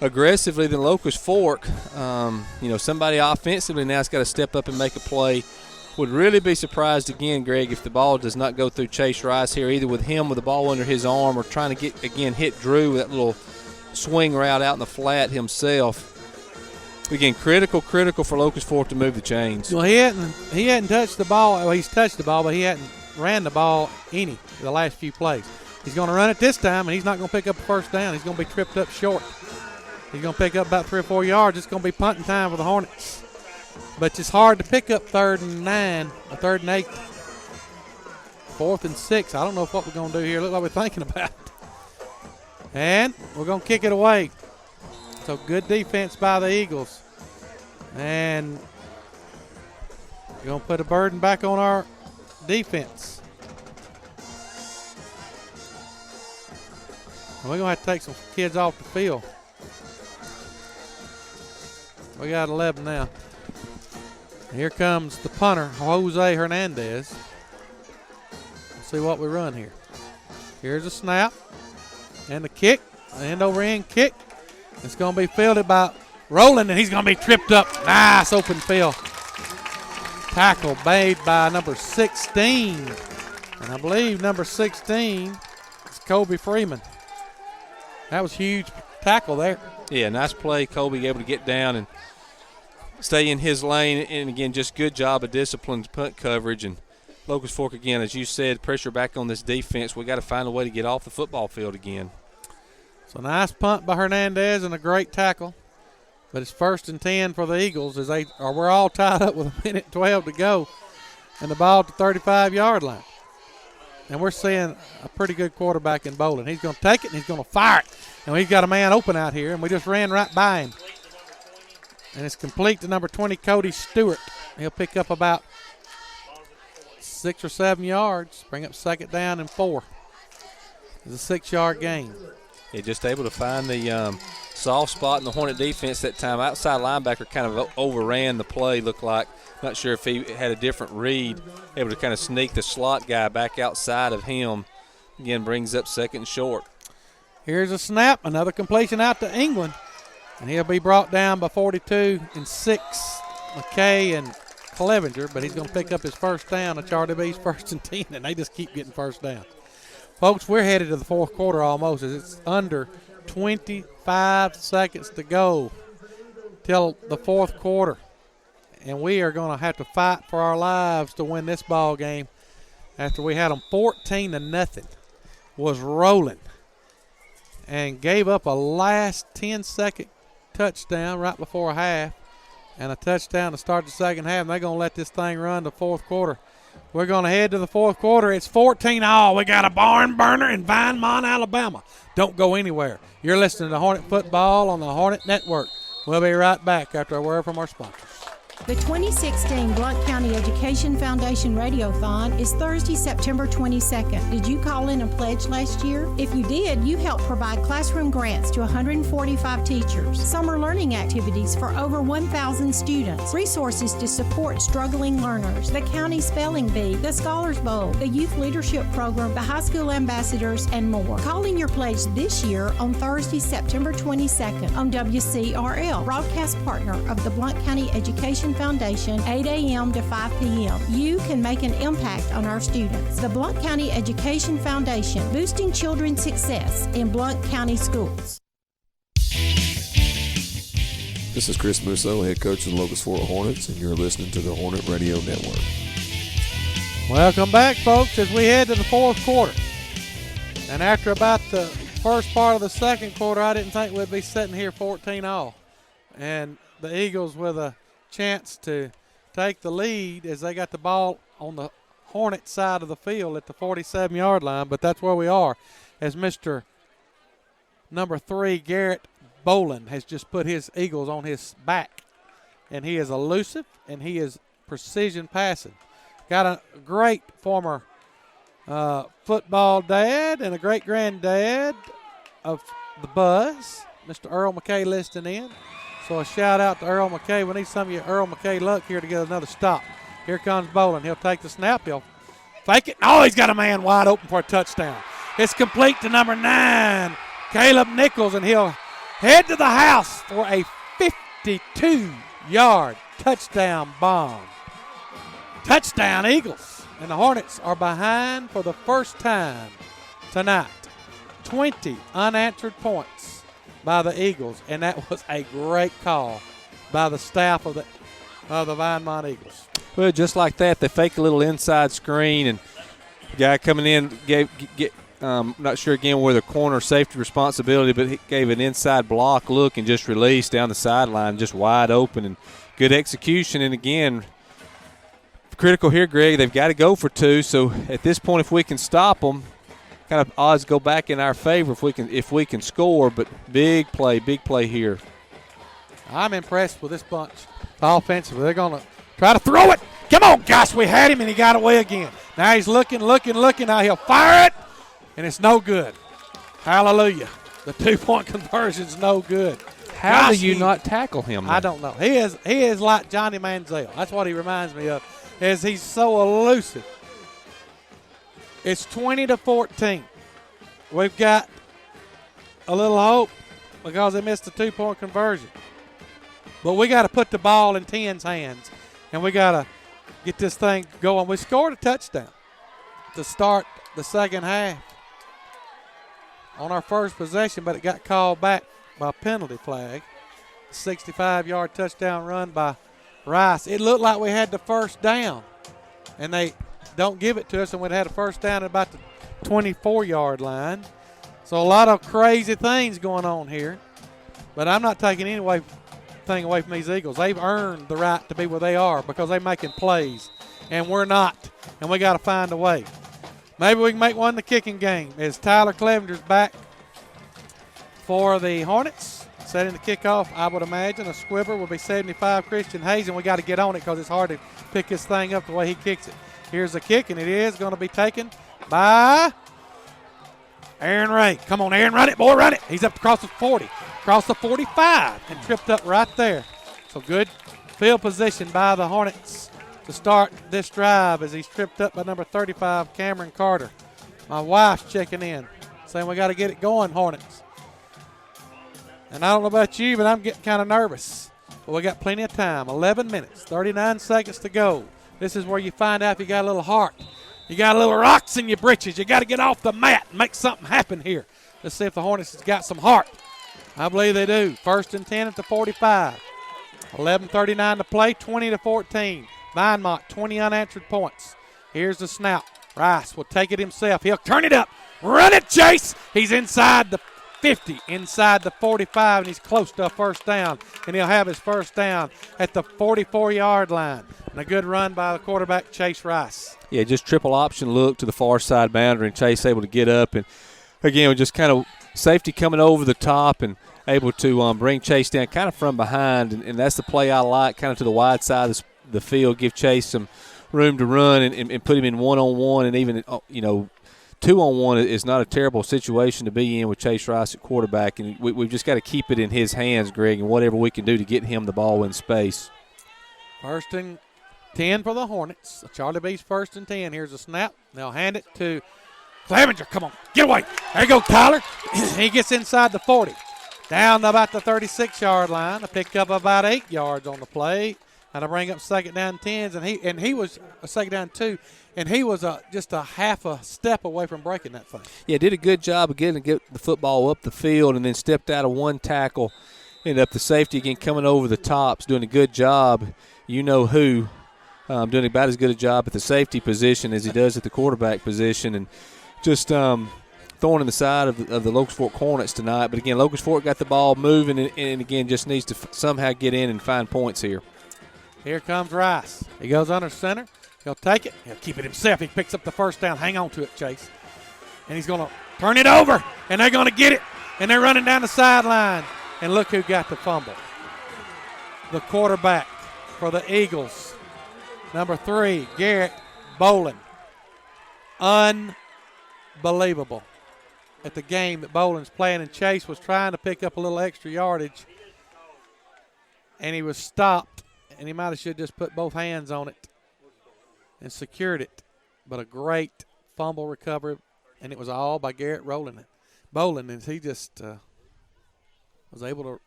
aggressively than Locust Fork. You know, somebody offensively now has got to step up and make a play. Would really be surprised again, Greg, if the ball does not go through Chase Rice here, either with him with the ball under his arm or trying to get, again, hit Drew with that little swing route out in the flat himself. Again, critical for Locust Fork to move the chains. Well, he hadn't touched the ball. Well, he's touched the ball, but he hadn't ran the ball the last few plays. He's going to run it this time, and he's not going to pick up a 1st down. He's going to be tripped up short. He's going to pick up about 3 or 4 yards. It's going to be punting time for the Hornets. But it's hard to pick up 3rd and 9, or 3rd and 8, 4th and 6. I don't know what we're going to do here. Look like we're thinking about it. And we're going to kick it away. So good defense by the Eagles. And we're going to put a burden back on our defense. And we're going to have to take some kids off the field. We got 11 now. And here comes the punter, Jose Hernandez. Let's see what we run here. Here's a snap and the kick, end over end kick. It's going to be fielded by Rowland, and he's going to be tripped up. Nice open field. Tackle made by number 16. And I believe number 16 is Kobe Freeman. That was huge tackle there. Yeah, nice play. Kobe able to get down and stay in his lane. And, again, just good job of disciplined punt coverage. And Locust Fork, again, as you said, pressure back on this defense. We got to find a way to get off the football field again. So nice punt by Hernandez and a great tackle. But it's 1st and 10 for the Eagles as we're all tied up with 1:12 to go. And the ball at the 35-yard line. And we're seeing a pretty good quarterback in Bolin. He's going to take it and he's going to fire it. And we've got a man open out here, and we just ran right by him. And it's complete to number 20, Cody Stewart. He'll pick up about 6 or 7 yards, bring up 2nd down and 4. It's a 6-yard gain. Yeah, just able to find the soft spot in the Hornet defense that time. Outside linebacker kind of overran the play, looked like. Not sure if he had a different read, able to kind of sneak the slot guy back outside of him. Again, brings up second and short. Here's a snap, another completion out to England, and he'll be brought down by 42 and 6, McKay and Clevenger, but he's going to pick up his first down at Charlie B's 1st and 10, and they just keep getting first down. Folks, we're headed to the fourth quarter almost, as it's under 25 seconds to go till the fourth quarter. And we are going to have to fight for our lives to win this ball game after we had them 14-0, was rolling, and gave up a last 10-second touchdown right before half and a touchdown to start the second half. And they're going to let this thing run the fourth quarter. We're going to head to the fourth quarter. It's 14-all. We got a barn burner in Vinemont, Alabama. Don't go anywhere. You're listening to Hornet Football on the Hornet Network. We'll be right back after a word from our sponsors. The 2016 Blount County Education Foundation Radiothon is Thursday, September 22nd. Did you call in a pledge last year? If you did, you helped provide classroom grants to 145 teachers, summer learning activities for over 1,000 students, resources to support struggling learners, the county spelling bee, the Scholars Bowl, the Youth Leadership Program, the High School Ambassadors, and more. Call in your pledge this year on Thursday, September 22nd on WCRL, broadcast partner of the Blount County Education Foundation, 8 a.m. to 5 p.m. You can make an impact on our students. The Blount County Education Foundation, boosting children's success in Blount County schools. This is Chris Musso, head coach of the Locust Fork Hornets, and you're listening to the Hornet Radio Network. Welcome back, folks, as we head to the fourth quarter. And after about the first part of the second quarter, I didn't think we'd be sitting here 14-all. And the Eagles with a chance to take the lead as they got the ball on the Hornet side of the field at the 47-yard line, but that's where we are as Mr. number 3, Garrett Boland, has just put his Eagles on his back, and he is elusive and he is precision passing. Got a great former football dad and a great granddad of the Buzz, Mr. Earl McKay, listening in. So a shout-out to Earl McKay. We need some of your Earl McKay luck here to get another stop. Here comes Boland. He'll take the snap. He'll fake it. Oh, he's got a man wide open for a touchdown. It's complete to number 9, Caleb Nichols, and he'll head to the house for a 52-yard touchdown bomb. Touchdown, Eagles. And the Hornets are behind for the first time tonight. 20 unanswered points by the Eagles, and that was a great call by the staff of the Vinemont Eagles. Well, just like that, they fake a little inside screen, and the guy coming in not sure again where the corner safety responsibility, but he gave an inside block look and just released down the sideline, just wide open, and good execution. And again, critical here, Greg, they've got to go for 2. So at this point, if we can stop them, kind of odds go back in our favor if we can score, but big play here. I'm impressed with this bunch offensively. They're going to try to throw it. Come on, gosh, we had him, and he got away again. Now he's looking. Now he'll fire it, and it's no good. Hallelujah. The 2-point conversion's no good. How do you not tackle him? I don't know. He is like Johnny Manziel. That's what he reminds me of, is he's so elusive. It's 20-14. We've got a little hope because they missed the 2-point conversion. But we got to put the ball in 10's hands, and we got to get this thing going. We scored a touchdown to start the second half on our first possession, but it got called back by a penalty flag. 65-yard touchdown run by Rice. It looked like we had the first down, and they don't give it to us, and we'd had a first down at about the 24-yard line. So a lot of crazy things going on here. But I'm not taking anything away from these Eagles. They've earned the right to be where they are because they're making plays, and we're not, and we got to find a way. Maybe we can make one in the kicking game as Tyler Clevenger's back for the Hornets. Setting the kickoff, I would imagine. A squibber will be 75, Christian Hayes, and we got to get on it because it's hard to pick this thing up the way he kicks it. Here's the kick, and it is going to be taken by Aaron Ray. Come on, Aaron, run it, boy, run it. He's up across the 40, across the 45, and tripped up right there. So good field position by the Hornets to start this drive as he's tripped up by number 35, Cameron Carter. My wife's checking in, saying we got to get it going, Hornets. And I don't know about you, but I'm getting kind of nervous. But we got plenty of time, 11 minutes, 39 seconds to go. This is where you find out if you got a little heart. You got a little rocks in your britches. You got to get off the mat and make something happen here. Let's see if the Hornets has got some heart. I believe they do. 1st and 10 at the 45. 11:39 to play, 20-14. Vinemont, 20 unanswered points. Here's the snap. Rice will take it himself. He'll turn it up. Run it, Chase. He's inside the 50, inside the 45, and he's close to a first down. And he'll have his first down at the 44-yard line. And a good run by the quarterback, Chase Rice. Yeah, just triple option look to the far side boundary, and Chase able to get up. And, again, just kind of safety coming over the top and able to bring Chase down kind of from behind. And that's the play I like, kind of to the wide side of the field, give Chase some room to run and put him in one-on-one, and even, 2-on-1 is not a terrible situation to be in with Chase Rice at quarterback. And we've just got to keep it in his hands, Greg, and whatever we can do to get him the ball in space. 1st and 10 for the Hornets. Charlie B's 1st and 10. Here's a snap. They'll hand it to Clevenger. Come on, get away. There you go, Tyler. He gets inside the 40. Down to about the 36-yard line. A pick up about 8 yards on the play. And I bring up 2nd down 10s, and he was a 2nd down 2, and he was just a half a step away from breaking that thing. Yeah, did a good job of getting the football up the field, and then stepped out of one tackle, ended up the safety again coming over the tops, doing a good job. You know who, doing about as good a job at the safety position as he does at the quarterback position, and just thorn in the side of the Locust Fork Hornets tonight. But again, Locust Fork got the ball moving, and again just needs to somehow get in and find points here. Here comes Rice. He goes under center. He'll take it. He'll keep it himself. He picks up the first down. Hang on to it, Chase. And he's going to turn it over, and they're going to get it. And they're running down the sideline. And look who got the fumble. The quarterback for the Eagles, number 3, Garrett Bolin. Unbelievable at the game that Bolin's playing. And Chase was trying to pick up a little extra yardage, and he was stopped. And he might have should just put both hands on it and secured it. But a great fumble recovery, and it was all by Garrett Bolin, and he just was able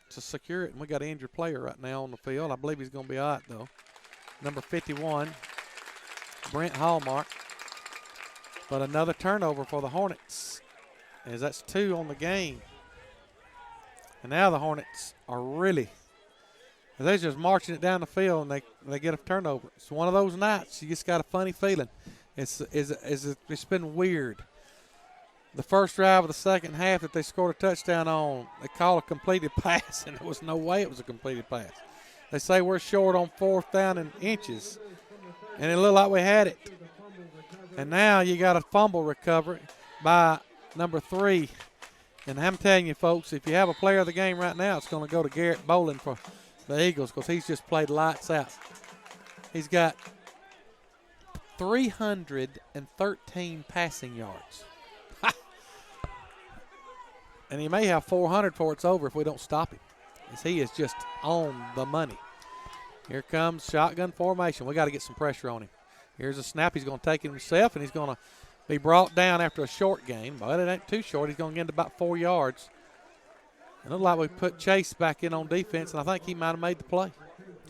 to secure it. And we got an injured player right now on the field. I believe he's going to be all right, though. Number 51, Brent Hallmark. But another turnover for the Hornets, as that's 2 on the game. And now the Hornets are really – they're just marching it down the field, and they get a turnover. It's one of those nights. You just got a funny feeling. It's been weird. The first drive of the second half that they scored a touchdown on, they call a completed pass, and there was no way it was a completed pass. They say we're short on 4th down and inches, and it looked like we had it. And now you got a fumble recovery by number 3. And I'm telling you, folks, if you have a player of the game right now, it's going to go to Garrett Bolin for the Eagles, because he's just played lights out. He's got 313 passing yards. And he may have 400 before it's over if we don't stop him, as he is just on the money. Here comes shotgun formation. We got to get some pressure on him. Here's a snap. He's going to take it himself, and he's going to be brought down after a short gain. But it ain't too short. He's going to get into about 4 yards. It looked like we put Chase back in on defense, and I think he might have made the play.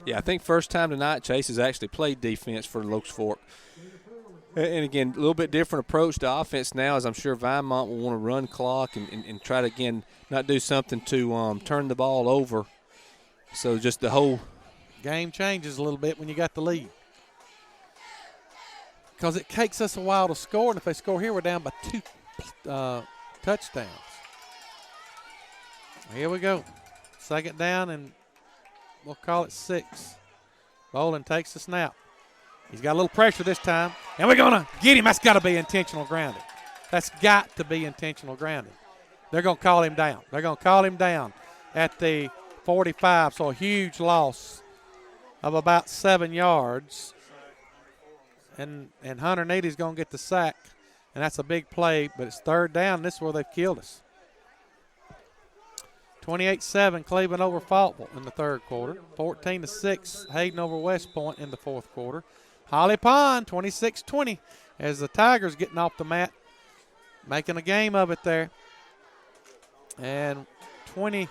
Yeah, I think first time tonight Chase has actually played defense for Locust Fork. And, again, a little bit different approach to offense now, as I'm sure Vinemont will want to run clock and try to, again, not do something to turn the ball over. So just the whole game changes a little bit when you got the lead, because it takes us a while to score, and if they score here, we're down by 2 touchdowns. Here we go. 2nd down, and we'll call it 6. Bolin takes the snap. He's got a little pressure this time, and we're going to get him. That's got to be intentional grounding. That's got to be intentional grounding. They're going to call him down. They're going to call him down at the 45, so a huge loss of about 7 yards. And Hunter Neely's going to get the sack and that's a big play, but it's third down. This is where they've killed us. 28-7, Cleveland over Faultville in the third quarter. 14-6, Hayden over West Point in the fourth quarter. Holly Pond, 26-20, as the Tigers getting off the mat, making a game of it there. And 20-14,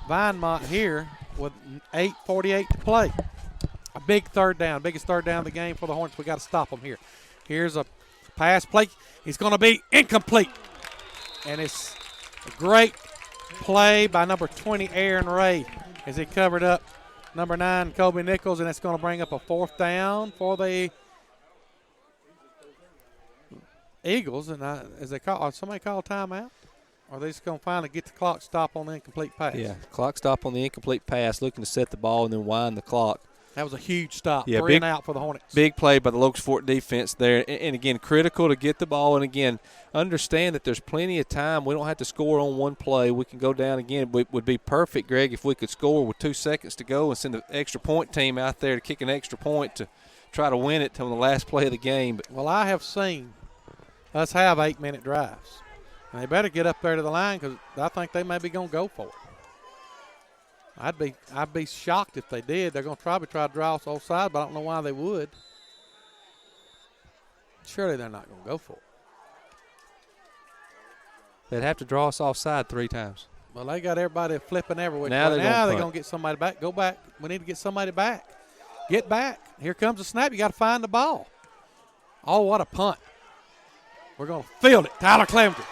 Vinemont here with 8:48 to play. A big third down, biggest third down of the game for the Hornets. We got to stop them here. Here's a pass play. He's going to be incomplete. And it's a great play by number 20, Aaron Ray, as he covered up number 9, Kobe Nichols, and it's going to bring up a fourth down for the Eagles. And as they call, somebody call a timeout? Or are they just going to finally get the clock stop on the incomplete pass? Yeah, clock stop on the incomplete pass, looking to set the ball and then wind the clock. That was a huge stop. Yeah, 3 and out for the Hornets. Big play by the Locust Fork defense there. And again, critical to get the ball. And, again, understand that there's plenty of time. We don't have to score on one play. We can go down again. It would be perfect, Greg, if we could score with 2 seconds to go and send the extra point team out there to kick an extra point to try to win it on the last play of the game. But well, I have seen us have 8-minute drives. And they better get up there to the line because I think they may be going to go for it. I'd be shocked if they did. They're going to probably try to draw us offside, but I don't know why they would. Surely they're not going to go for it. They'd have to draw us offside 3 times. Well, they got everybody flipping everywhere. Now they're going to get somebody back. Go back. We need to get somebody back. Get back. Here comes the snap. You got to find the ball. Oh, what a punt. We're going to field it. Tyler Clevenger.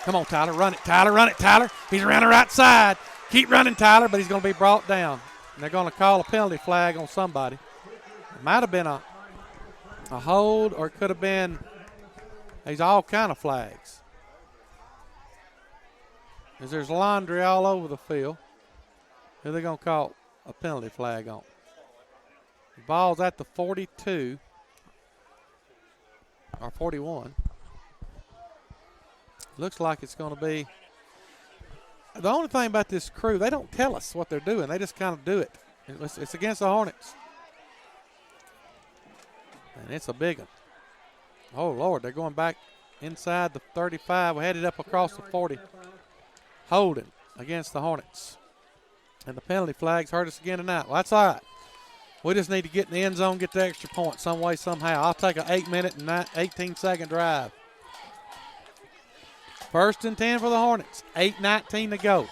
Come on, Tyler. Run it. Tyler, run it. Tyler. He's around the right side. Keep running, Tyler, but he's going to be brought down. And they're going to call a penalty flag on somebody. It might have been a hold, or it could have been – there's all kind of flags. Because there's laundry all over the field. Who are they going to call a penalty flag on? The ball's at the 42 or 41. Looks like it's going to be – the only thing about this crew, they don't tell us what they're doing. They just kind of do it. It's against the Hornets. And it's a big one. Oh, Lord, they're going back inside the 35. We're headed up across the 40. Holding against the Hornets. And the penalty flags hurt us again tonight. Well, that's all right. We just need to get in the end zone, get the extra point some way, somehow. I'll take an 8-minute and 18-second drive. 1st and 10 for the Hornets. 8:19 to go.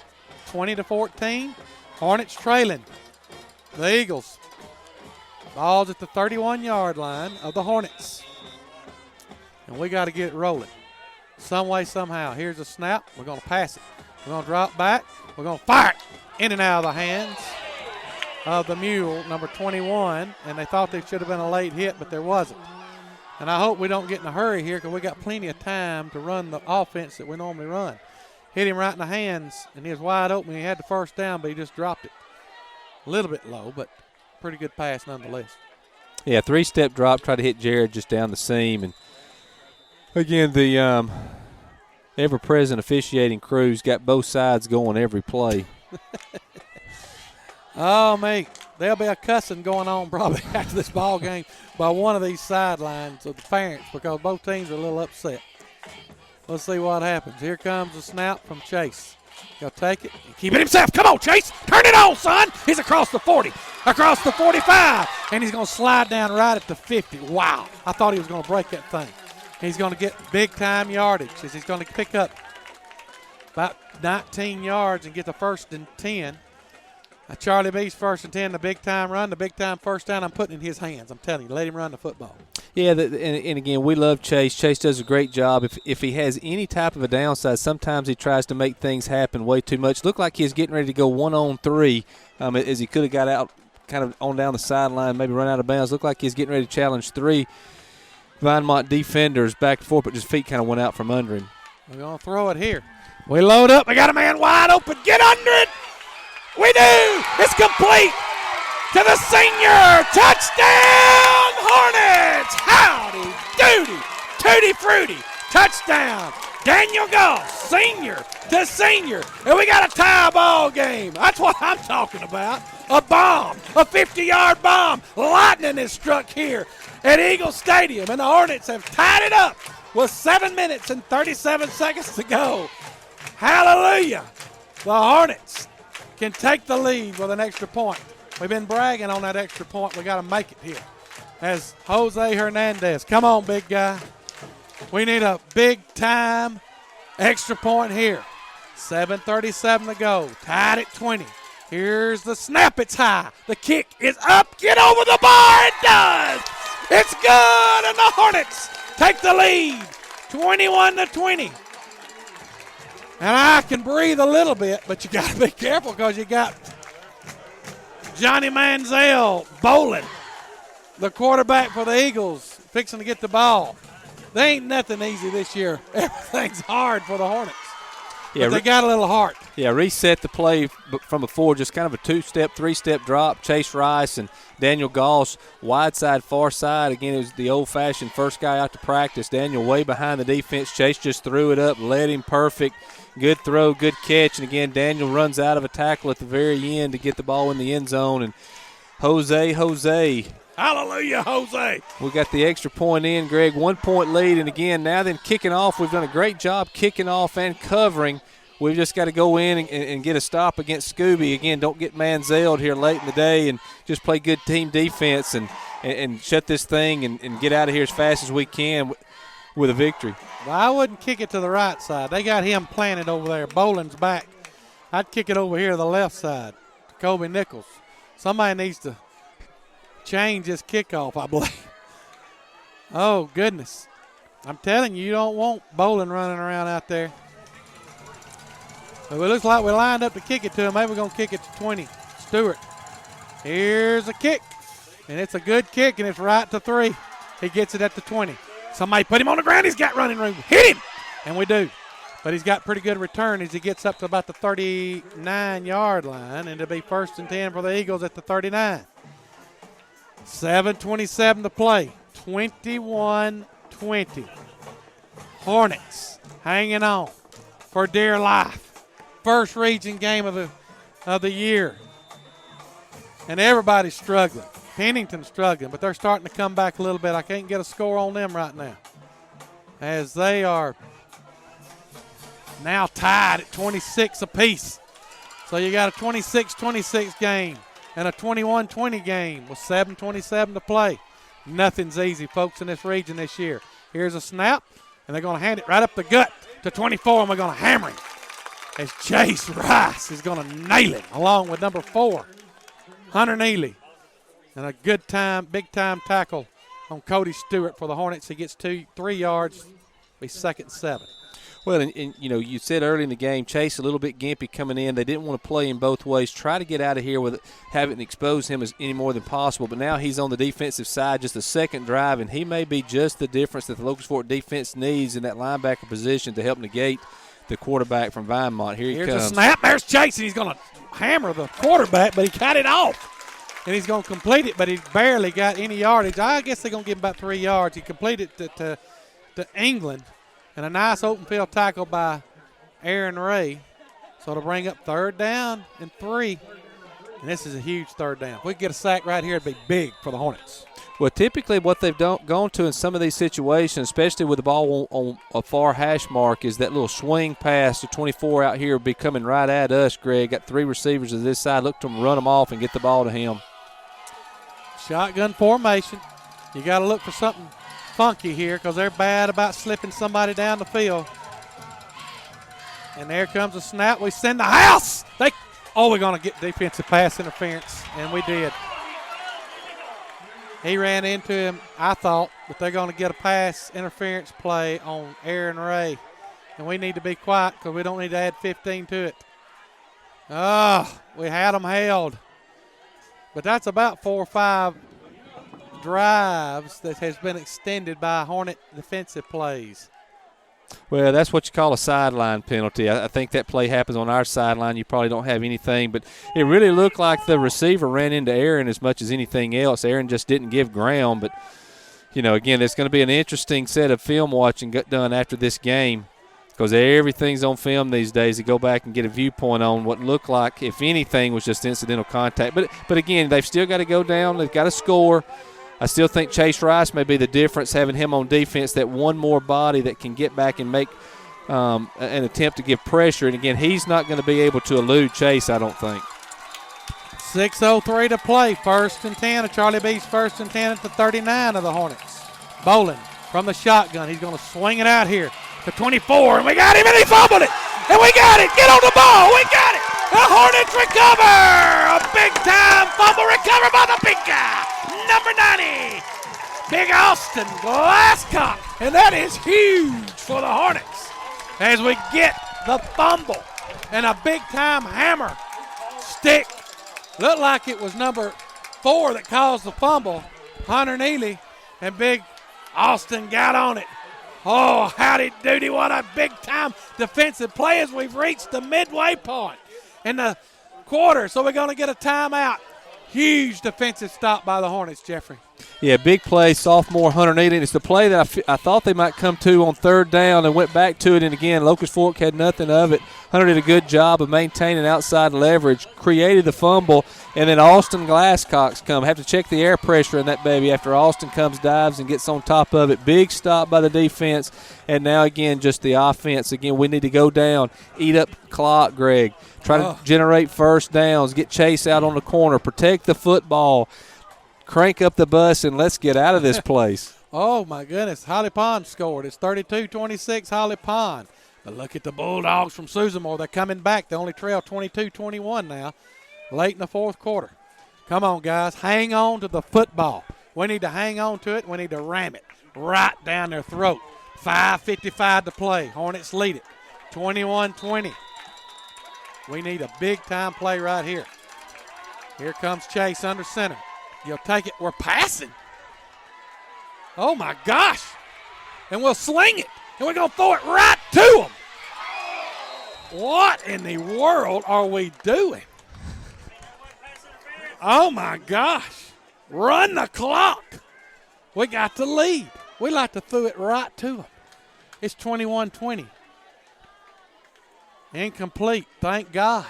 20-14. Hornets trailing. The Eagles. Ball's at the 31-yard line of the Hornets. And we got to get it rolling. Some way, somehow. Here's a snap. We're going to pass it. We're going to drop back. We're going to fire it in and out of the hands of the Mule, number 21. And they thought there should have been a late hit, but there wasn't. And I hope we don't get in a hurry here because we got plenty of time to run the offense that we normally run. Hit him right in the hands, and he was wide open. He had the first down, but he just dropped it. A little bit low, but pretty good pass nonetheless. Yeah, 3-step drop, tried to hit Jared just down the seam. And, again, the ever-present officiating crew's got both sides going every play. Oh, mate. There'll be a cussing going on probably after this ball game by one of these sidelines of the parents because both teams are a little upset. Let's see what happens. Here comes the snap from Chase. He'll take it and keep it himself. Come on, Chase. Turn it on, son. He's across the 40, across the 45, and he's going to slide down right at the 50. Wow. I thought he was going to break that thing. He's going to get big-time yardage as he's going to pick up about 19 yards and get the 1st and 10. Charlie B's 1st and 10, the big-time run, the big-time first down I'm putting in his hands. I'm telling you, let him run the football. Yeah, and again, we love Chase. Chase does a great job. If he has any type of a downside, sometimes he tries to make things happen way too much. Looked like he was getting ready to go 1-on-3 as he could have got out kind of on down the sideline, maybe run out of bounds. Looked like he was getting ready to challenge 3 Vinemont defenders back and forth, but his feet kind of went out from under him. We're going to throw it here. We load up. We got a man wide open. Get under it. We do. It's complete to the senior. Touchdown, Hornets. Howdy doody. Tutti frutti. Touchdown. Daniel Goss, senior to senior. And we got a tie ball game. That's what I'm talking about. A bomb. A 50-yard bomb. Lightning is struck here at Eagle Stadium, and the Hornets have tied it up with 7 minutes and 37 seconds to go. Hallelujah. The Hornets can take the lead with an extra point. We've been bragging on that extra point. We got to make it here. As Jose Hernandez, come on, big guy. We need a big-time extra point here. 7:37 to go. Tied at 20. Here's the snap. It's high. The kick is up. Get over the bar. It does. It's good, and the Hornets take the lead, 21-20. And I can breathe a little bit, but you got to be careful because you got Johnny Manziel bowling, the quarterback for the Eagles, fixing to get the ball. They ain't nothing easy this year. Everything's hard for the Hornets. Yeah, but they got a little heart. Yeah, reset the play from before, just kind of a 2-step, 3-step drop. Chase Rice and Daniel Goss, wide side, far side. Again, it was the old-fashioned first guy out to practice. Daniel way behind the defense. Chase just threw it up, led him perfect. Good throw, good catch. And, again, Daniel runs out of a tackle at the very end to get the ball in the end zone. And Jose. Hallelujah, Jose. We got the extra point in, Greg. 1-point lead. And, again, now then kicking off. We've done a great job kicking off and covering. We've just got to go in and get a stop against Scooby. Again, don't get Manziel'd here late in the day and just play good team defense and shut this thing and get out of here as fast as we can with a victory. Well, I wouldn't kick it to the right side. They got him planted over there. Boland's back. I'd kick it over here to the left side to Kobe Nichols. Somebody needs to change this kickoff, I believe. Oh, goodness. I'm telling you don't want Boland running around out there. But it looks like we lined up to kick it to him. Maybe we're going to kick it to 20. Stewart. Here's a kick. And it's a good kick, and it's right to 3. He gets it at the 20. Somebody put him on the ground. He's got running room. Hit him. And we do. But he's got pretty good return as he gets up to about the 39-yard line. And it'll be 1st and 10 for the Eagles at the 39. 7:27 to play. 21-20. Hornets hanging on for dear life. First region game of the year. And everybody's struggling. Pennington's struggling, but they're starting to come back a little bit. I can't get a score on them right now, as they are now tied at 26 apiece. So you got a 26-26 game and a 21-20 game with 7:27 to play. Nothing's easy, folks, in this region this year. Here's a snap, and they're going to hand it right up the gut to 24, and we're going to hammer him. As Chase Rice is going to nail it along with number 4, Hunter Neely. And a good time, big-time tackle on Cody Stewart for the Hornets. He gets 3 yards, be 2nd and 7. Well, and you said early in the game, Chase a little bit gimpy coming in. They didn't want to play him both ways. Try to get out of here with it, have it expose him as any more than possible. But now he's on the defensive side, just a second drive, and he may be just the difference that the Locust Fork defense needs in that linebacker position to help negate the quarterback from Vinemont. Here's comes. Here's a snap. There's Chase, and he's going to hammer the quarterback, but he cut it off. And he's going to complete it, but he barely got any yardage. I guess they're going to give him about 3 yards. He completed it to England. And a nice open field tackle by Aaron Ray. So it'll bring up 3rd down and 3. And this is a huge 3rd down. If we get a sack right here, it'd be big for the Hornets. Well, typically what they've gone to in some of these situations, especially with the ball on a far hash mark, is that little swing pass to 24 out here will be coming right at us, Greg. Got 3 receivers to this side. Look to them run them off and get the ball to him. Shotgun formation. You got to look for something funky here because they're bad about slipping somebody down the field. And there comes a snap. We send the house. We're going to get defensive pass interference, and we did. He ran into him, I thought, but they're going to get a pass interference play on Aaron Ray. And we need to be quiet because we don't need to add 15 to it. We had them held. But that's about 4 or 5 drives that has been extended by Hornet defensive plays. Well, that's what you call a sideline penalty. I think that play happens on our sideline. You probably don't have anything, but it really looked like the receiver ran into Aaron as much as anything else. Aaron just didn't give ground, but, again, it's going to be an interesting set of film watching done after this game because everything's on film these days to go back and get a viewpoint on what looked like, if anything, was just incidental contact. But again, they've still got to go down. They've got to score. I still think Chase Rice may be the difference, having him on defense, that one more body that can get back and make an attempt to give pressure. And, again, he's not going to be able to elude Chase, I don't think. 6:03 to play. 1st and 10. Charlie B's 1st and 10 at the 39 of the Hornets. Bolin from the shotgun. He's going to swing it out here to 24, and we got him, and he fumbled it. And we got it. Get on the ball. We got it. The Hornets recover. A big-time fumble recovered by the big guy, number 90, Big Austin Glasscock. And that is huge for the Hornets as we get the fumble and a big-time hammer stick. Looked like it was number 4 that caused the fumble, Hunter Neely, and Big Austin got on it. Oh, howdy doody, what a big-time defensive play as we've reached the midway point in the quarter. So we're going to get a timeout. Huge defensive stop by the Hornets, Jeffrey. Yeah, big play, sophomore Hunter Neely. It's the play that I thought they might come to on 3rd down and went back to it. And, again, Locust Fork had nothing of it. Hunter did a good job of maintaining outside leverage, created the fumble, and then Austin Glasscock's come. Have to check the air pressure in that baby after Austin comes, dives, and gets on top of it. Big stop by the defense, and now, again, just the offense. Again, we need to go down, eat up clock, Greg. Try to generate 1st downs, get Chase out on the corner, protect the football, crank up the bus, and let's get out of this place. Oh, my goodness. Holly Pond scored. It's 32-26 Holly Pond. But look at the Bulldogs from Susamore. They're coming back. They only trail 22-21 now, late in the 4th quarter. Come on, guys. Hang on to the football. We need to hang on to it. We need to ram it right down their throat. 5:55 to play. Hornets lead it 21-20. We need a big-time play right here. Here comes Chase under center. You'll take it. We're passing. Oh, my gosh. And we'll sling it. And we're going to throw it right to him. What in the world are we doing? Oh, my gosh. Run the clock. We got the lead. We like to throw it right to him. It's 21-20. Incomplete. Thank God.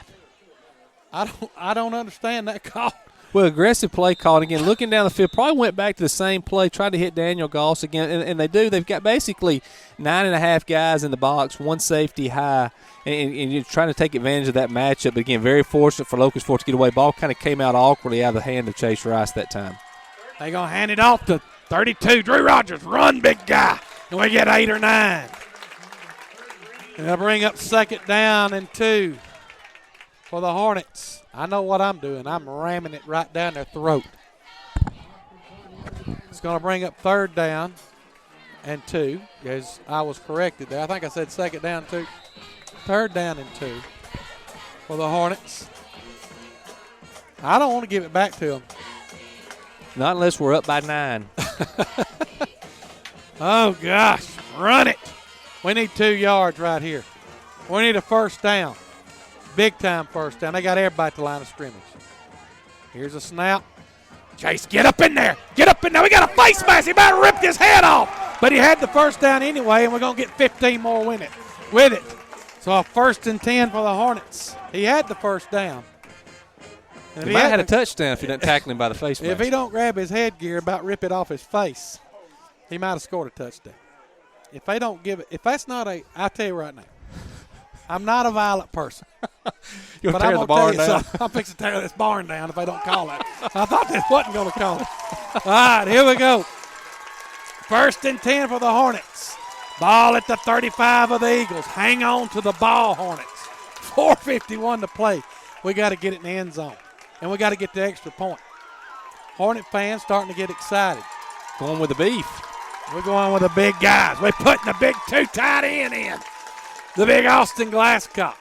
I don't understand that call. Well, aggressive play call. And, again, looking down the field, probably went back to the same play, tried to hit Daniel Goss again, and they do. They've got basically 9.5 guys in the box, 1 safety high, and you're trying to take advantage of that matchup. But, again, very fortunate for Locust Fork to get away. Ball kind of came out awkwardly out of the hand of Chase Rice that time. They're going to hand it off to 32, Drew Rogers. Run, big guy. And we get 8 or 9. And they'll bring up 2nd down and 2 for the Hornets. I know what I'm doing. I'm ramming it right down their throat. It's going to bring up 3rd down and 2, as I was corrected there. I think I said 2nd down, 2. 3rd down and 2 for the Hornets. I don't want to give it back to them. Not unless we're up by 9. Oh, gosh. Run it. We need 2 yards right here. We need a 1st down. Big-time 1st down. They got everybody at the line of scrimmage. Here's a snap. Chase, get up in there. Get up in there. We got a face mask. He about ripped his head off. But he had the 1st down anyway, and we're going to get 15 more with it. So a 1st and 10 for the Hornets. He had the 1st down. He might have had a touchdown if he didn't tackle him by the face mask. If he don't grab his headgear, about rip it off his face, he might have scored a touchdown. If they don't give it, if that's not I'll tell you right now, I'm not a violent person. You'll but tear I'm the barn down. I'm fixing to tear this barn down if they don't call it. I thought they wasn't going to call it. All right, here we go. 1st and 10 for the Hornets. Ball at the 35 of the Eagles. Hang on to the ball, Hornets. 4:51 to play. We got to get it in the end zone, and we got to get the extra point. Hornet fans starting to get excited. Going with the beef. We're going with the big guys. We're putting the big 2 tight end in. The big Austin Glasscock.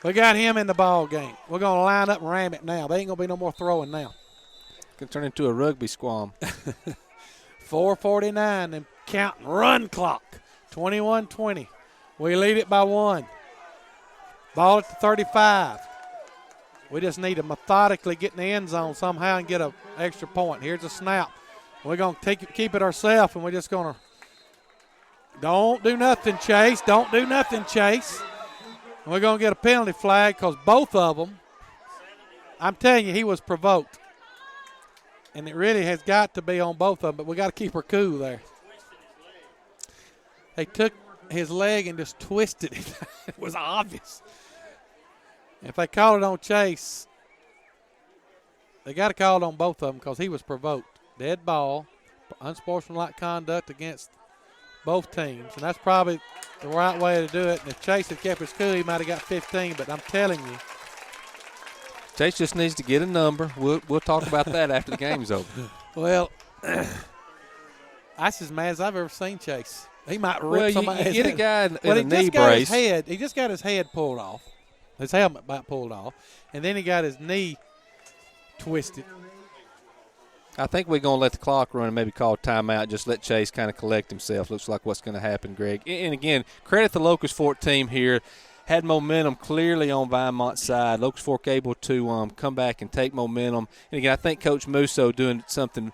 We got him in the ball game. We're going to line up and ram it now. There ain't going to be no more throwing now. Could turn into a rugby squam. 4:49 and counting. Run clock. 21-20. We lead it by 1. Ball at the 35. We just need to methodically get in the end zone somehow and get an extra point. Here's a snap. We're going to keep it ourselves, and we're just going to don't do nothing, Chase. Don't do nothing, Chase. And we're going to get a penalty flag because both of them, I'm telling you, he was provoked. and it really has got to be on both of them, but we got to keep her cool there. They took his leg and just twisted it. It was obvious. If they call it on Chase, they got to call it on both of them because he was provoked. Dead ball, unsportsmanlike conduct against both teams, and that's probably the right way to do it. And if Chase had kept his cool, he might have got 15, but I'm telling you. Chase just needs to get a number. We'll talk about that after the game's over. Well, that's as mad as I've ever seen Chase. He might rip somebody. You get a guy in a knee brace. He just got his head pulled off. His helmet about pulled off. And then he got his knee twisted. I think we're going to let the clock run and maybe call timeout, just let Chase kind of collect himself. Looks like what's going to happen, Greg. And, again, credit the Locust Fork team here. Had momentum clearly on Vinemont's side. Locust Fork able to come back and take momentum. And, again, I think Coach Musso doing something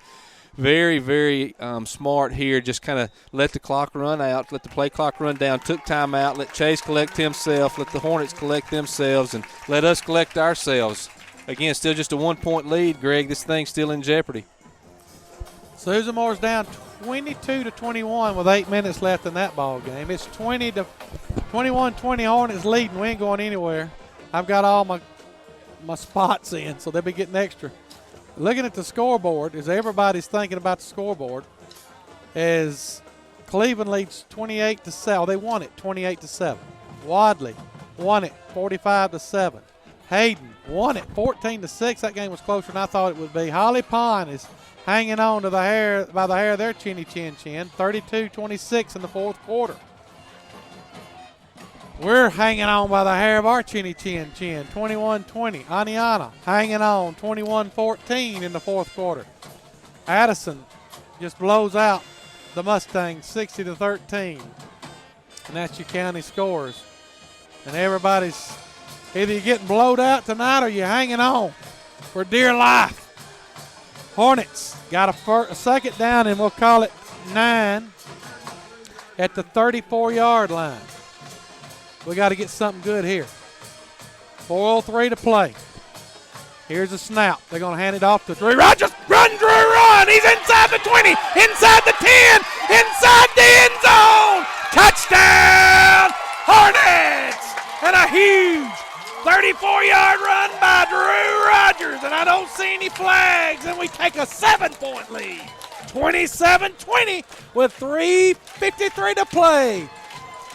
very, very smart here. Just kind of let the clock run out, let the play clock run down, took timeout, let Chase collect himself, let the Hornets collect themselves, and let us collect ourselves. Again, still just a 1-point lead, Greg. This thing's still in jeopardy. Susan Moore's down 22-21 with 8 minutes left in that ball game. It's 21-20 Hornets leading. We ain't going anywhere. I've got all my spots in, so they'll be getting extra. Looking at the scoreboard, as everybody's thinking about the scoreboard, as Cleveland leads 28-7. They won it 28-7. Wadley won it 45-7. Hayden won it 14-6. That game was closer than I thought it would be. Holly Pond is hanging on to by the hair of their chinny chin 32-26 in the fourth quarter. We're hanging on by the hair of our chinny chin 21-20. Aniana hanging on 21-14 in the fourth quarter. Addison just blows out the Mustangs 60-13. And that's your county scores. And everybody's either you're getting blowed out tonight or you're hanging on for dear life. Hornets got a second down, and we'll call it 9 at the 34-yard line. We got to get something good here. 4:03 to play. Here's a snap. They're going to hand it off to Drew Rogers. Run, Drew, run! He's inside the 20, inside the 10, inside the end zone. Touchdown, Hornets! And a huge 34-yard run by Drew Rogers, and I don't see any flags, and we take a 7-point lead. 27-20 with 3:53 to play.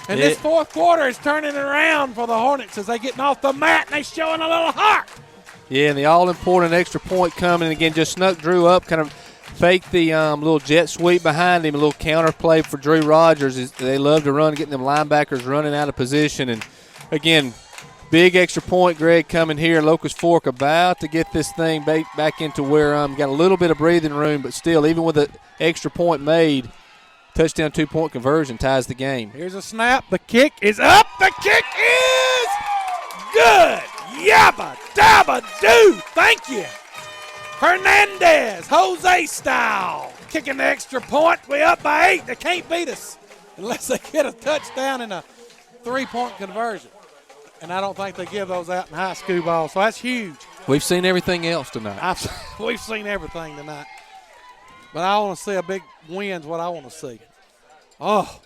And this fourth quarter is turning it around for the Hornets as they're getting off the mat, and they're showing a little heart. Yeah, and the all-important extra point coming. Again, just snuck Drew up, kind of faked the little jet sweep behind him, a little counter play for Drew Rogers. They love to run, getting them linebackers running out of position. And, again, big extra point, Greg, coming here. Locust Fork about to get this thing back into where got a little bit of breathing room, but still, even with the extra point made, touchdown 2-point conversion ties the game. Here's a snap. The kick is up. The kick is good. Yabba dabba do. Thank you. Hernandez, Jose style. Kicking the extra point. We up by 8. They can't beat us unless they get a touchdown and a 3-point conversion. And I don't think they give those out in high school ball, so that's huge. We've seen everything else tonight. We've seen everything tonight. But I want to see a big win's what I want to see. Oh,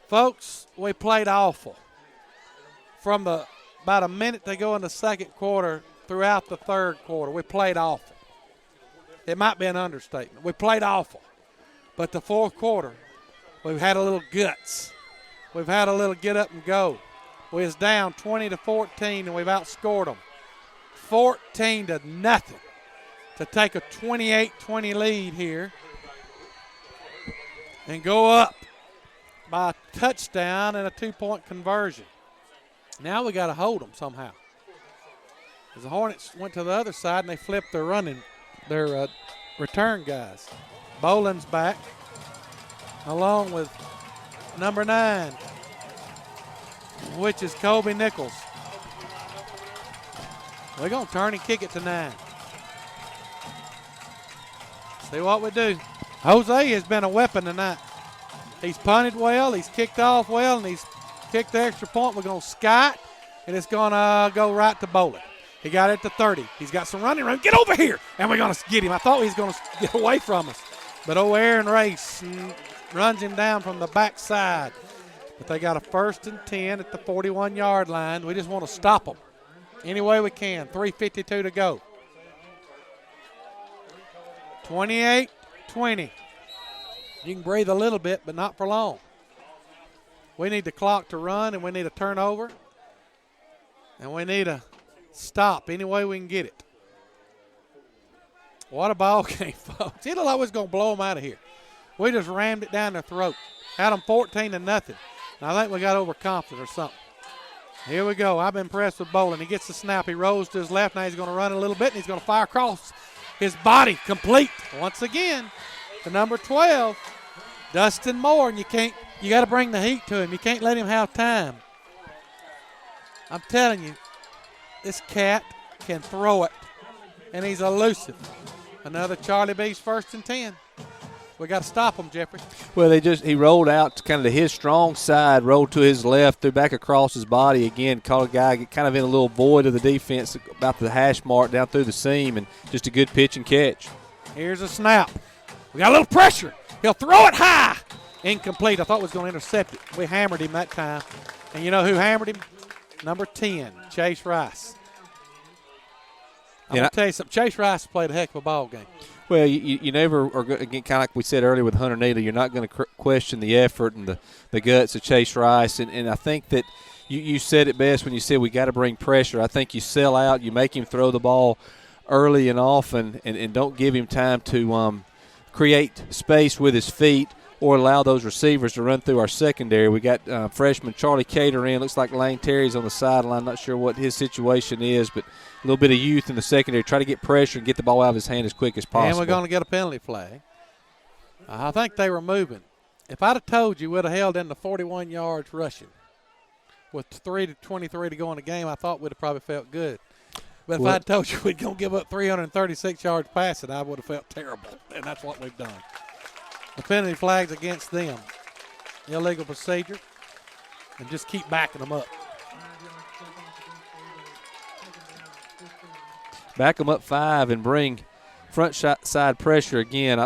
folks, we played awful. From about a minute to go in the second quarter throughout the third quarter, we played awful. It might be an understatement. We played awful. But the fourth quarter, we've had a little guts. We've had a little get up and go. We was down 20-14, and we've outscored them 14-0 to take a 28-20 lead here and go up by a touchdown and a 2-point conversion. Now we got to hold them somehow. As the Hornets went to the other side and they flipped their return guys. Boland's back along with number 9, which is Kobe Nichols. We're going to turn and kick it to 9. See what we do. Jose has been a weapon tonight. He's punted well, he's kicked off well, and he's kicked the extra point. We're going to sky it, and it's going to go right to Boland. He got it to 30. He's got some running room. Get over here. And we're going to get him. I thought he was going to get away from us. But Aaron Race runs him down from the backside. But they got a 1st and 10 at the 41-yard line. We just want to stop them any way we can. 3:52 to go. 28-20. You can breathe a little bit, but not for long. We need the clock to run, and we need a turnover. And we need a stop any way we can get it. What a ball game, folks. It looked like we was going to blow them out of here. We just rammed it down their throat. Had them 14-0. And I think we got overconfident or something. Here we go. I've been impressed with Bolin. He gets the snap. He rolls to his left. Now he's going to run a little bit, and he's going to fire across his body. Complete. Once again, the number 12, Dustin Moore. And you got to bring the heat to him. You can't let him have time. I'm telling you, this cat can throw it, and he's elusive. Another Charlie B's 1st and 10. We got to stop him, Jeffrey. Well, he rolled out to kind of to his strong side, rolled to his left, threw back across his body again, caught a guy get kind of in a little void of the defense about the hash mark down through the seam, and just a good pitch and catch. Here's a snap. We got a little pressure. He'll throw it high. Incomplete. I thought we was going to intercept it. We hammered him that time. And you know who hammered him? Number 10, Chase Rice. I'm going to tell you something. Chase Rice played a heck of a ball game. Well, you never are, again, kind of like we said earlier with Hunter Neely, you're not going to question the effort and the guts of Chase Rice. And I think that you said it best when you said we got to bring pressure. I think you sell out, you make him throw the ball early and often, and don't give him time to create space with his feet or allow those receivers to run through our secondary. We got freshman Charlie Cater in. Looks like Lane Terry's on the sideline. Not sure what his situation is, but a little bit of youth in the secondary. Try to get pressure and get the ball out of his hand as quick as possible. And we're going to get a penalty flag. I think they were moving. If I'd have told you we'd have held in the 41 yards rushing with 3:23 to go in the game, I thought we'd have probably felt good. But if I'd told you we'd going to give up 336 yards passing, I would have felt terrible. And that's what we've done. The penalty flag's against them. Illegal procedure. And just keep backing them up. Back them up 5 and bring front side pressure again.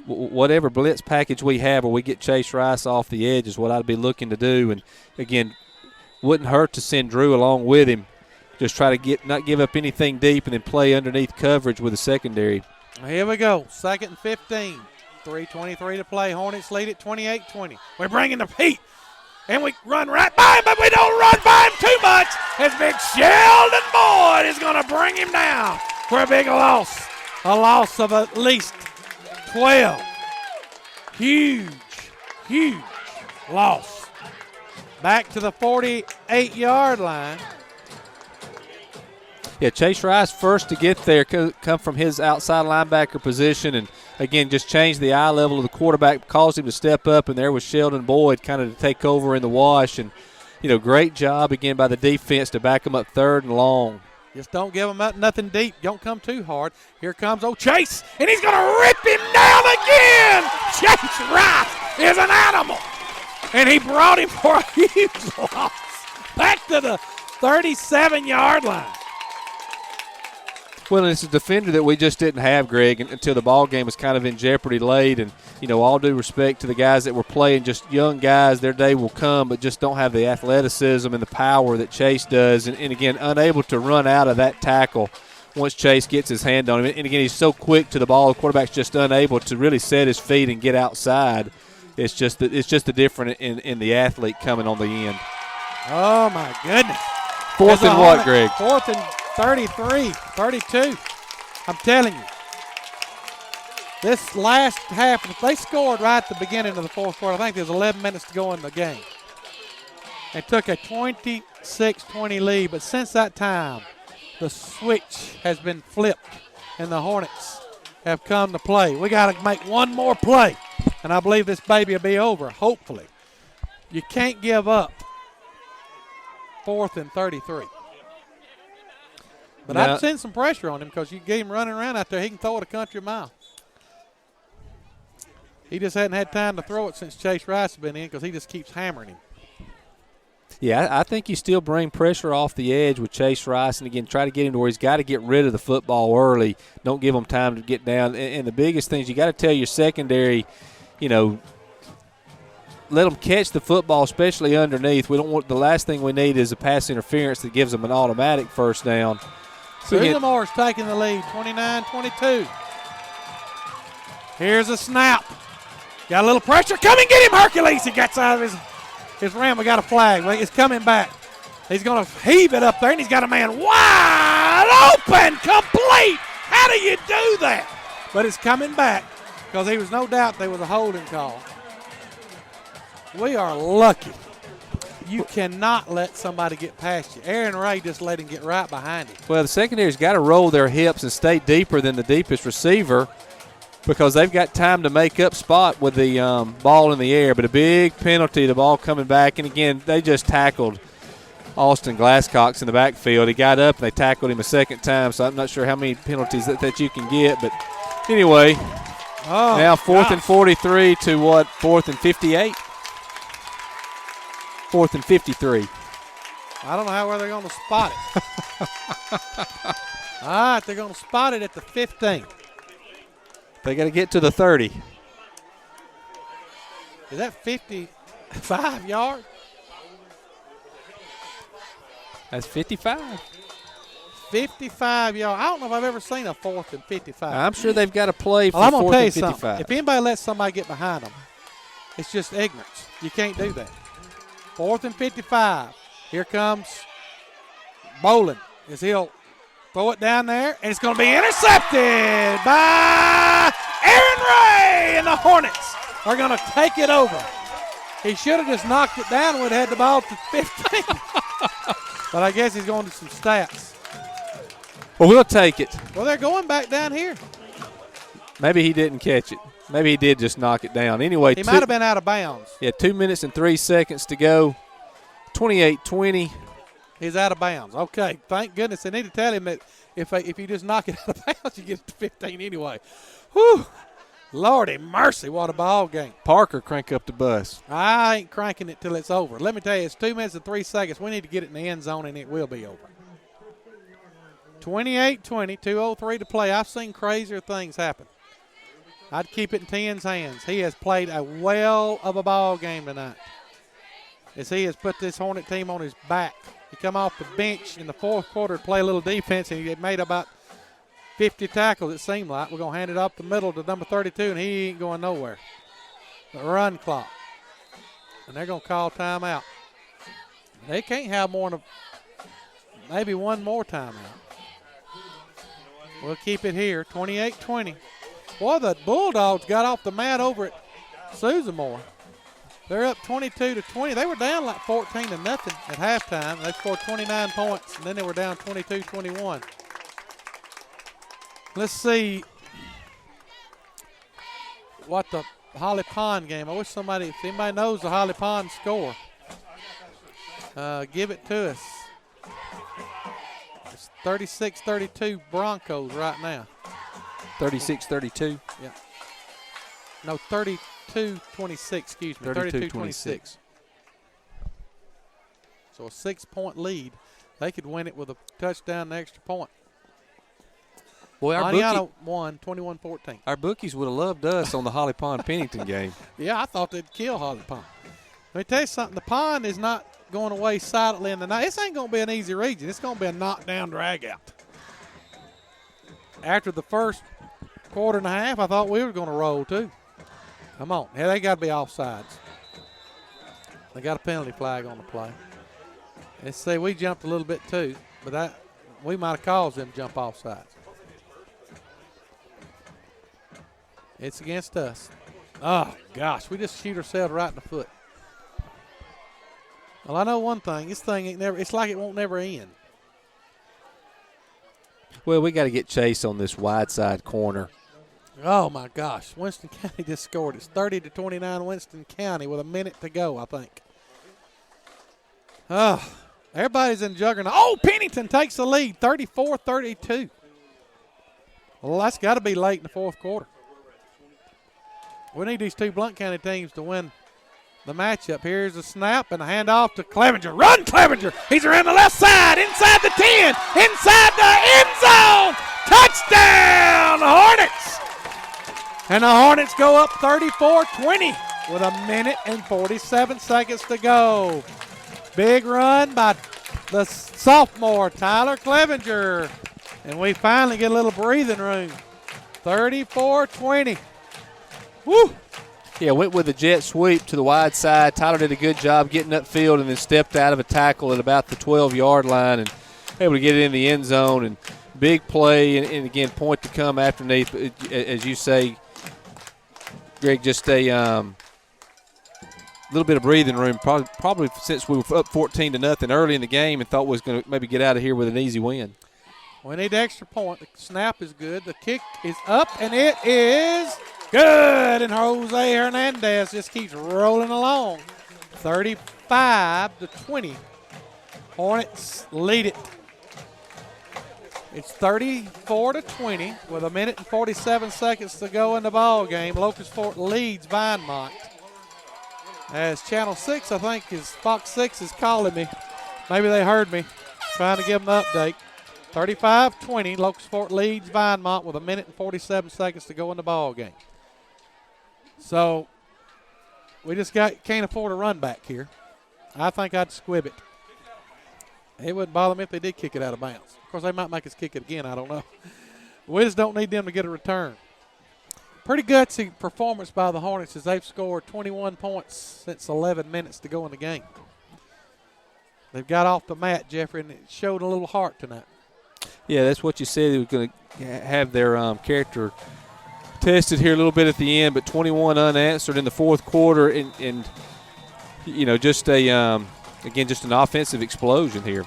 Whatever blitz package we have, or we get Chase Rice off the edge, is what I'd be looking to do. And again, wouldn't hurt to send Drew along with him. Just try to not give up anything deep, and then play underneath coverage with the secondary. Here we go. 2nd and 15. 3:23 to play. Hornets lead at 28-20. We're bringing the heat. And we run right by him, but we don't run by him too much. As big Sheldon Boyd is going to bring him down for a big loss. A loss of at least 12. Huge, huge loss. Back to the 48-yard line. Yeah, Chase Rice first to get there, come from his outside linebacker position, and again just changed the eye level of the quarterback, caused him to step up, and there was Sheldon Boyd kind of to take over in the wash. And great job again by the defense to back him up 3rd and long. Just don't give him up nothing deep. Don't come too hard. Here comes Chase, and he's going to rip him down again. Chase Rice is an animal, and he brought him for a huge loss. Back to the 37-yard line. Well, it's a defender that we just didn't have, Greg, until the ball game was kind of in jeopardy late. And, all due respect to the guys that were playing, just young guys, their day will come, but just don't have the athleticism and the power that Chase does. And again, unable to run out of that tackle once Chase gets his hand on him. And again, he's so quick to the ball, the quarterback's just unable to really set his feet and get outside. It's just the difference in the athlete coming on the end. Oh, my goodness. 4th and what, Greg? 4th and 33, 32. I'm telling you. This last half, if they scored right at the beginning of the 4th quarter, I think there's 11 minutes to go in the game. They took a 26-20 lead, but since that time, the switch has been flipped, and the Hornets have come to play. We got to make one more play, and I believe this baby will be over, hopefully. You can't give up 4th and 33. But I'd send some pressure on him because you get him running around out there. He can throw it a country mile. He just hadn't had time to throw it since Chase Rice has been in because he just keeps hammering him. Yeah, I think you still bring pressure off the edge with Chase Rice, and again, try to get him to where he's got to get rid of the football early. Don't give him time to get down. And the biggest thing is you got to tell your secondary, let them catch the football, especially underneath. We don't want the last thing we need is a pass interference that gives them an automatic first down. Susamore's taking the lead, 29-22. Here's a snap. Got a little pressure. Come and get him, Hercules. He gets out of his ram. We got a flag. It's coming back. He's going to heave it up there, and he's got a man wide open, complete. How do you do that? But it's coming back because there was no doubt there was a holding call. We are lucky. You cannot let somebody get past you. Aaron Ray just let him get right behind him. Well, the secondary's got to roll their hips and stay deeper than the deepest receiver because they've got time to make up spot with the ball in the air. But a big penalty, the ball coming back. And, again, they just tackled Austin Glasscox in the backfield. He got up and they tackled him a second time, so I'm not sure how many penalties that you can get. But, anyway, now 4th and 43 to what, 4th and 58? 4th and 53. I don't know where they're going to spot it. All right, they're going to spot it at the 15. They got to get to the 30. Is that 55 yards? That's 55. 55 yards. I don't know if I've ever seen a 4th and 55. I'm sure they've got to play for 4th I'm going to tell you and 55. something. If anybody lets somebody get behind them, it's just ignorance. You can't do that. 4th and 55. Here comes Bolin as he'll throw it down there, and it's going to be intercepted by Aaron Ray, and the Hornets are going to take it over. He should have just knocked it down and would have had the ball to 15. But I guess he's going to some stats. Well, we'll take it. Well, they're going back down here. Maybe he didn't catch it. Maybe he did just knock it down. Anyway, he might have been out of bounds. Yeah, 2 minutes and 3 seconds to go. 28-20. He's out of bounds. Okay, thank goodness. They need to tell him that if you just knock it out of bounds, you get it to 15 anyway. Whew. Lordy mercy, what a ball game. Parker, crank up the bus. I ain't cranking it till it's over. Let me tell you, it's 2 minutes and 3 seconds. We need to get it in the end zone, and it will be over. 28-20, 2:03 to play. I've seen crazier things happen. I'd keep it in Ten's hands. He has played a well of a ball game tonight as he has put this Hornet team on his back. He come off the bench in the fourth quarter to play a little defense, and he had made about 50 tackles, it seemed like. We're going to hand it up the middle to number 32, and he ain't going nowhere. The run clock. And they're going to call timeout. They can't have more than maybe one more timeout. We'll keep it here, 28-20. Boy, the Bulldogs got off the mat over at Susamore. They're up 22-20. They were down like 14-0 at halftime. They scored 29 points, and then they were down 22-21. Let's see what the Holly Pond game. I wish somebody, if anybody knows the Holly Pond score, give it to us. It's 36-32 Broncos right now. 36-32? Yeah. No, 32-26, excuse me. 32-26. So a 6-point lead. They could win it with a touchdown and extra point. Boy, Aniana won 21-14. Our bookies would have loved us on the Holly Pond Pennington game. Yeah, I thought they'd kill Holly Pond. Let me tell you something. The Pond is not going away silently in the night. This ain't going to be an easy region. It's going to be a knockdown drag-out. After the first quarter and a half, I thought we were going to roll too. Come on. Yeah, they got to be offsides. They got a penalty flag on the play. Let's see, we jumped a little bit too, but that we might have caused them to jump offsides. It's against us. Oh, gosh, we just shoot ourselves right in the foot. Well, I know one thing. This thing ain't never, it's like it won't never end. Well, we got to get Chase on this wide side corner. Oh, my gosh. Winston County just scored. It's 30-29 Winston County with a minute to go, I think. Oh, everybody's in juggernaut. Oh, Pennington takes the lead, 34-32. Well, that's got to be late in the fourth quarter. We need these two Blount County teams to win the matchup. Here's the snap and a handoff to Clevenger. Run, Clevenger! He's around the left side, inside the 10, inside the end zone. Touchdown, Hornets! And the Hornets go up 34-20 with a minute and 47 seconds to go. Big run by the sophomore, Tyler Clevenger. And we finally get a little breathing room. 34-20. Woo! Yeah, went with a jet sweep to the wide side. Tyler did a good job getting upfield and then stepped out of a tackle at about the 12-yard line and able to get it in the end zone. And big play, and again, point to come underneath. As you say, Greg, just a little bit of breathing room, probably since we were up 14-0 early in the game and thought we was going to maybe get out of here with an easy win. We need the extra point. The snap is good. The kick is up, and it is good. And Jose Hernandez just keeps rolling along. 35-20. Hornets lead it. It's 34-20 with a minute and 47 seconds to go in the ball game. Locust Fork leads Vinemont. As Channel 6, I think, Fox 6 is calling me. Maybe they heard me. Trying to give them the update. 35-20, Locust Fork leads Vinemont with a minute and 47 seconds to go in the ball game. So we just can't afford a run back here. I think I'd squib it. It wouldn't bother me if they did kick it out of bounds. Of course, they might make us kick it again. I don't know. We just don't need them to get a return. Pretty gutsy performance by the Hornets as they've scored 21 points since 11 minutes to go in the game. They've got off the mat, Jeffrey, and it showed a little heart tonight. Yeah, that's what you said. They were going to have their character tested here a little bit at the end, but 21 unanswered in the fourth quarter, and you know, just again, just an offensive explosion here.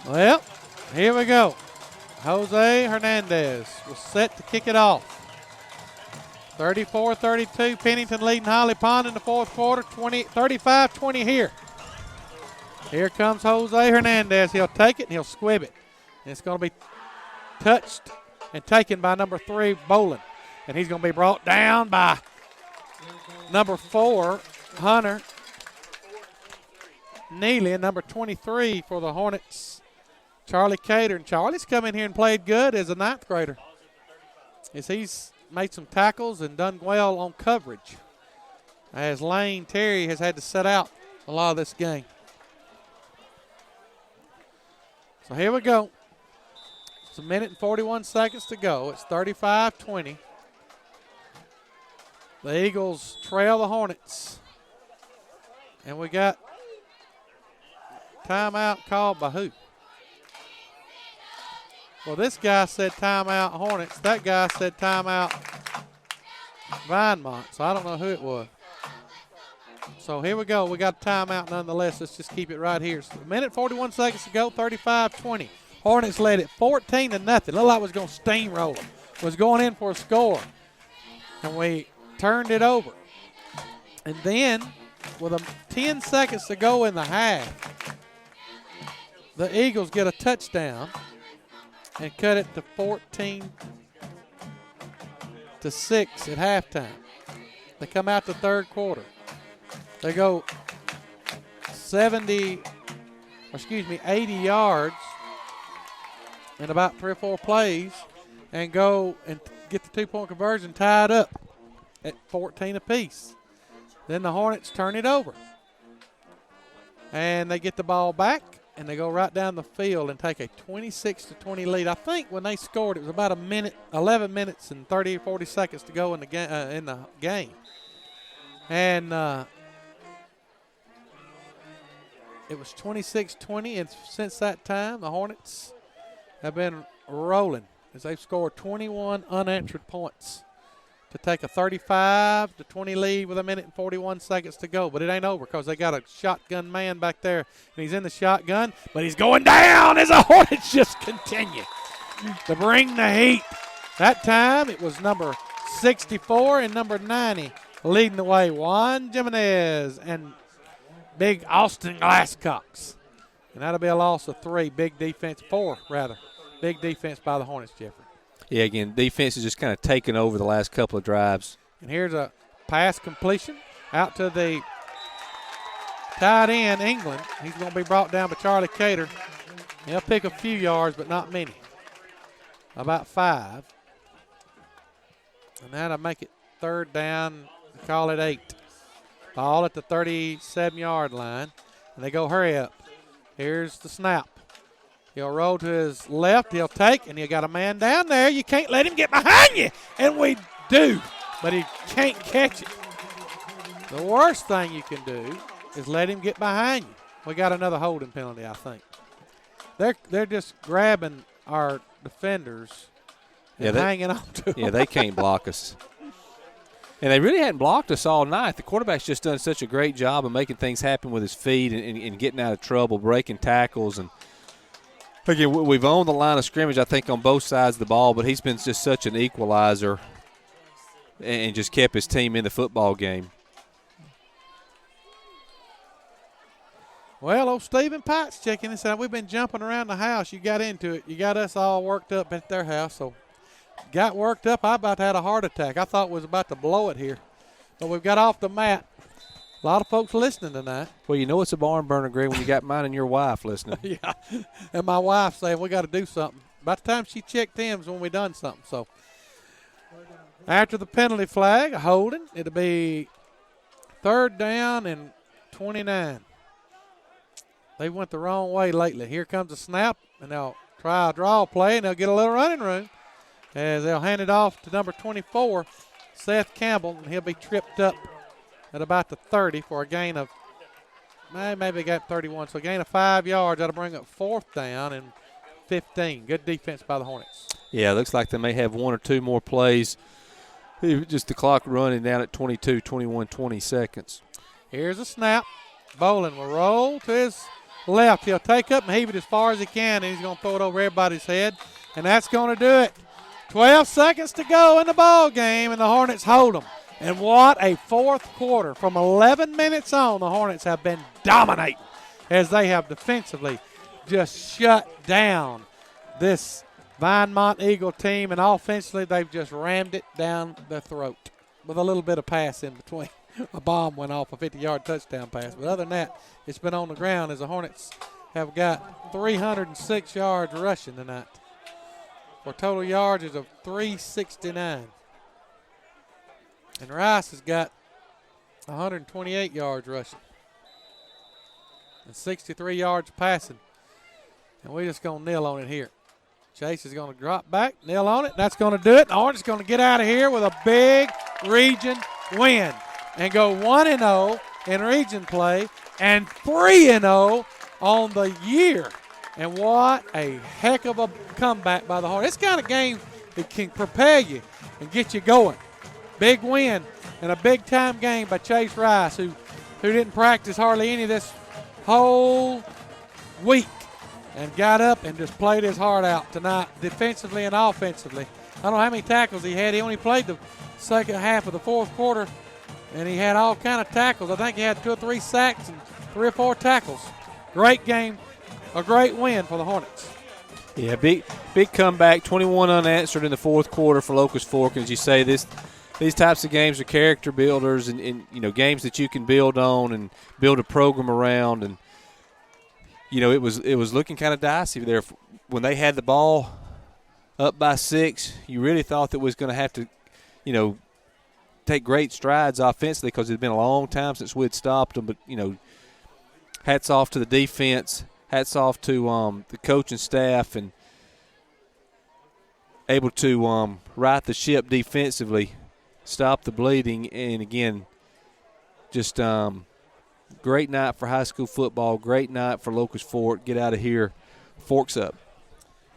Well, here we go. Jose Hernandez was set to kick it off. 34-32, Pennington leading Holly Pond in the fourth quarter, 35-20 here. Here comes Jose Hernandez. He'll take it and he'll squib it. And it's going to be touched and taken by number 3, Bolin. And he's going to be brought down by number 4, Hunter Neely, and number 23 for the Hornets, Charlie Cater. And Charlie's come in here and played good as a 9th grader. As he's made some tackles and done well on coverage. As Lane Terry has had to set out a lot of this game. So here we go. It's a minute and 41 seconds to go. It's 35-20. The Eagles trail the Hornets. And we got timeout called by who? Well, this guy said timeout Hornets. That guy said timeout Vinemont. So I don't know who it was. So here we go. We got a timeout nonetheless. Let's just keep it right here. So a minute 41 seconds to go, 35-20. Hornets led it 14-0. Looked like it was going to steamroll them. Was going in for a score. And we turned it over. And then, with 10 seconds to go in the half, the Eagles get a touchdown and cut it to 14-6 at halftime. They come out the third quarter. They go 80 yards in about 3 or 4 plays and go and get the 2-point conversion tied up at 14 apiece. Then the Hornets turn it over. And they get the ball back, and they go right down the field and take a 26-20 lead. I think when they scored, it was about 11 minutes and 30 or 40 seconds to go in the game. And it was 26-20, and since that time, the Hornets have been rolling as they've scored 21 unanswered points to take a 35-20 lead with 1 minute and 41 seconds to go. But it ain't over because they got a shotgun man back there, and he's in the shotgun, but he's going down as the Hornets just continue to bring the heat. That time it was number 64 and number 90 leading the way. Juan Jimenez and big Austin Glasscox. And that'll be a loss of 4 rather. Big defense by the Hornets, Jeffrey. Yeah, again, defense is just kind of taken over the last couple of drives. And here's a pass completion out to the tight end, England. He's going to be brought down by Charlie Cater. He'll pick a few yards, but not many. About 5. And that'll make it third down. Call it 8. Ball at the 37-yard line. And they go hurry up. Here's the snap. He'll roll to his left. He'll take, and you got a man down there. You can't let him get behind you. And we do, but he can't catch it. The worst thing you can do is let him get behind you. We got another holding penalty, I think. They're just grabbing our defenders and hanging on to them. Yeah, they can't block us. And they really hadn't blocked us all night. The quarterback's just done such a great job of making things happen with his feet and getting out of trouble, breaking tackles. And, again, we've owned the line of scrimmage, I think, on both sides of the ball, but he's been just such an equalizer and just kept his team in the football game. Well, old Stephen Pike's checking this out. We've been jumping around the house. You got into it. You got us all worked up at their house, so got worked up. I about had a heart attack. I thought we was about to blow it here. But we've got off the mat. A lot of folks listening tonight. Well, you know it's a barn burner, Greg, when you got mine and your wife listening. Yeah, and my wife saying we got to do something. By the time she checked Tim's when we done something. So after the penalty flag, a holding, it'll be third down and 29. They went the wrong way lately. Here comes a snap, and they'll try a draw play, and they'll get a little running room as they'll hand it off to number 24, Seth Campbell, and he'll be tripped up at about the 30 for a gain of, maybe got 31, so a gain of 5 yards. That'll bring up fourth down and 15. Good defense by the Hornets. Yeah, looks like they may have one or two more plays. Just the clock running down at 22, 21, 20 seconds. Here's a snap. Bolin will roll to his left. He'll take up and heave it as far as he can, and he's going to throw it over everybody's head, and that's going to do it. 12 seconds to go in the ball game, and the Hornets hold them. And what a fourth quarter. From 11 minutes on, the Hornets have been dominating as they have defensively just shut down this Vinemont Eagle team, and offensively they've just rammed it down their throat with a little bit of pass in between. A bomb went off, a 50-yard touchdown pass. But other than that, it's been on the ground as the Hornets have got 306 yards rushing tonight for total yardage of 369. And Rice has got 128 yards rushing and 63 yards passing. And we're just going to kneel on it here. Chase is going to drop back, kneel on it. That's going to do it. The Hornets going to get out of here with a big region win and go 1-0 in region play and 3-0 on the year. And what a heck of a comeback by the Hornets. This kind of game that can prepare you and get you going. Big win and a big-time game by Chase Rice, who didn't practice hardly any of this whole week and got up and just played his heart out tonight defensively and offensively. I don't know how many tackles he had. He only played the second half of the fourth quarter, and he had all kind of tackles. I think he had 2 or 3 sacks and 3 or 4 tackles. Great game, a great win for the Hornets. Yeah, big comeback, 21 unanswered in the fourth quarter for Locust Fork. As you say, these types of games are character builders and you know, games that you can build on and build a program around. And you know, it was looking kind of dicey there when they had the ball up by 6. You really thought that was going to have to, you know, take great strides offensively because it had been a long time since we'd stopped them. But you know, hats off to the defense, hats off to the coaching staff, and able to right the ship defensively, stop the bleeding, and again, just great night for high school football, great night for Locust Fork. Get out of here, Forks up.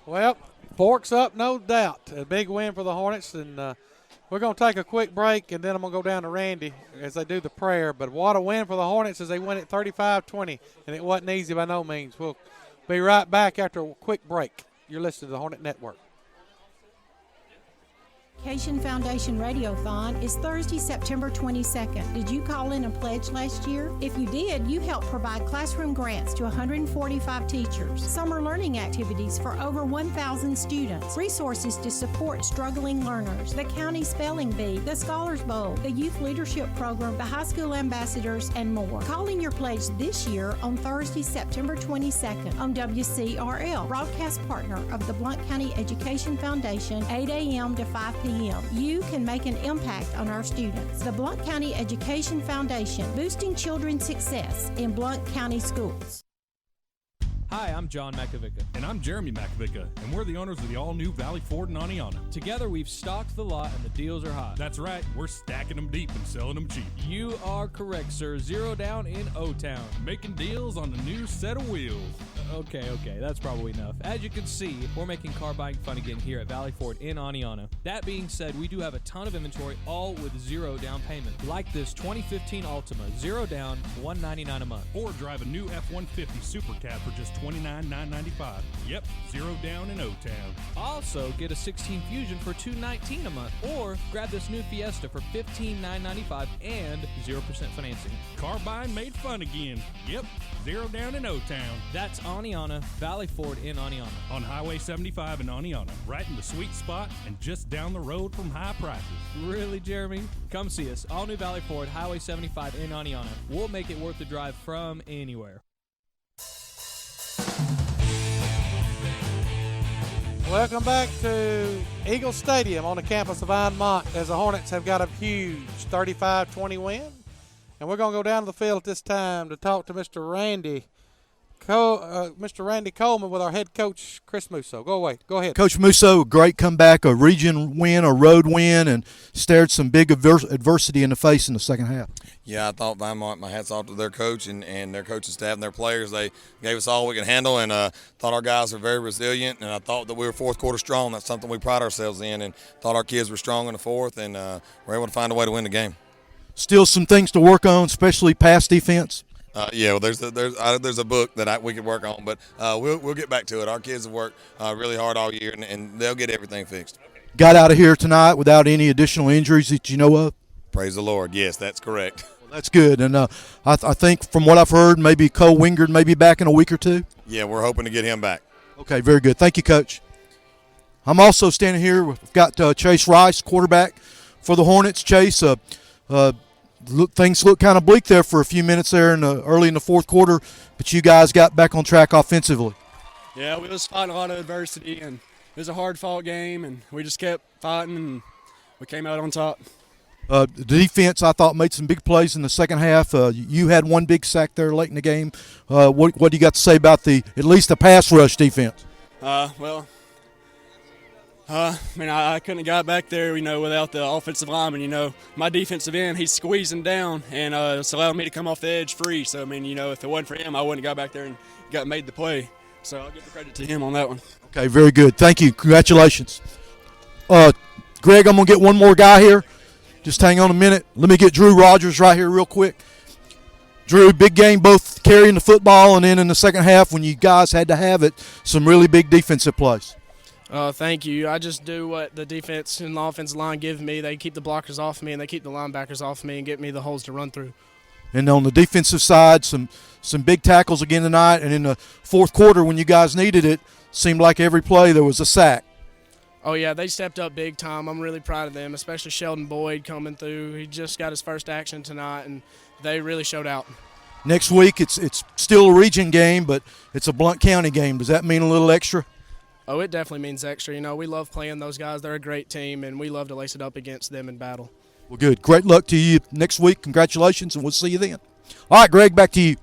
Well, Forks up, no doubt. A big win for the Hornets, and we're going to take a quick break, and then I'm going to go down to Randy as they do the prayer. But what a win for the Hornets as they win it 35-20, and it wasn't easy by no means. We'll be right back after a quick break. You're listening to the Hornet Network. Education Foundation Radiothon is Thursday, September 22nd. Did you call in a pledge last year? If you did, you helped provide classroom grants to 145 teachers, summer learning activities for over 1,000 students, resources to support struggling learners, the county spelling bee, the Scholars Bowl, the Youth Leadership Program, the High School Ambassadors, and more. Call in your pledge this year on Thursday, September 22nd on WCRL, broadcast partner of the Blount County Education Foundation, 8 a.m. to 5 p.m. You can make an impact on our students. The Blount County Education Foundation, boosting children's success in Blount County schools. Hi, I'm John Makovica. And I'm Jeremy Makovica, and we're the owners of the all-new Valley Ford in Aniana. Together, we've stocked the lot, and the deals are hot. That's right. We're stacking them deep and selling them cheap. You are correct, sir. Zero down in O-Town. Making deals on the new set of wheels. Okay, that's probably enough. As you can see, we're making car buying fun again here at Valley Ford in Aniana. That being said, we do have a ton of inventory, all with zero down payment. Like this 2015 Altima, zero down, $199 a month. Or drive a new F-150 Super Cab for just $29,995. Yep, zero down in O-Town. Also, get a 16 Fusion for $219 a month. Or grab this new Fiesta for $15,995 and 0% financing. Car buying made fun again. Yep, zero down in O-Town. That's Aniana, Valley Ford in Aniana. On Highway 75 in Aniana, right in the sweet spot and just down the road from high prices. Really, Jeremy? Come see us. All new Valley Ford, Highway 75 in Aniana. We'll make it worth the drive from anywhere. Welcome back to Eagle Stadium on the campus of Vinemont as the Hornets have got a huge 35-20 win. And we're going to go down to the field at this time to talk to Mr. Randy Coleman with our head coach, Chris Musso. Go ahead. Coach Musso, a great comeback, a region win, a road win, and stared some big adversity in the face in the second half. Yeah, I thought Vinemont, my hat's off to their coach and their coaching staff and their players. They gave us all we could handle, and thought our guys were very resilient, and I thought that we were fourth quarter strong. That's something we pride ourselves in, and thought our kids were strong in the fourth, and were able to find a way to win the game. Still some things to work on, especially pass defense. Well, there's a book that we could work on, but we'll get back to it. Our kids have worked really hard all year, and they'll get everything fixed. Got out of here tonight without any additional injuries that you know of? Praise the Lord. Yes, that's correct. Well, that's good, and I think from what I've heard, maybe Cole Wingard may be back in a week or two. Yeah, we're hoping to get him back. Okay, very good. Thank you, Coach. I'm also standing here. We've got Chase Rice, quarterback for the Hornets. Chase, things look kind of bleak there for a few minutes there early in the fourth quarter, but you guys got back on track offensively. Yeah, we was fighting a lot of adversity, and it was a hard-fought game, and we just kept fighting, and we came out on top. The defense, I thought, made some big plays in the second half. You had one big sack there late in the game. What do you got to say about at least the pass rush defense? I couldn't have got back there, without the offensive lineman. My defensive end, he's squeezing down, and it's allowed me to come off the edge free. So, if it wasn't for him, I wouldn't have got back there and made the play. So I'll give the credit to him on that one. Okay, very good. Thank you. Congratulations. Greg, I'm going to get one more guy here. Just hang on a minute. Let me get Drew Rogers right here real quick. Drew, big game, both carrying the football, and then in the second half when you guys had to have it, some really big defensive plays. Thank you. I just do what the defense and the offensive line give me. They keep the blockers off me, and they keep the linebackers off me and get me the holes to run through. And on the defensive side, some big tackles again tonight. And in the fourth quarter when you guys needed it, seemed like every play there was a sack. Oh, yeah, they stepped up big time. I'm really proud of them, especially Sheldon Boyd coming through. He just got his first action tonight, and they really showed out. Next week it's still a region game, but it's a Blount County game. Does that mean a little extra? Oh, it definitely means extra. We love playing those guys. They're a great team, and we love to lace it up against them in battle. Well, good. Great luck to you next week. Congratulations, and we'll see you then. All right, Greg, back to you.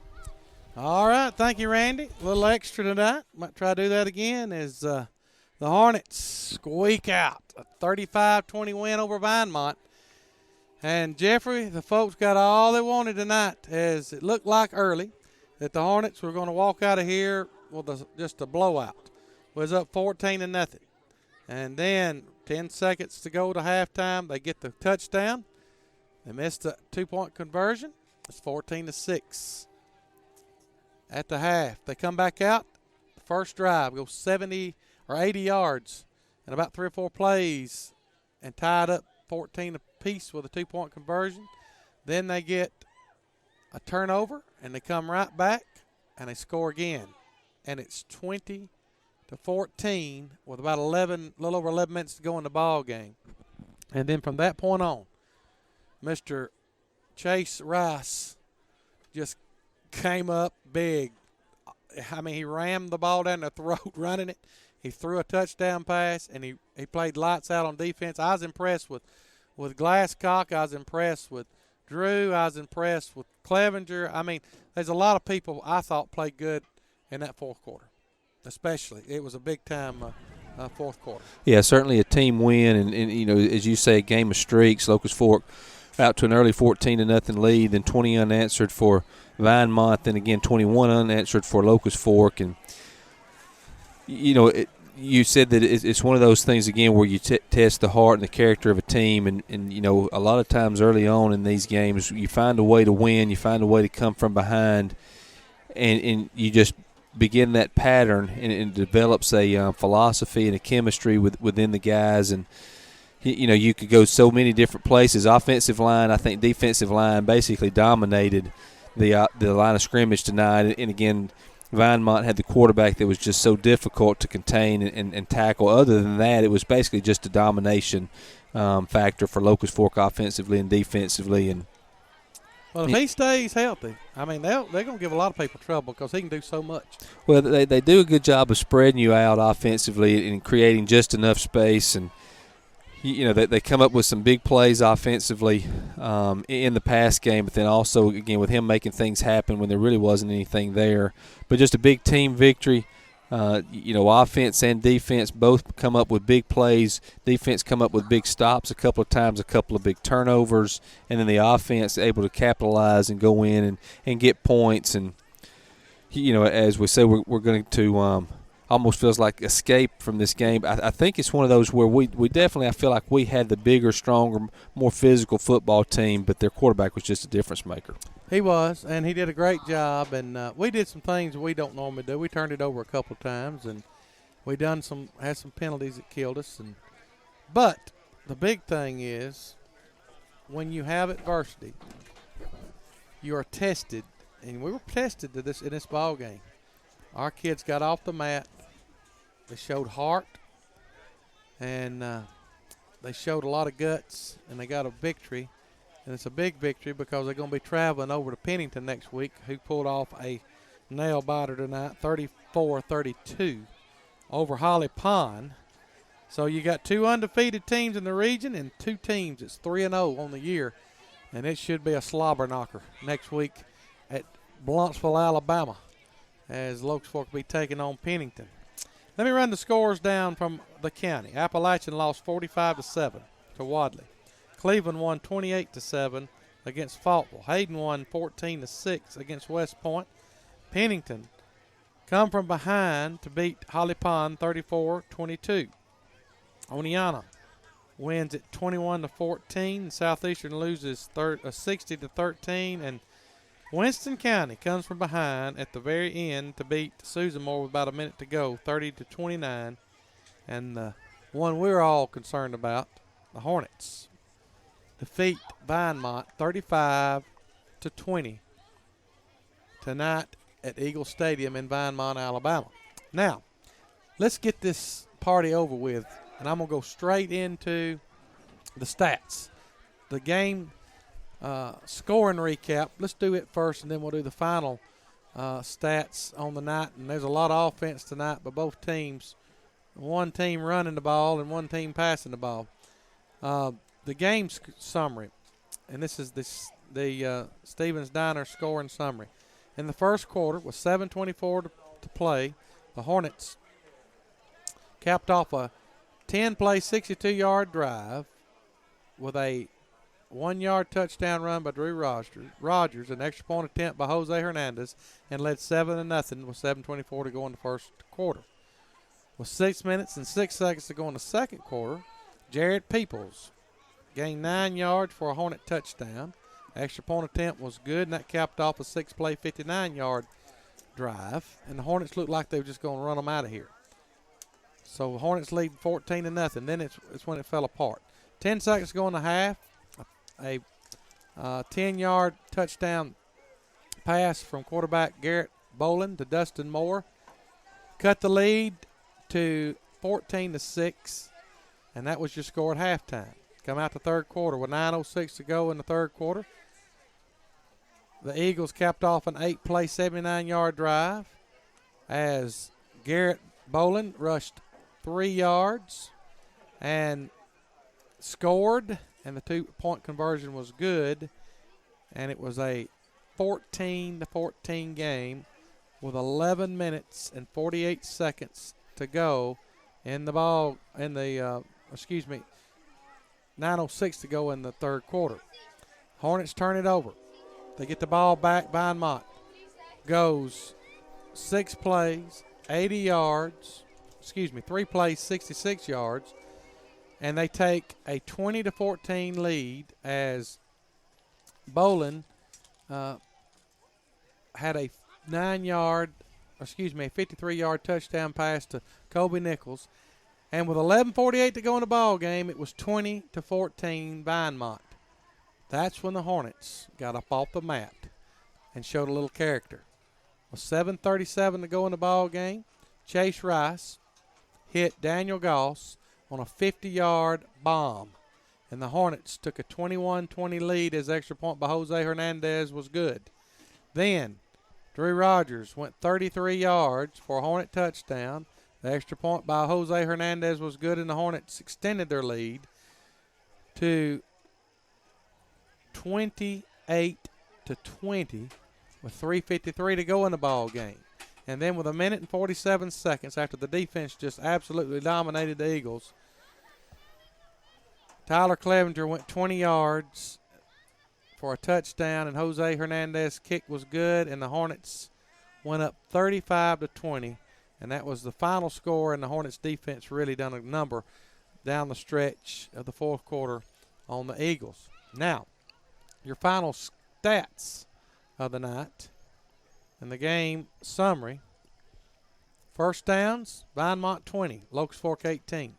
All right. Thank you, Randy. A little extra tonight. Might try to do that again as the Hornets squeak out a 35-20 win over Vinemont. And, Jeffrey, the folks got all they wanted tonight, as it looked like early that the Hornets were going to walk out of here with just a blowout. Was up 14-0. And then 10 seconds to go to halftime. They get the touchdown. They missed the 2-point conversion. It's 14-6 at the half. They come back out. The first drive goes 70 or 80 yards and about 3 or 4 plays. and tied up 14 apiece with a 2-point conversion. Then they get a turnover, and they come right back, and they score again. And it's 20-14 with about a little over 11 minutes to go in the ball game. And then from that point on, Mr. Chase Rice just came up big. I mean, he rammed the ball down their throat running it. He threw a touchdown pass, and he played lights out on defense. I was impressed with Glasscock. I was impressed with Drew. I was impressed with Clevenger. I mean, there's a lot of people I thought played good in that fourth quarter, especially. It was a big-time fourth quarter. Yeah, certainly a team win, and you know, as you say, a game of streaks. Locust Fork out to an early 14-0 lead, then 20 unanswered for Vinemont, then again 21 unanswered for Locust Fork. And, you know, you said that it's one of those things, again, where you test the heart and the character of a team. And, you know, a lot of times early on in these games, you find a way to win, you find a way to come from behind, and you just begin that pattern, and it develops a philosophy and a chemistry within the guys. And, you know, you could go so many different places. Offensive line, I think defensive line basically dominated the line of scrimmage tonight. And again, Vinemont had the quarterback that was just so difficult to contain and tackle. Other than that, it was basically just a domination factor for Locust Fork offensively and defensively. And well, if he stays healthy, I mean, they're going to give a lot of people trouble because he can do so much. Well, they do a good job of spreading you out offensively and creating just enough space. And, you know, they come up with some big plays offensively in the pass game, but then also, again, with him making things happen when there really wasn't anything there. But just a big team victory. You know, offense and defense both come up with big plays. Defense come up with big stops a couple of times, a couple of big turnovers, and then the offense able to capitalize and go in and get points. And, you know, as we say, we're going to almost feels like escape from this game. I think it's one of those where we definitely, I feel like we had the bigger, stronger, more physical football team, but their quarterback was just a difference maker. He was, and he did a great job. And we did some things we don't normally do. We turned it over a couple of times, and we had some penalties that killed us. But the big thing is, when you have adversity, you are tested, and we were tested in this ball game. Our kids got off the mat. They showed heart, and they showed a lot of guts, and they got a victory. And it's a big victory because they're going to be traveling over to Pennington next week, who pulled off a nail-biter tonight, 34-32 over Holly Pond. So you got two undefeated teams in the region and two teams that's 3-0 on the year, and it should be a slobber knocker next week at Blumpsville, Alabama, as Locust Fork will be taking on Pennington. Let me run the scores down from the county. Appalachian lost 45-7 to Wadley. Cleveland won 28-7 against Faultville. Hayden won 14-6 against West Point. Pennington come from behind to beat Holly Pond 34-22. Oneonta wins at 21-14. Southeastern loses 60-13, and Winston County comes from behind at the very end to beat Susanmore with about a minute to go, 30-29. And the one we're all concerned about, the Hornets, defeat Vinemont 35-20 tonight at Eagle Stadium in Vinemont, Alabama. Now, let's get this party over with, and I'm going to go straight into the stats. The game scoring recap. Let's do it first, and then we'll do the final stats on the night. And there's a lot of offense tonight by both teams. One team running the ball and one team passing the ball. The game summary, and this is the Stevens Diner scoring summary. In the first quarter, with 7:24 to play, the Hornets capped off a 10-play, 62-yard drive with a 1-yard touchdown run by Drew Rogers, an extra point attempt by Jose Hernandez, and led 7-0 with 7:24 to go in the first quarter. With 6 minutes and 6 seconds to go in the second quarter, Jared Peoples gained 9 yards for a Hornet touchdown. Extra point attempt was good, and that capped off a 6-play, 59-yard drive. And the Hornets looked like they were just going to run them out of here. So the Hornets lead 14-0. Then it's when it fell apart. 10 seconds to go in the half. A 10-yard touchdown pass from quarterback Garrett Bolin to Dustin Moore. Cut the lead to 14-6, and that was your score at halftime. Come out the third quarter with 9:06 to go in the third quarter. The Eagles capped off an 8-play, 79-yard drive as Garrett Bolin rushed 3 yards and scored, and the 2-point conversion was good, and it was a 14-14 game with 11 minutes and 48 seconds to go in the 9:06 to go in the third quarter. Hornets turn it over. They get the ball back. Vinemont goes 6 plays, 80 yards. 3 plays, 66 yards. And they take a 20-14 lead as Bolin had a 53-yard touchdown pass to Kobe Nichols. And with 11:48 to go in the ball game, it was 20-14 Vinemont. That's when the Hornets got up off the mat and showed a little character. With 7:37 to go in the ball game, Chase Rice hit Daniel Goss on a 50-yard bomb, and the Hornets took a 21-20 lead as extra point by Jose Hernandez was good. Then Drew Rogers went 33 yards for a Hornet touchdown. The extra point by Jose Hernandez was good, and the Hornets extended their lead to 28-20 with 3:53 to go in the ball game. And then with 1 minute and 47 seconds after the defense just absolutely dominated the Eagles, Tyler Clevenger went 20 yards for a touchdown, and Jose Hernandez's kick was good, and the Hornets went up 35-20. And that was the final score, and the Hornets defense really done a number down the stretch of the fourth quarter on the Eagles. Now, your final stats of the night and the game summary. First downs, Vinemont 20, Locust Fork 18.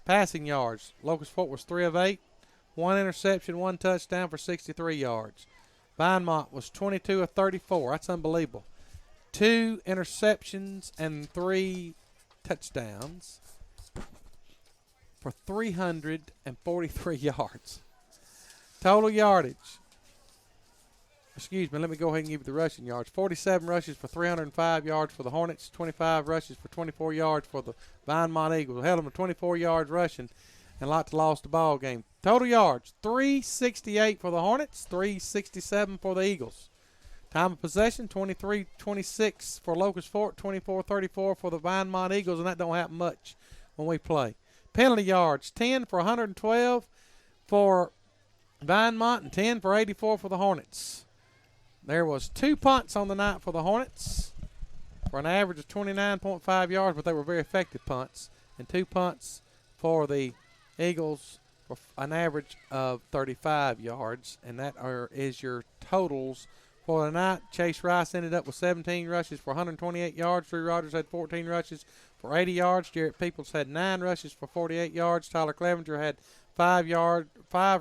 Passing yards, Locust Fork was 3 of 8, 1 interception, 1 touchdown for 63 yards. Vinemont was 22 of 34. That's unbelievable. 2 interceptions and 3 touchdowns for 343 yards. Total yardage. Let me go ahead and give you the rushing yards. 47 rushes for 305 yards for the Hornets, 25 rushes for 24 yards for the Vinemont Eagles. Held them to 24 yards rushing and lost the ball game. Total yards, 368 for the Hornets, 367 for the Eagles. Time of possession, 23-26 for Locust Fork, 24-34 for the Vinemont Eagles, and that don't happen much when we play. Penalty yards, 10 for 112 for Vinemont and 10 for 84 for the Hornets. There was 2 punts on the night for the Hornets for an average of 29.5 yards, but they were very effective punts, and 2 punts for the Eagles for an average of 35 yards, and that is your totals for the night. Chase Rice ended up with 17 rushes for 128 yards. Drew Rogers had 14 rushes for 80 yards. Jarrett Peoples had 9 rushes for 48 yards. Tyler Clevenger had 5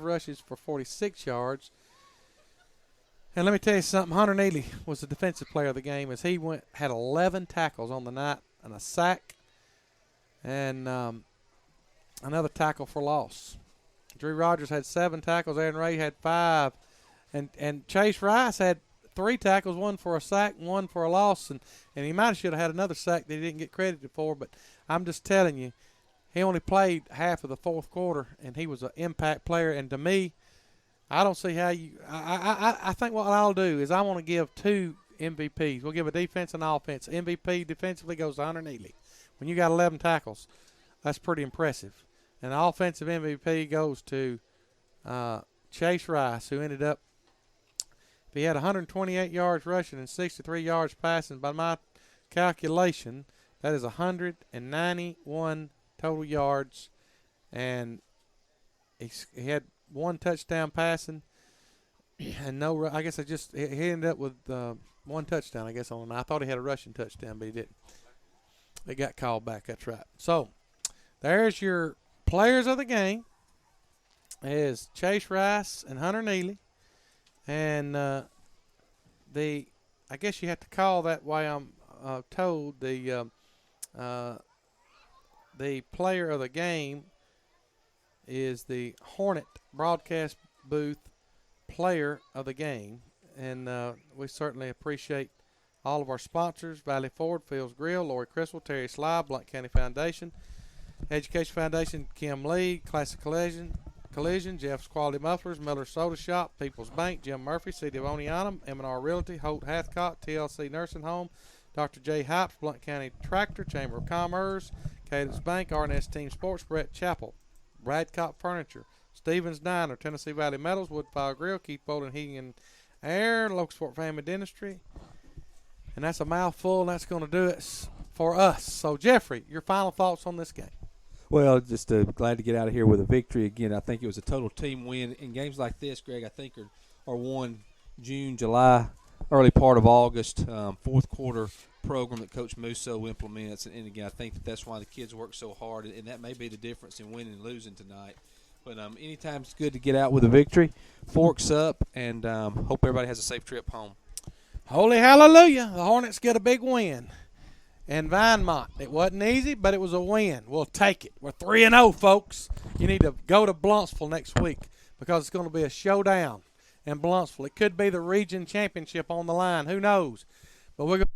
rushes for 46 yards. And let me tell you something. Hunter Neely was the defensive player of the game as he had 11 tackles on the night and a sack and another tackle for loss. Drew Rogers had 7 tackles. Aaron Ray had 5. And Chase Rice had 3 tackles, 1 for a sack and 1 for a loss. And he might have had another sack that he didn't get credited for. But I'm just telling you, he only played half of the fourth quarter, and he was an impact player. And to me, I don't see how you – I think what I'll do is I want to give 2 MVPs. We'll give a defense and offense. MVP defensively goes to Hunter Neely. When you got 11 tackles, that's pretty impressive. And the offensive MVP goes to Chase Rice, who ended up – he had 128 yards rushing and 63 yards passing. By my calculation, that is 191 total yards. And he had 1 touchdown passing and no – I guess he ended up with 1 touchdown, I guess, on him. I thought he had a rushing touchdown, but he didn't. They got called back. That's right. So there's your players of the game. is Chase Rice and Hunter Neely. And I guess you have to call that way, I'm told, the player of the game is the Hornet broadcast booth player of the game. And we certainly appreciate all of our sponsors: Valley Ford, Phil's Grill, Lori Crystal, Terry Sly, Blunt County Foundation, Education Foundation, Kim Lee, Classic Collision, Jeff's Quality Mufflers, Miller's Soda Shop, People's Bank, Jim Murphy, City of Oneonta, M&R Realty, Holt Hathcott, TLC Nursing Home, Dr. J. Hopps, Blunt County Tractor, Chamber of Commerce, Cadence Bank, RNS Team Sports, Brett Chappell, Bradcott Furniture, Stevens Diner, Tennessee Valley Metals, Woodfire Grill, Keith Bowling Heating and Air, Local Sport Family Dentistry. And that's a mouthful, and that's going to do it for us. So, Jeffrey, your final thoughts on this game? Well, just glad to get out of here with a victory again. I think it was a total team win. In games like this, Greg, I think are won June, July, early part of August, fourth quarter program that Coach Musso implements. And again, I think that's why the kids work so hard, and that may be the difference in winning and losing tonight. But anytime it's good to get out with a victory. Forks up, and hope everybody has a safe trip home. Holy hallelujah. The Hornets get a big win. And Vinemont, it wasn't easy, but it was a win. We'll take it. We're 3-0, folks. You need to go to Bluntsville next week because it's going to be a showdown in Bluntsville. It could be the region championship on the line. Who knows? But we're going to